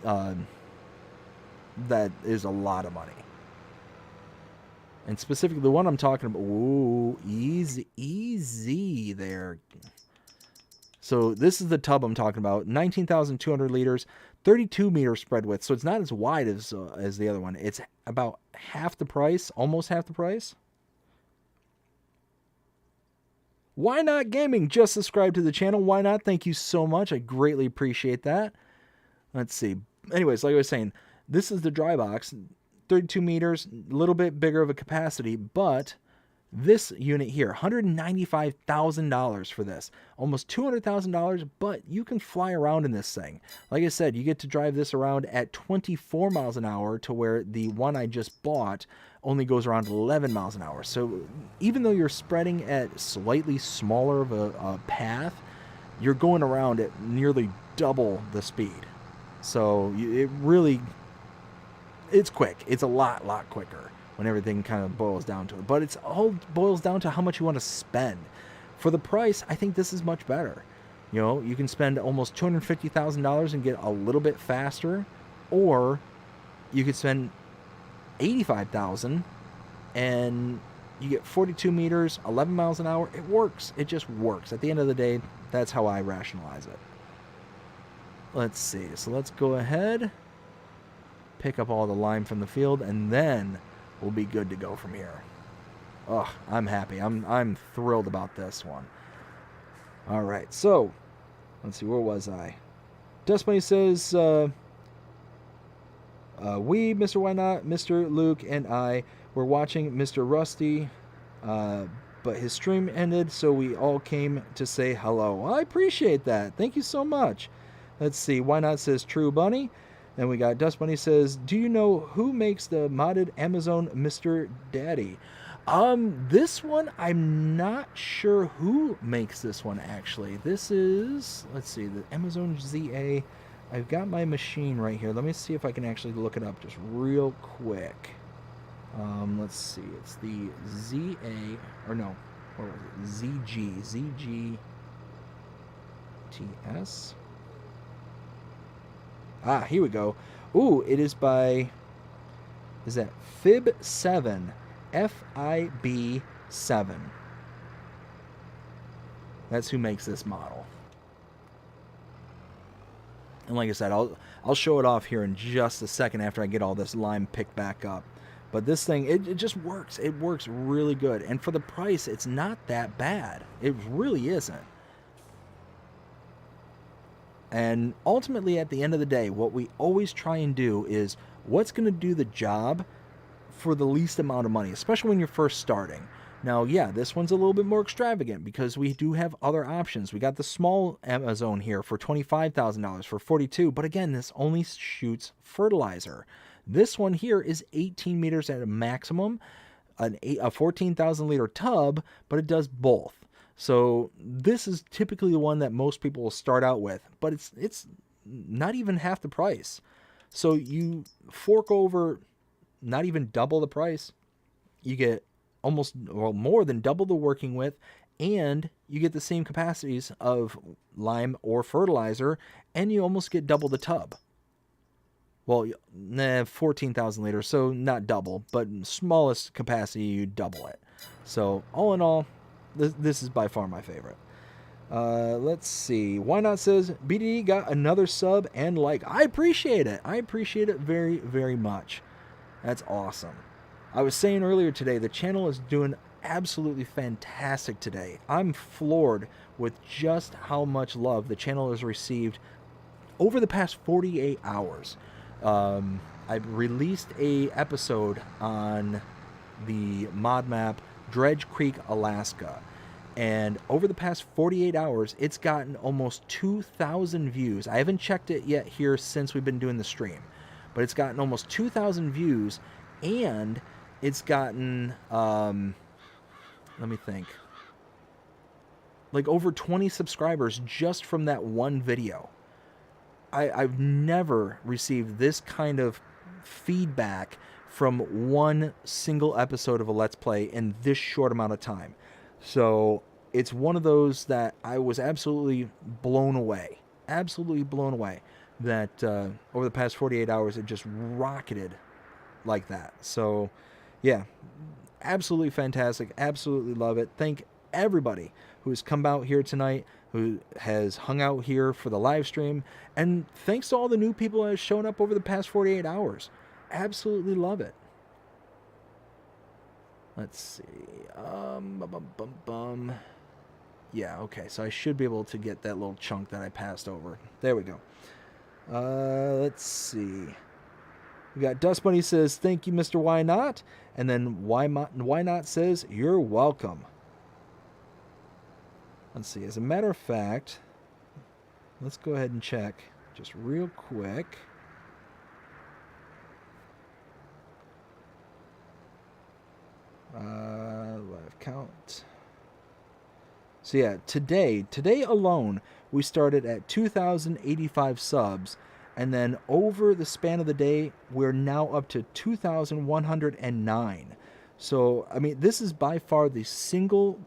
that is a lot of money. And specifically the one I'm talking about, ooh, easy there. So this is the tub I'm talking about, 19,200 liters, 32 meter spread width. So it's not as wide as the other one. It's about half the price, almost half the price. Why Not Gaming just subscribed to the channel. Why not? Thank you so much. I greatly appreciate that. Let's see. Anyways, like I was saying, this is the dry box. 32 meters, a little bit bigger of a capacity, but this unit here, $195,000 for this. Almost $200,000, but you can fly around in this thing. Like I said, you get to drive this around at 24 miles an hour to where the one I just bought only goes around 11 miles an hour. So even though you're spreading at slightly smaller of a path, you're going around at nearly double the speed. So it really, it's quick. It's a lot quicker when everything kind of boils down to it. But it's all boils down to how much you want to spend. For the price, I think this is much better. You know, you can spend almost $250,000 and get a little bit faster, or you could spend $85,000 and You get 42 meters, 11 miles an hour. It works. It just works. At the end of the day, that's how I rationalize it. Let's see. So let's go ahead, pick up all the lime from the field, and then we'll be good to go from here. Oh, I'm happy. I'm thrilled about this one. All right. So let's see. Where was I? Dust Bunny says, we, Mr. Why Not, Mr. Luke, and I were watching Mr. Rusty, but his stream ended, so we all came to say hello. I appreciate that. Thank you so much. Let's see. Why Not says True Bunny. Then we got Dust Bunny says, do you know who makes the modded Amazon Mr. Daddy? This one, I'm not sure who makes this one, actually. This is, let's see, the Amazon ZA. I've got my machine right here. Let me see if I can actually look it up just real quick. Let's see. It's the ZA, or no, what was it? ZGTS. Ah, here we go. Ooh, it is by, is that Fib7, FIB7. That's who makes this model. And like I said, I'll show it off here in just a second after I get all this lime picked back up. But this thing, it just works. It works really good. And for the price, it's not that bad. It really isn't. And ultimately, at the end of the day, what we always try and do is what's going to do the job for the least amount of money, especially when you're first starting. Now, yeah, this one's a little bit more extravagant because we do have other options. We got the small Amazon here for $25,000 for $42,000, but again, this only shoots fertilizer. This one here is 18 meters at a maximum, a 14,000 liter tub, but it does both. So this is typically the one that most people will start out with, but it's not even half the price. So you fork over not even double the price. You get almost, well, more than double the working width, and you get the same capacities of lime or fertilizer, and you almost get double the tub. Well, 14,000 liters, so not double, but smallest capacity, you double it. So all in all, this is by far my favorite. Let's see. Why Not says, BDD got another sub and like. I appreciate it. I appreciate it very, very much. That's awesome. I was saying earlier today, the channel is doing absolutely fantastic today. I'm floored with just how much love the channel has received over the past 48 hours. I released a episode on the mod map Dredge Creek, Alaska. And over the past 48 hours, it's gotten almost 2,000 views. I haven't checked it yet here since we've been doing the stream. But it's gotten almost 2,000 views. And it's gotten, let me think, like over 20 subscribers just from that one video. I've never received this kind of feedback from one single episode of a Let's Play in this short amount of time. So it's one of those that I was absolutely blown away. Absolutely blown away that over the past 48 hours it just rocketed like that. So yeah, absolutely fantastic. Absolutely love it. Thank everybody who has come out here tonight, who has hung out here for the live stream, and thanks to all the new people that have shown up over the past 48 hours. Absolutely love it. Let's see. Yeah, okay, so I should be able to get that little chunk that I passed over. There we go. Let's see. We got Dust Bunny says, thank you, Mr. Why Not? And then Why Not says, you're welcome. Let's see. As a matter of fact, let's go ahead and check just real quick. Live count. So yeah, today alone, we started at 2,085 subs, and then over the span of the day, we're now up to 2,109. So, I mean, this is by far the single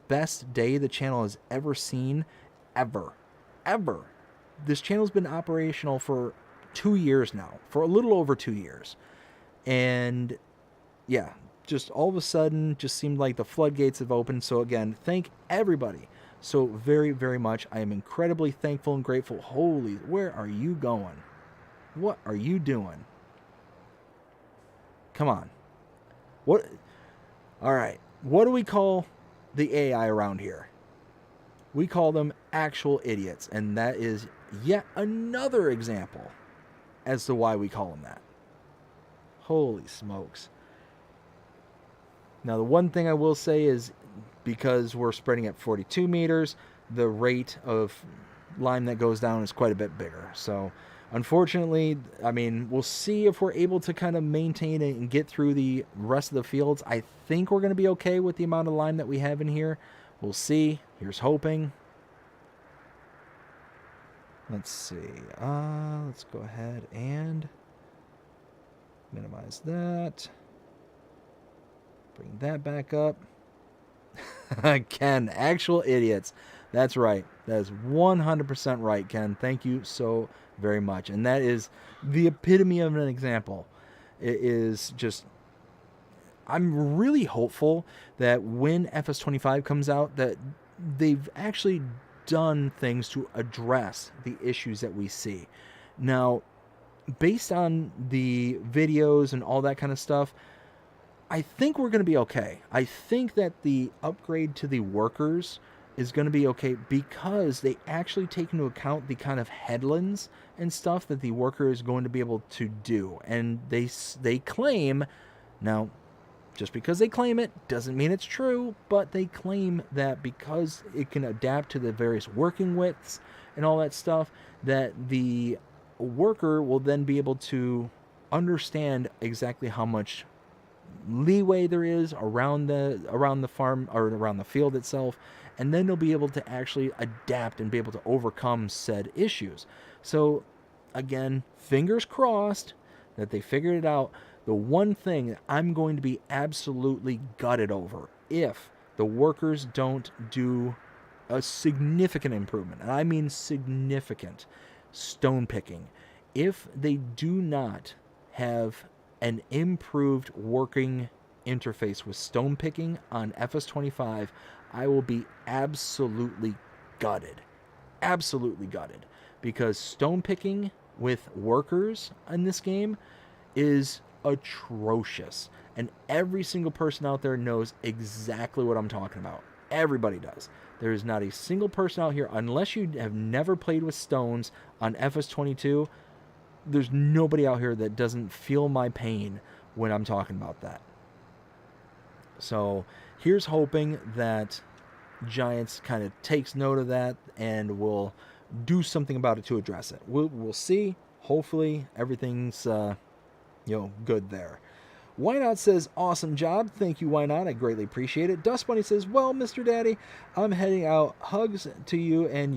best day the channel has ever seen, ever. This channel's been operational for 2 years now, for a little over 2 years. And yeah, just all of a sudden just seemed like the floodgates have opened. So again, thank everybody so very, very much. I am incredibly thankful and grateful. Holy, where are you going? What are you doing? Come on. What? All right. What do we call the AI around here? We call them actual idiots. And that is yet another example as to why we call them that. Holy smokes. Now, the one thing I will say is because we're spreading at 42 meters, the rate of lime that goes down is quite a bit bigger. So, unfortunately, I mean, we'll see if we're able to kind of maintain it and get through the rest of the fields. I think we're going to be okay with the amount of lime that we have in here. We'll see. Here's hoping. Let's see. Let's go ahead and minimize that. Bring that back up. Ken, actual idiots. That's right. That is 100% right, Ken. Thank you so very much. And that is the epitome of an example. It is just... I'm really hopeful that when FS25 comes out, that they've actually done things to address the issues that we see. Now, based on the videos and all that kind of stuff, I think we're going to be okay. I think that the upgrade to the workers is going to be okay because they actually take into account the kind of headlands and stuff that the worker is going to be able to do. And they claim, now, just because they claim it doesn't mean it's true, but they claim that because it can adapt to the various working widths and all that stuff, that the worker will then be able to understand exactly how much leeway there is around the farm or around the field itself, and then they'll be able to actually adapt and be able to overcome said issues. So again, fingers crossed that they figured it out. The one thing that I'm going to be absolutely gutted over if the workers don't do a significant improvement, and I mean significant, stone picking, if they do not have an improved working interface with stone picking on FS25, I will be absolutely gutted. Absolutely gutted. Because stone picking with workers in this game is atrocious. And every single person out there knows exactly what I'm talking about. Everybody does. There is not a single person out here, unless you have never played with stones on FS22, there's nobody out here that doesn't feel my pain when I'm talking about that. So here's hoping that Giants kind of takes note of that and will do something about it to address it. We'll see. Hopefully everything's good there. Why Not says, awesome job. Thank you, Why Not. I greatly appreciate it. Dust Bunny says, well, Mr. Daddy, I'm heading out. Hugs to you and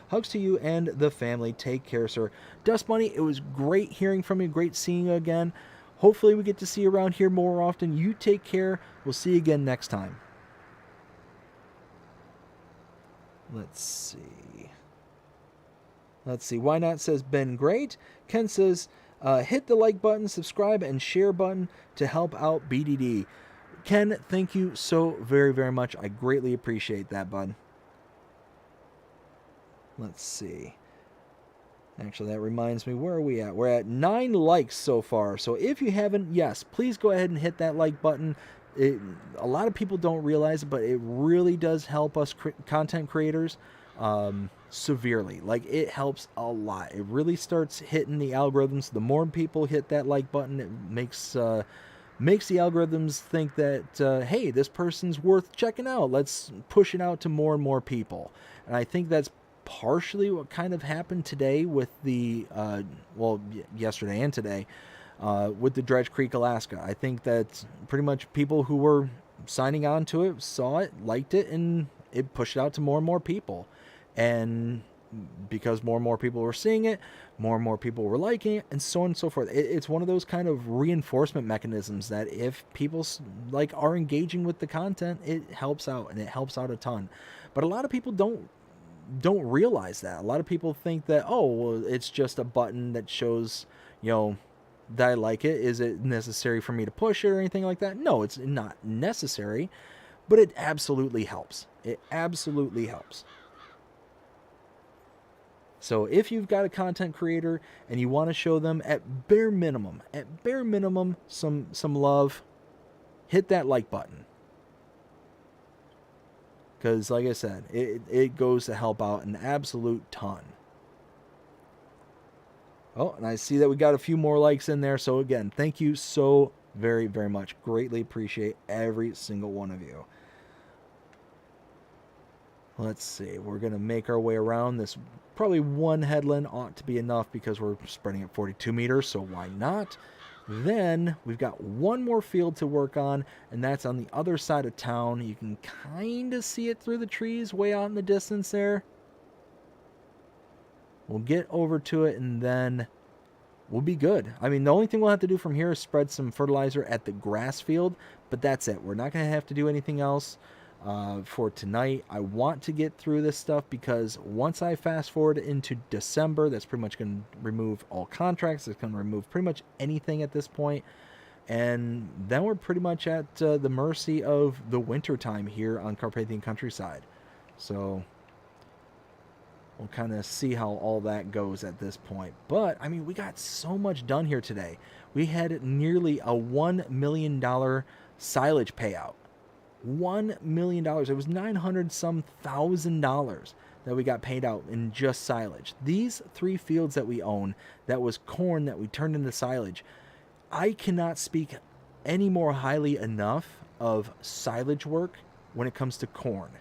hugs to you and the family. Take care, sir. Dust Bunny, it was great hearing from you. Great seeing you again. Hopefully we get to see you around here more often. You take care. We'll see you again next time. Let's see. Why Not says, been great. Ken says, hit the like button, subscribe, and share button to help out BDD. Ken, thank you so very, very much. I greatly appreciate that, bud. Let's see. Actually, that reminds me, where are we at? We're at 9 likes so far. So if you haven't, yes, please go ahead and hit that like button. A lot of people don't realize it, but it really does help us content creators severely. Like, it helps a lot. It really starts hitting the algorithms. The more people hit that like button, it makes the algorithms think that, hey, this person's worth checking out. Let's push it out to more and more people. And I think that's partially what kind of happened today with the, yesterday and today, with the Dredge Creek, Alaska. I think that pretty much people who were signing on to it saw it, liked it, and it pushed it out to more and more people. And because more and more people were seeing it, more and more people were liking it, and so on and so forth. It's one of those kind of reinforcement mechanisms that if people are engaging with the content, it helps out, and it helps out a ton. But a lot of people don't realize that. A lot of people think that, oh, well, it's just a button that shows, that I like it. Is it necessary for me to push it or anything like that? No, it's not necessary, but it absolutely helps. It absolutely helps. So if you've got a content creator and you want to show them at bare minimum, some love, hit that like button. Because like I said, it goes to help out an absolute ton. Oh, and I see that we got a few more likes in there. So again, thank you so very, very much. Greatly appreciate every single one of you. Let's see. We're going to make our way around this. Probably one headland ought to be enough because we're spreading at 42 meters, so why not? Then we've got one more field to work on, and that's on the other side of town. You can kind of see it through the trees way out in the distance there. We'll get over to it, and then we'll be good. I mean, the only thing we'll have to do from here is spread some fertilizer at the grass field, but that's it. We're not going to have to do anything else for tonight. I want to get through this stuff because once I fast forward into December, that's pretty much going to remove all contracts. It's going to remove pretty much anything at this point. And then we're pretty much at the mercy of the winter time here on Carpathian Countryside. So we'll kind of see how all that goes at this point. But, I mean, we got so much done here today. We had nearly a $1 million silage payout. $1 million. It was 900 some thousand dollars that we got paid out in just silage. These 3 fields that we own, that was corn that we turned into silage. I cannot speak any more highly enough of silage work when it comes to corn.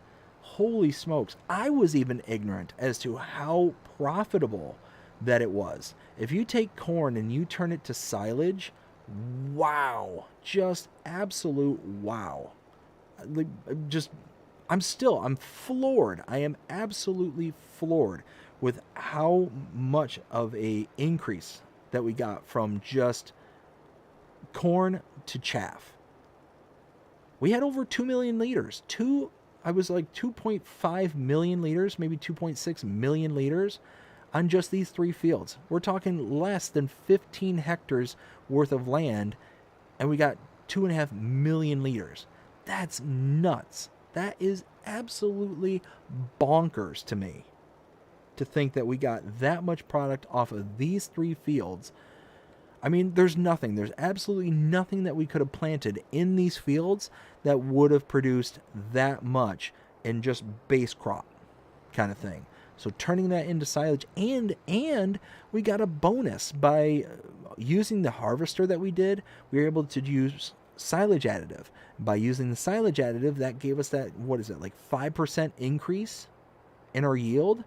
Holy smokes. I was even ignorant as to how profitable that it was. If you take corn and you turn it to silage, wow. Just absolute wow. I'm floored. I am absolutely floored with how much of a increase that we got from just corn to chaff. We had over 2 million liters. 2.5 million liters, maybe 2.6 million liters on just these 3 fields. We're talking less than 15 hectares worth of land, and we got 2.5 million liters. That's nuts. That is absolutely bonkers to me to think that we got that much product off of these 3 fields. I mean, there's absolutely nothing that we could have planted in these fields that would have produced that much in just base crop kind of thing. So turning that into silage, and we got a bonus by using the harvester that we did. We were able to use silage additive. By using the silage additive, that gave us that, what is it, like 5% increase in our yield?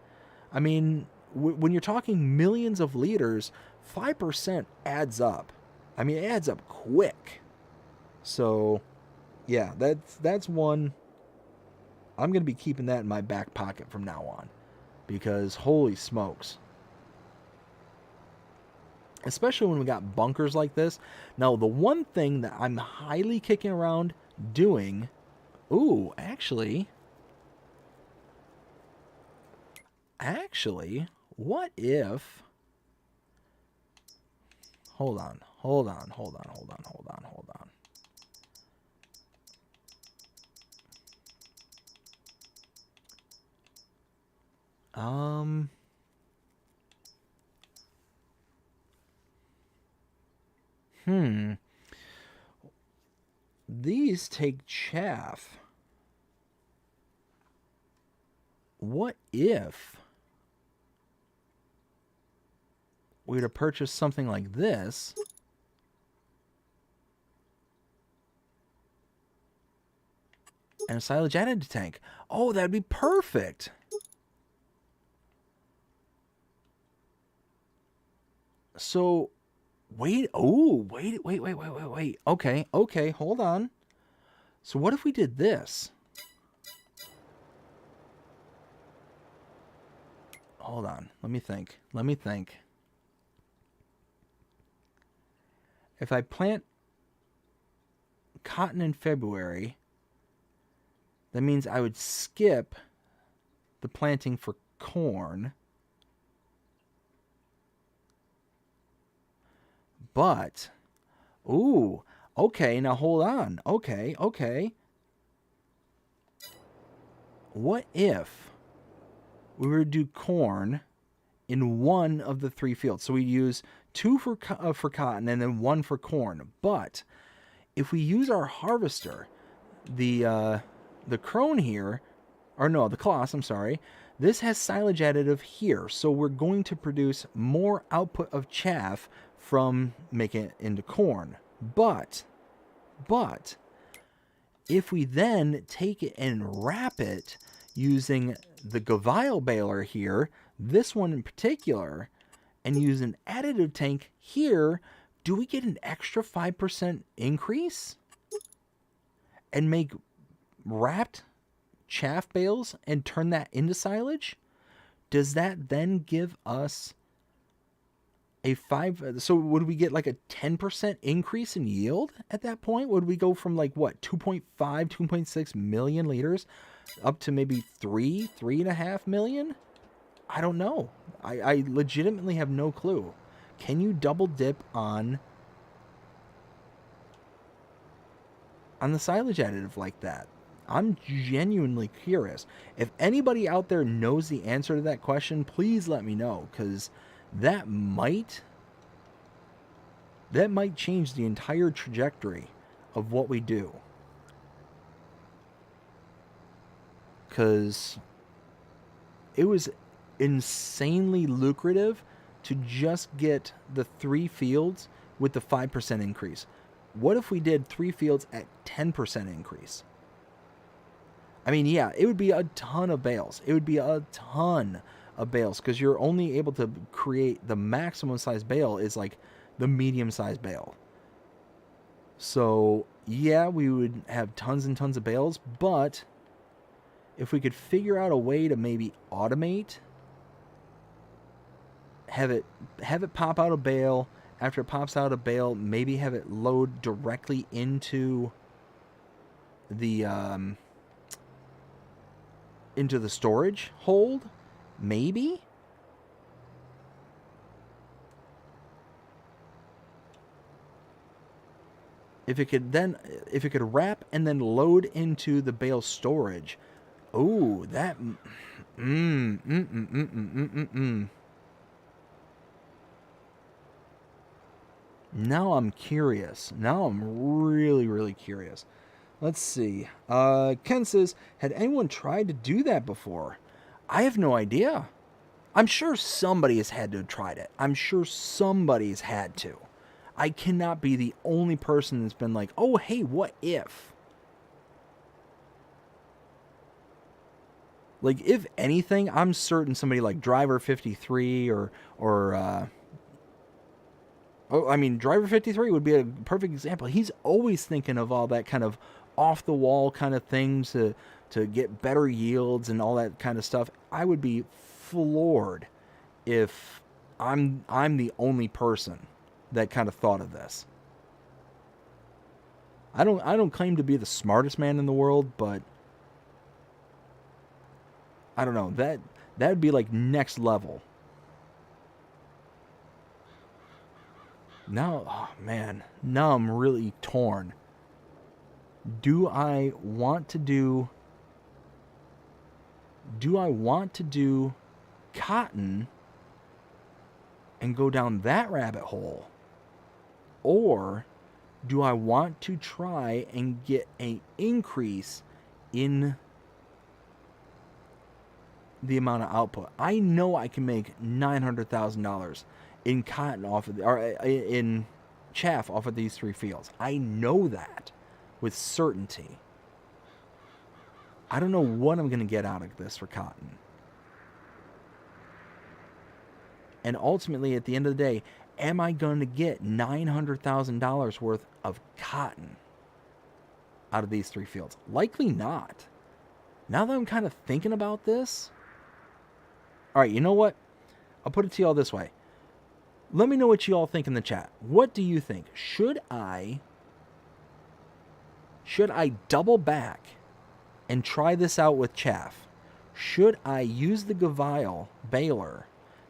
I mean, when you're talking millions of liters, 5% adds up. I mean, it adds up quick. So, yeah, that's one. I'm going to be keeping that in my back pocket from now on. Because, holy smokes. Especially when we got bunkers like this. Now, the one thing that I'm highly kicking around doing... Ooh, actually, what if... Hold on. These take chaff. What if we were to purchase something like this? And a silage additive tank. Oh, that'd be perfect. So, wait. Okay, hold on. So what if we did this? Hold on. Let me think. If I plant cotton in February, that means I would skip the planting for corn. But, ooh, okay, now hold on. Okay. What if we were to do corn in one of the 3 fields? So we use 2 for cotton and then 1 for corn. But if we use our harvester, the crone here, or no, the Kloss, I'm sorry, this has silage additive here. So we're going to produce more output of chaff from making it into corn. But if we then take it and wrap it using the Gavile baler here, this one in particular, and use an additive tank here, do we get an extra 5% increase? And make wrapped chaff bales and turn that into silage? Does that then give us a 5? So would we get like a 10% increase in yield at that point? Would we go from like what, 2.5, 2.6 million liters up to maybe 3.5 million? I don't know. I legitimately have no clue. Can you double dip on the silage additive like that? I'm genuinely curious. If anybody out there knows the answer to that question, please let me know, because that might change the entire trajectory of what we do. Because it was insanely lucrative to just get the 3 fields with the 5% increase. What if we did 3 fields at 10% increase? I mean, yeah, it would be a ton of bales. It would be a ton of bales, because you're only able to create the maximum size bale is like the medium size bale. So yeah, we would have tons and tons of bales, but if we could figure out a way to maybe automate, have it pop out a bale, after it pops out a bale, maybe have it load directly into the storage hold, maybe. If it could wrap and then load into the bale storage. Oh, that Now I'm curious. Now I'm really, really curious. Let's see. Ken says, had anyone tried to do that before? I have no idea. I'm sure somebody has had to have tried it. I'm sure somebody's had to. I cannot be the only person that's been like, oh, hey, what if? Like, if anything, I'm certain somebody like Driver 53 or Driver 53 would be a perfect example. He's always thinking of all that kind of off-the-wall kind of things to get better yields and all that kind of stuff. I would be floored if I'm the only person that kind of thought of this. I don't claim to be the smartest man in the world, but I don't know. That would be like next level. Now, oh man, now I'm really torn. Do I want to do cotton and go down that rabbit hole? Or do I want to try and get an increase in the amount of output? I know I can make $900,000 in cotton in chaff off of these 3 fields. I know that with certainty. I don't know what I'm going to get out of this for cotton. And ultimately, at the end of the day, am I going to get $900,000 worth of cotton out of these 3 fields? Likely not. Now that I'm kind of thinking about this, all right, you know what? I'll put it to you all this way. Let me know what you all think in the chat. What do you think? Should I double back and try this out with chaff? Should I use the Gavile baler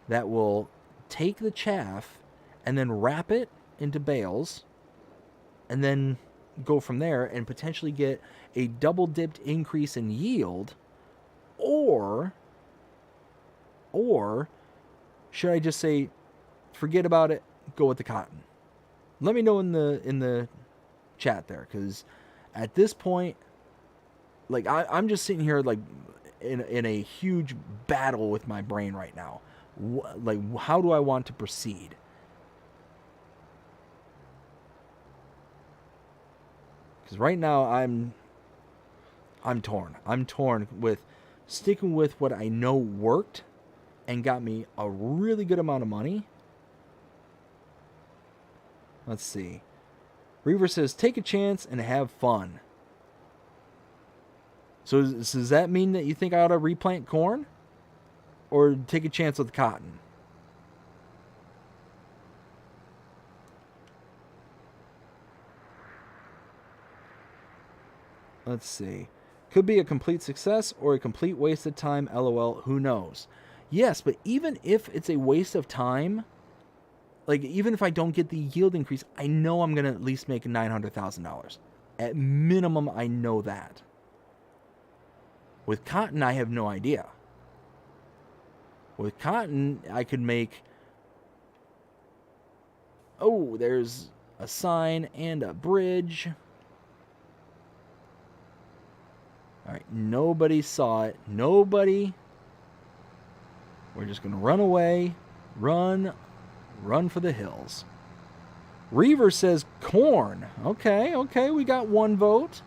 that will take the chaff and then wrap it into bales and then go from there and potentially get a double-dipped increase in yield, or should I just say forget about it, go with the cotton? Let me know in the chat there, because at this point, like I'm just sitting here like in a huge battle with my brain right now. Like, how do I want to proceed? Because right now I'm torn. I'm torn with sticking with what I know worked and got me a really good amount of money. Let's see. Reaver says, take a chance and have fun. So does that mean that you think I ought to replant corn? Or take a chance with cotton? Let's see. Could be a complete success or a complete waste of time, LOL, who knows? Yes, but even if it's a waste of time, like even if I don't get the yield increase, I know I'm going to at least make $900,000. At minimum, I know that. With cotton, I have no idea. With cotton, I could make... Oh, there's a sign and a bridge. Alright, nobody saw it. Nobody. We're just going to run away. Run for the hills. Reaver says corn. Okay, we got one vote.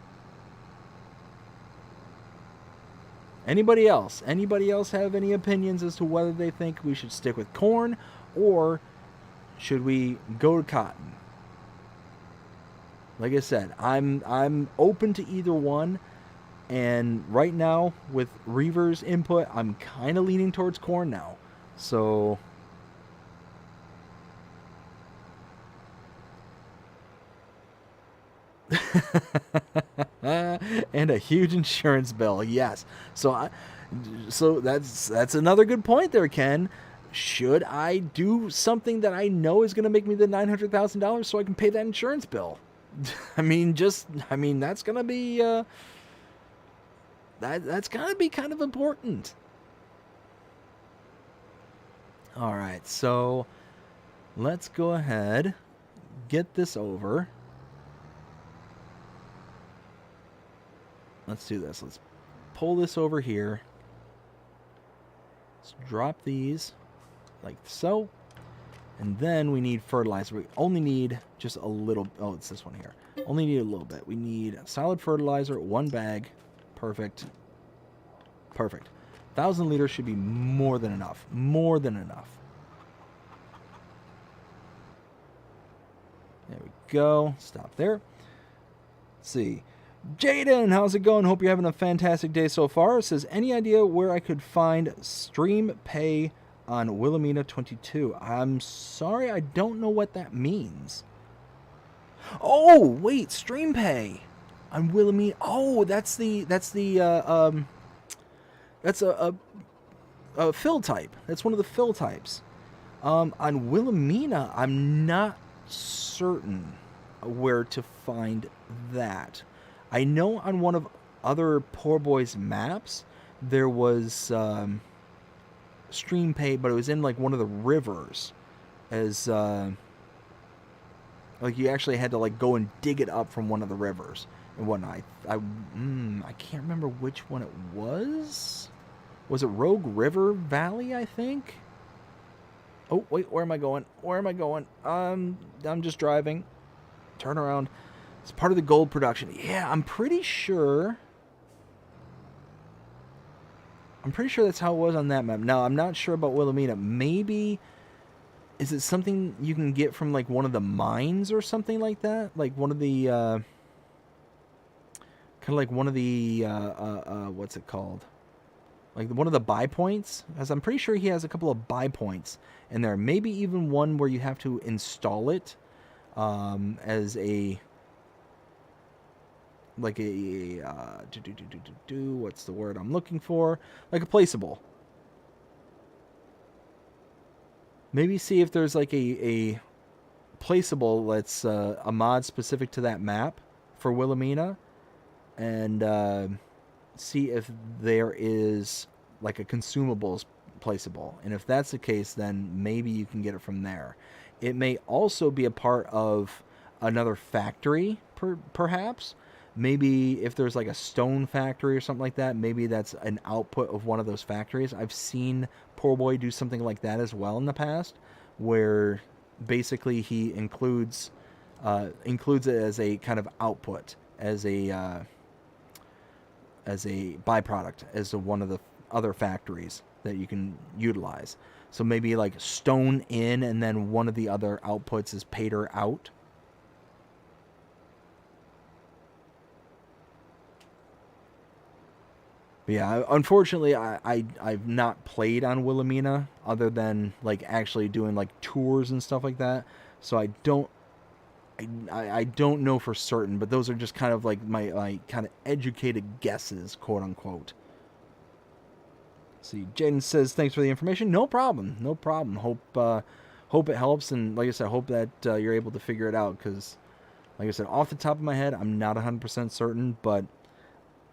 Anybody else? Anybody else have any opinions as to whether they think we should stick with corn or should we go to cotton? Like I said, I'm open to either one, and right now with Reaver's input, I'm kind of leaning towards corn now. So and a huge insurance bill. Yes. So that's another good point there, Ken. Should I do something that I know is going to make me the $900,000 so I can pay that insurance bill? I mean, that's going to be that's going to be kind of important. All right. So let's go ahead, get this over. Let's do this. Let's pull this over here. Let's drop these like so. And then we need fertilizer. We only need just a little. Oh, it's this one here. Only need a little bit. We need solid fertilizer, 1 bag. Perfect. Perfect. 1,000 liters should be more than enough. More than enough. There we go. Stop there. Let's see. Jaden, how's it going? Hope you're having a fantastic day so far. It says, any idea where I could find sPlay on Wilhelmina 22? I'm sorry, I don't know what that means. Oh, wait, sPlay on Wilhelmina. Oh, that's a fill type. That's one of the fill types. On Wilhelmina, I'm not certain where to find that. I know on one of other Poor Boy's maps, there was sPlay, but it was in like one of the rivers, as like you actually had to like go and dig it up from one of the rivers and whatnot. I can't remember which one it was. Was it Rogue River Valley? I think. Oh wait, where am I going? Where am I going? I'm just driving. Turn around. It's part of the gold production. Yeah, I'm pretty sure that's how it was on that map. Now, I'm not sure about Wilhelmina. Maybe, is it something you can get from, like, one of the mines or something like that? Like, one of the, kind of like one of the, what's it called? Like, one of the buy points? Because I'm pretty sure he has a couple of buy points in there. Maybe even one where you have to install it as a... like a what's the word I'm looking for? Like a placeable. Maybe see if there's like a placeable that's a mod specific to that map for Wilhelmina, and see if there is like a consumables placeable. And if that's the case, then maybe you can get it from there. It may also be a part of another factory, perhaps. Maybe if there's like a stone factory or something like that, maybe that's an output of one of those factories. I've seen Poor Boy do something like that as well in the past, where basically he includes it as a kind of output, as a byproduct, as one of the other factories that you can utilize. So maybe like stone in, and then one of the other outputs is pater out. But yeah, unfortunately, I've not played on Wilhelmina other than like actually doing like tours and stuff like that. So I don't know for certain, but those are just kind of like my kind of educated guesses, quote unquote. See, Jaden says thanks for the information. No problem, no problem. Hope it helps, and like I said, hope that you're able to figure it out. Because, like I said, off the top of my head, I'm not 100% certain, but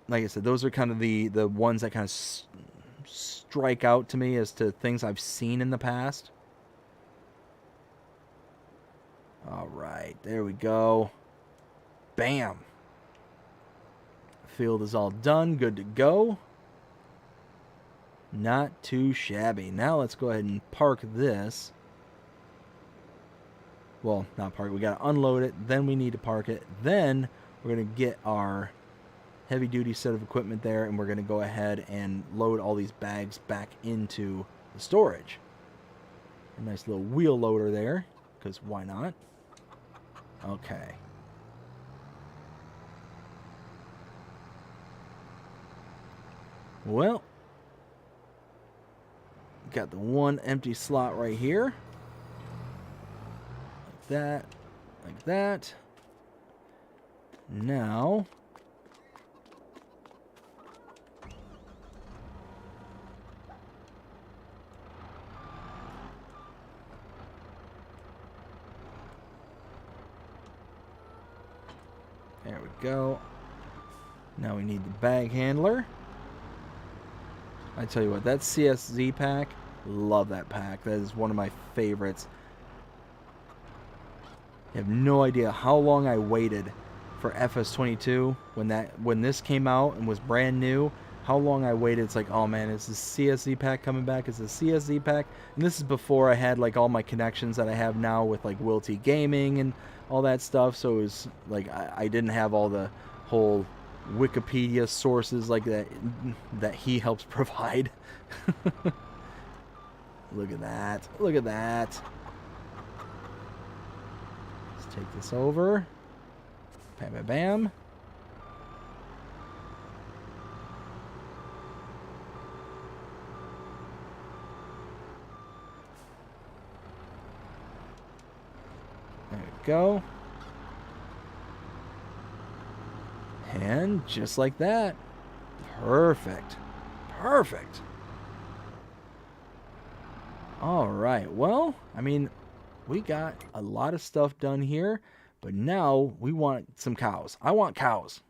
like I said, those are kind of the ones that kind of strike out to me as to things I've seen in the past. All right, there we go. Bam. Field is all done, good to go. Not too shabby. Now let's go ahead and park this. Well, not park. We got to unload it. Then we need to park it. Then we're going to get our heavy-duty set of equipment there, and we're going to go ahead and load all these bags back into the storage. A nice little wheel loader there, because why not? Okay. Well, got the one empty slot right here. Like that. Like that. Now, there we go. Now we need the bag handler. I tell you what, that CSZ pack, love that pack. That is one of my favorites. You have no idea how long I waited for FS22 when this came out and was brand new. How long I waited. It's like, oh man, is the CSZ pack coming back? Is the CSZ pack? And this is before I had like all my connections that I have now with like Will T Gaming and all that stuff. So it was like I didn't have all the whole Wikipedia sources like that he helps provide. Look at that. Look at that. Let's take this over. Bam, bam, bam. There we go. And just like that. Perfect. Perfect. All right. Well, I mean, we got a lot of stuff done here, but now we want some cows. I want cows.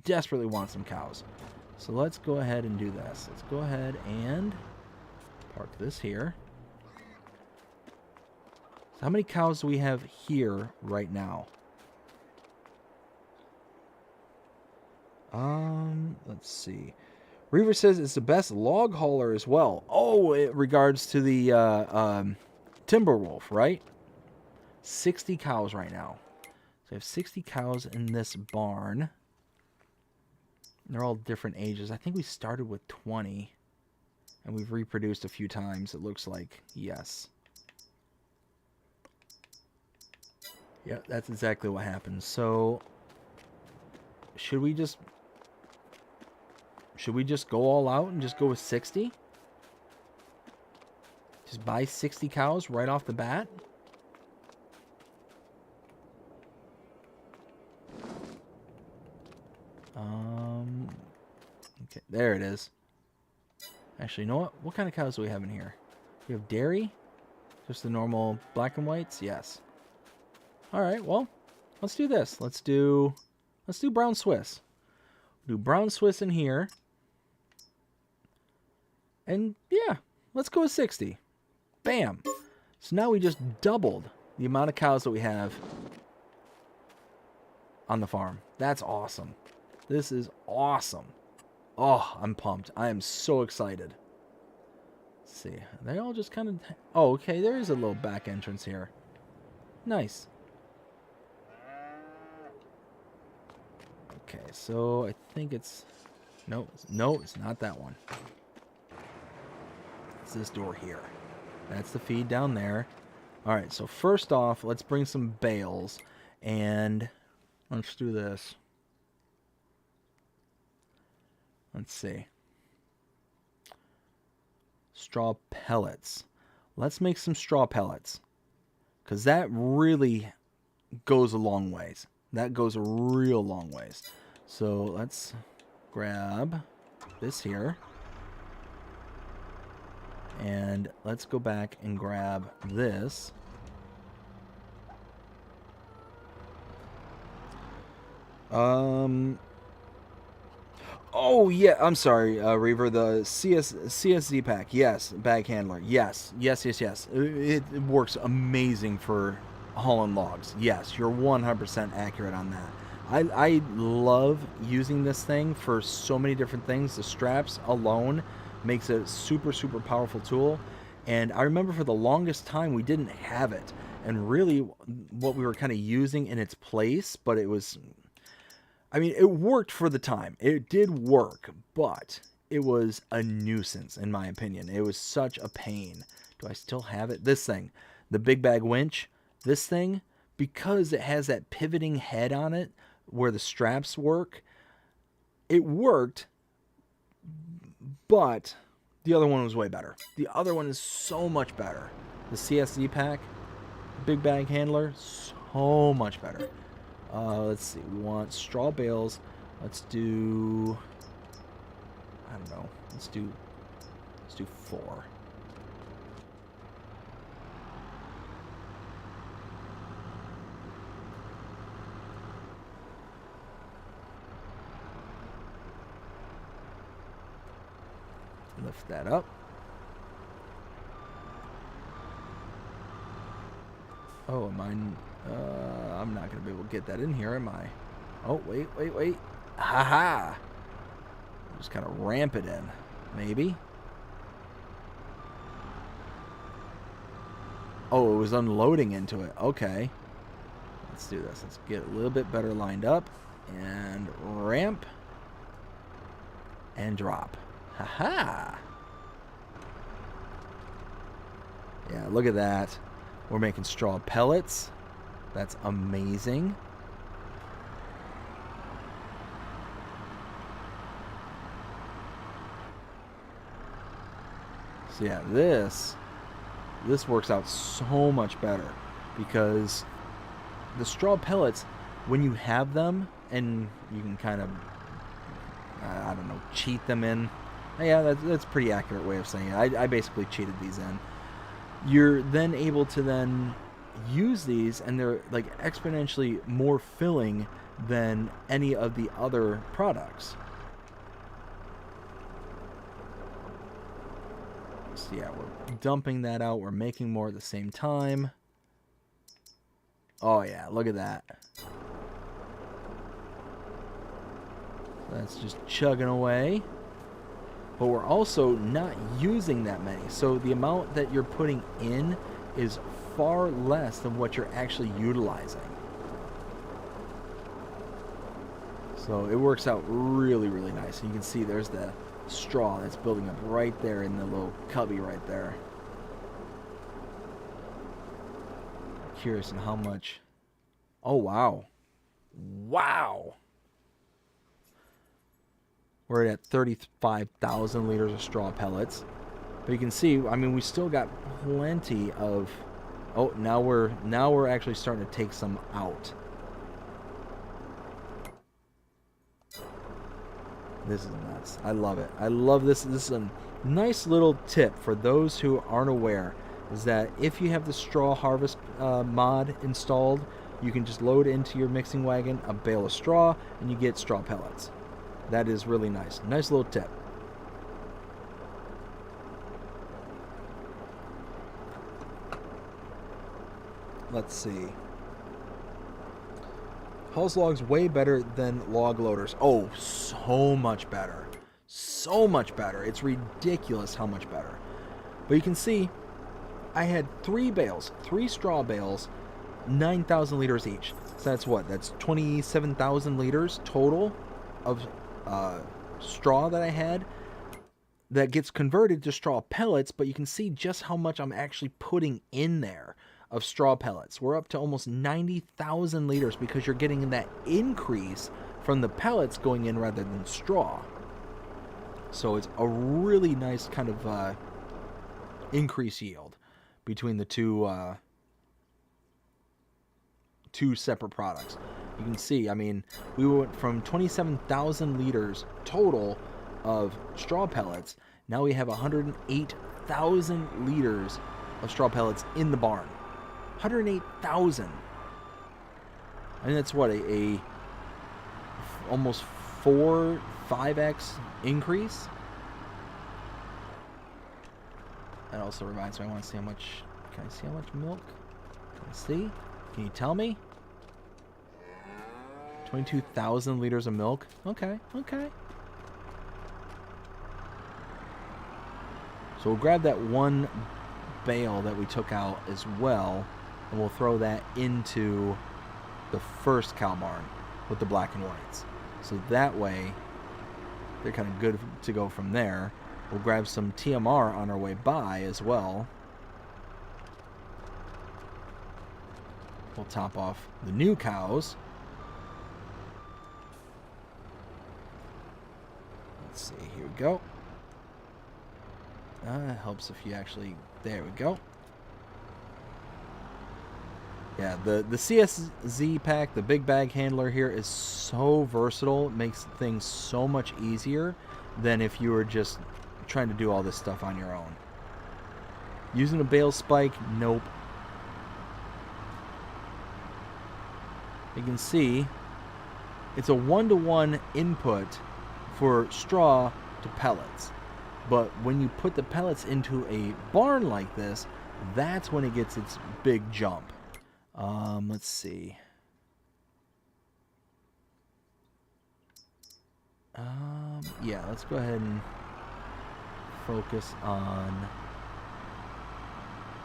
Desperately want some cows. So let's go ahead and do this. Let's go ahead and park this here. So how many cows do we have here right now? Let's see. Reaver says it's the best log hauler as well. Oh, it regards to the Timberwolf, right? 60 cows right now. So we have 60 cows in this barn. They're all different ages. I think we started with 20. And we've reproduced a few times, it looks like. Yes. Yeah, that's exactly what happened. So, should we just go all out and just go with 60? Just buy 60 cows right off the bat? Okay, there it is. Actually, you know what? What kind of cows do we have in here? We have dairy? Just the normal black and whites? Yes. All right, well, let's do this. Let's do brown Swiss. Do brown Swiss in here. And yeah, let's go with 60. Bam. So now we just doubled the amount of cows that we have on the farm. That's awesome. This is awesome. Oh, I'm pumped. I am so excited. Let's see. They all just kind of... Oh, okay. There is a little back entrance here. Nice. Okay, so I think it's... No, it's not that one. It's this door here. That's the feed down there. All right, so first off, let's bring some bales. And let's do this. Let's see. Straw pellets. Let's make some straw pellets. Because that really goes a long ways. That goes a real long ways. So let's grab this here. And let's go back and grab this. Oh, yeah, I'm sorry, Reaver, the CSZ pack. Yes, bag handler. Yes. It works amazing for hauling logs. Yes, you're 100% accurate on that. I love using this thing for so many different things. The straps alone makes it a super, super powerful tool. And I remember for the longest time we didn't have it. And really what we were kind of using in its place, but it was... I mean, it worked for the time. It did work, but it was a nuisance, in my opinion. It was such a pain. Do I still have it? This thing, the big bag winch, this thing, because it has that pivoting head on it where the straps work, it worked, but the other one was way better. The other one is so much better. The CSZ pack, big bag handler, so much better. Let's see. We want straw bales. Let's do... I don't know. Let's do 4. Lift that up. Oh, mine... I'm not going to be able to get that in here, am I? Oh, wait. Ha-ha! Just kind of ramp it in. Maybe? Oh, it was unloading into it. Okay. Let's do this. Let's get a little bit better lined up. And ramp. And drop. Ha-ha! Yeah, look at that. We're making straw pellets. That's amazing. So yeah, this works out so much better because the straw pellets, when you have them and you can kind of, I don't know, cheat them in. Yeah, that's a pretty accurate way of saying it. I basically cheated these in. You're then able to then use these, and they're like exponentially more filling than any of the other products. So yeah, we're dumping that out. We're making more at the same time. Oh yeah, look at that. That's just chugging away. But we're also not using that many. So the amount that you're putting in is far less than what you're actually utilizing. So it works out really, really nice. And you can see there's the straw that's building up right there in the little cubby right there. Curious on how much. Oh, wow. Wow. We're at 35,000 liters of straw pellets. But you can see, I mean, we still got plenty of... Oh, now we're actually starting to take some out. This is nuts. I love it. I love this. This is a nice little tip for those who aren't aware, is that if you have the straw harvest mod installed, you can just load into your mixing wagon a bale of straw, and you get straw pellets. That is really nice. Nice little tip. Let's see. Hulls log's way better than log loaders. Oh, so much better. So much better. It's ridiculous how much better. But you can see, I had 3 bales, 3 straw bales, 9,000 liters each. So that's what? That's 27,000 liters total of straw that I had that gets converted to straw pellets, but you can see just how much I'm actually putting in there of straw pellets. We're up to almost 90,000 liters because you're getting that increase from the pellets going in rather than straw. So it's a really nice kind of increase yield between the two separate products. You can see, I mean, we went from 27,000 liters total of straw pellets. Now we have 108,000 liters of straw pellets in the barn. 108,000. I mean, that's what, a almost 4-5x increase. That also reminds me, I want to see how much. Can I see how much milk? Can I see? Can you tell me? 22,000 liters of milk. Okay, okay. So we'll grab that one bale that we took out as well, and we'll throw that into the first cow barn with the black and whites. So that way, they're kind of good to go from there. We'll grab some TMR on our way by as well. We'll top off the new cows. Let's see, here we go. It helps if you actually, there we go. Yeah, the CSZ pack, the big bag handler here, is so versatile. It makes things so much easier than if you were just trying to do all this stuff on your own. Using a bale spike, nope. You can see it's a 1-to-1 input for straw to pellets. But when you put the pellets into a barn like this, that's when it gets its big jump. Let's see. Yeah, let's go ahead and focus on.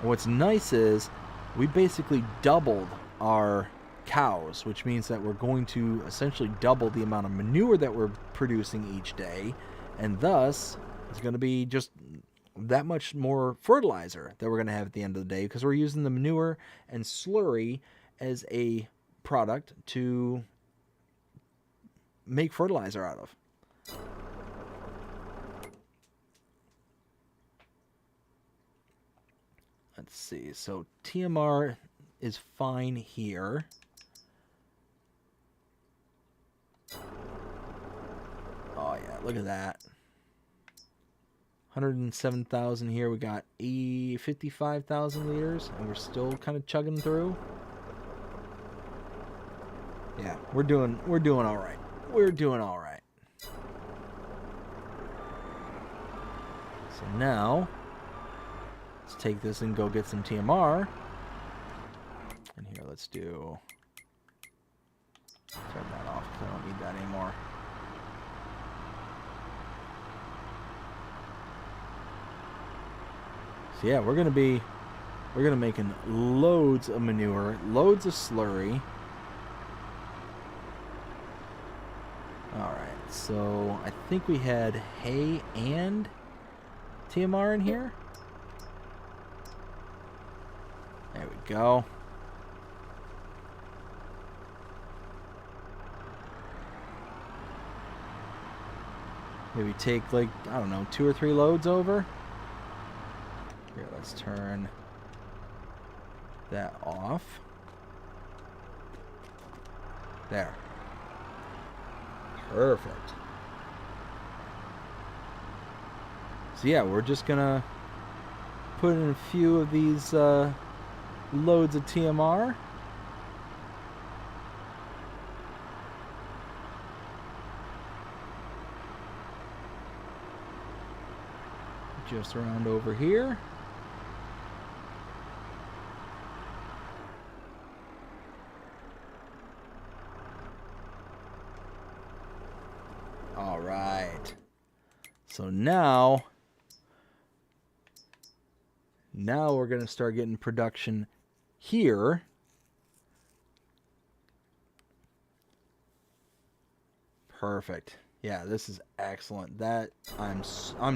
What's nice is we basically doubled our cows, which means that we're going to essentially double the amount of manure that we're producing each day, and thus it's going to be just that much more fertilizer that we're going to have at the end of the day, because we're using the manure and slurry as a product to make fertilizer out of. Let's see, so TMR is fine here. Oh yeah, look at that. 107,000 here. We got 55,000 liters, and we're still kind of chugging through. Yeah, we're doing all right. We're doing all right. So now, let's take this and go get some TMR. And here, let's do. Turn that off because I don't need that anymore. So yeah, we're gonna making loads of manure, loads of slurry. Alright, so I think we had hay and TMR in here. There we go. Maybe take, like, I don't know, 2 or 3 loads over. Here, let's turn that off. There. Perfect. So yeah, we're just gonna put in a few of these loads of TMR. just around over here. All right. So now we're going to start getting production here. Perfect. Yeah, this is excellent. That I'm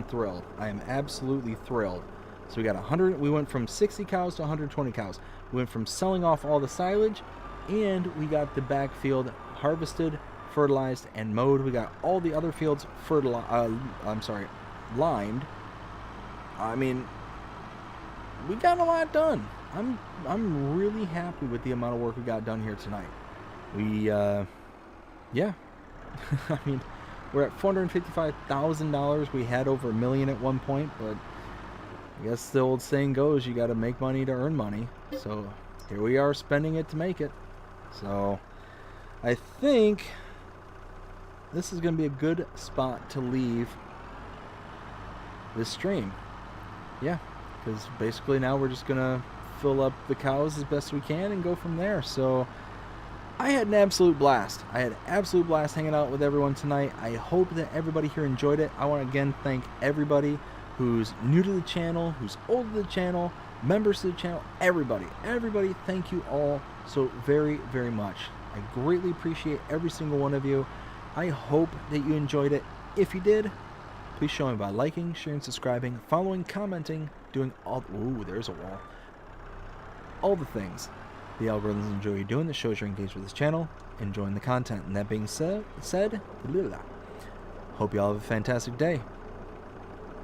thrilled. I am absolutely thrilled. So we got 100. We went from 60 cows to 120 cows. We went from selling off all the silage, and we got the backfield harvested, fertilized, and mowed. We got all the other fields limed. I mean, we got a lot done. I'm really happy with the amount of work we got done here tonight. Yeah. I mean, we're at $455,000. We had over $1 million at one point, but I guess the old saying goes, you got to make money to earn money. So here we are spending it to make it. So I think this is going to be a good spot to leave this stream. Yeah, because basically now we're just going to fill up the cows as best we can and go from there. So I had an absolute blast. Hanging out with everyone tonight. I hope that everybody here enjoyed it. I want to again thank everybody who's new to the channel, who's old to the channel, members to the channel, everybody, thank you all so very, very much. I greatly appreciate every single one of you. I hope that you enjoyed it. If you did, please show me by liking, sharing, subscribing, following, commenting, doing all... Ooh, there's a wall. All the things the algorithms enjoy you doing that shows you're engaged with this channel, enjoying the content. And that being said, hope you all have a fantastic day.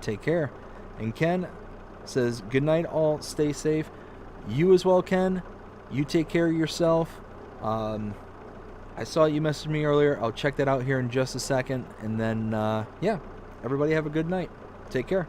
Take care. And Ken says, good night all, stay safe. You as well, Ken. You take care of yourself. I saw you messaged me earlier. I'll check that out here in just a second. And then, yeah, everybody have a good night. Take care.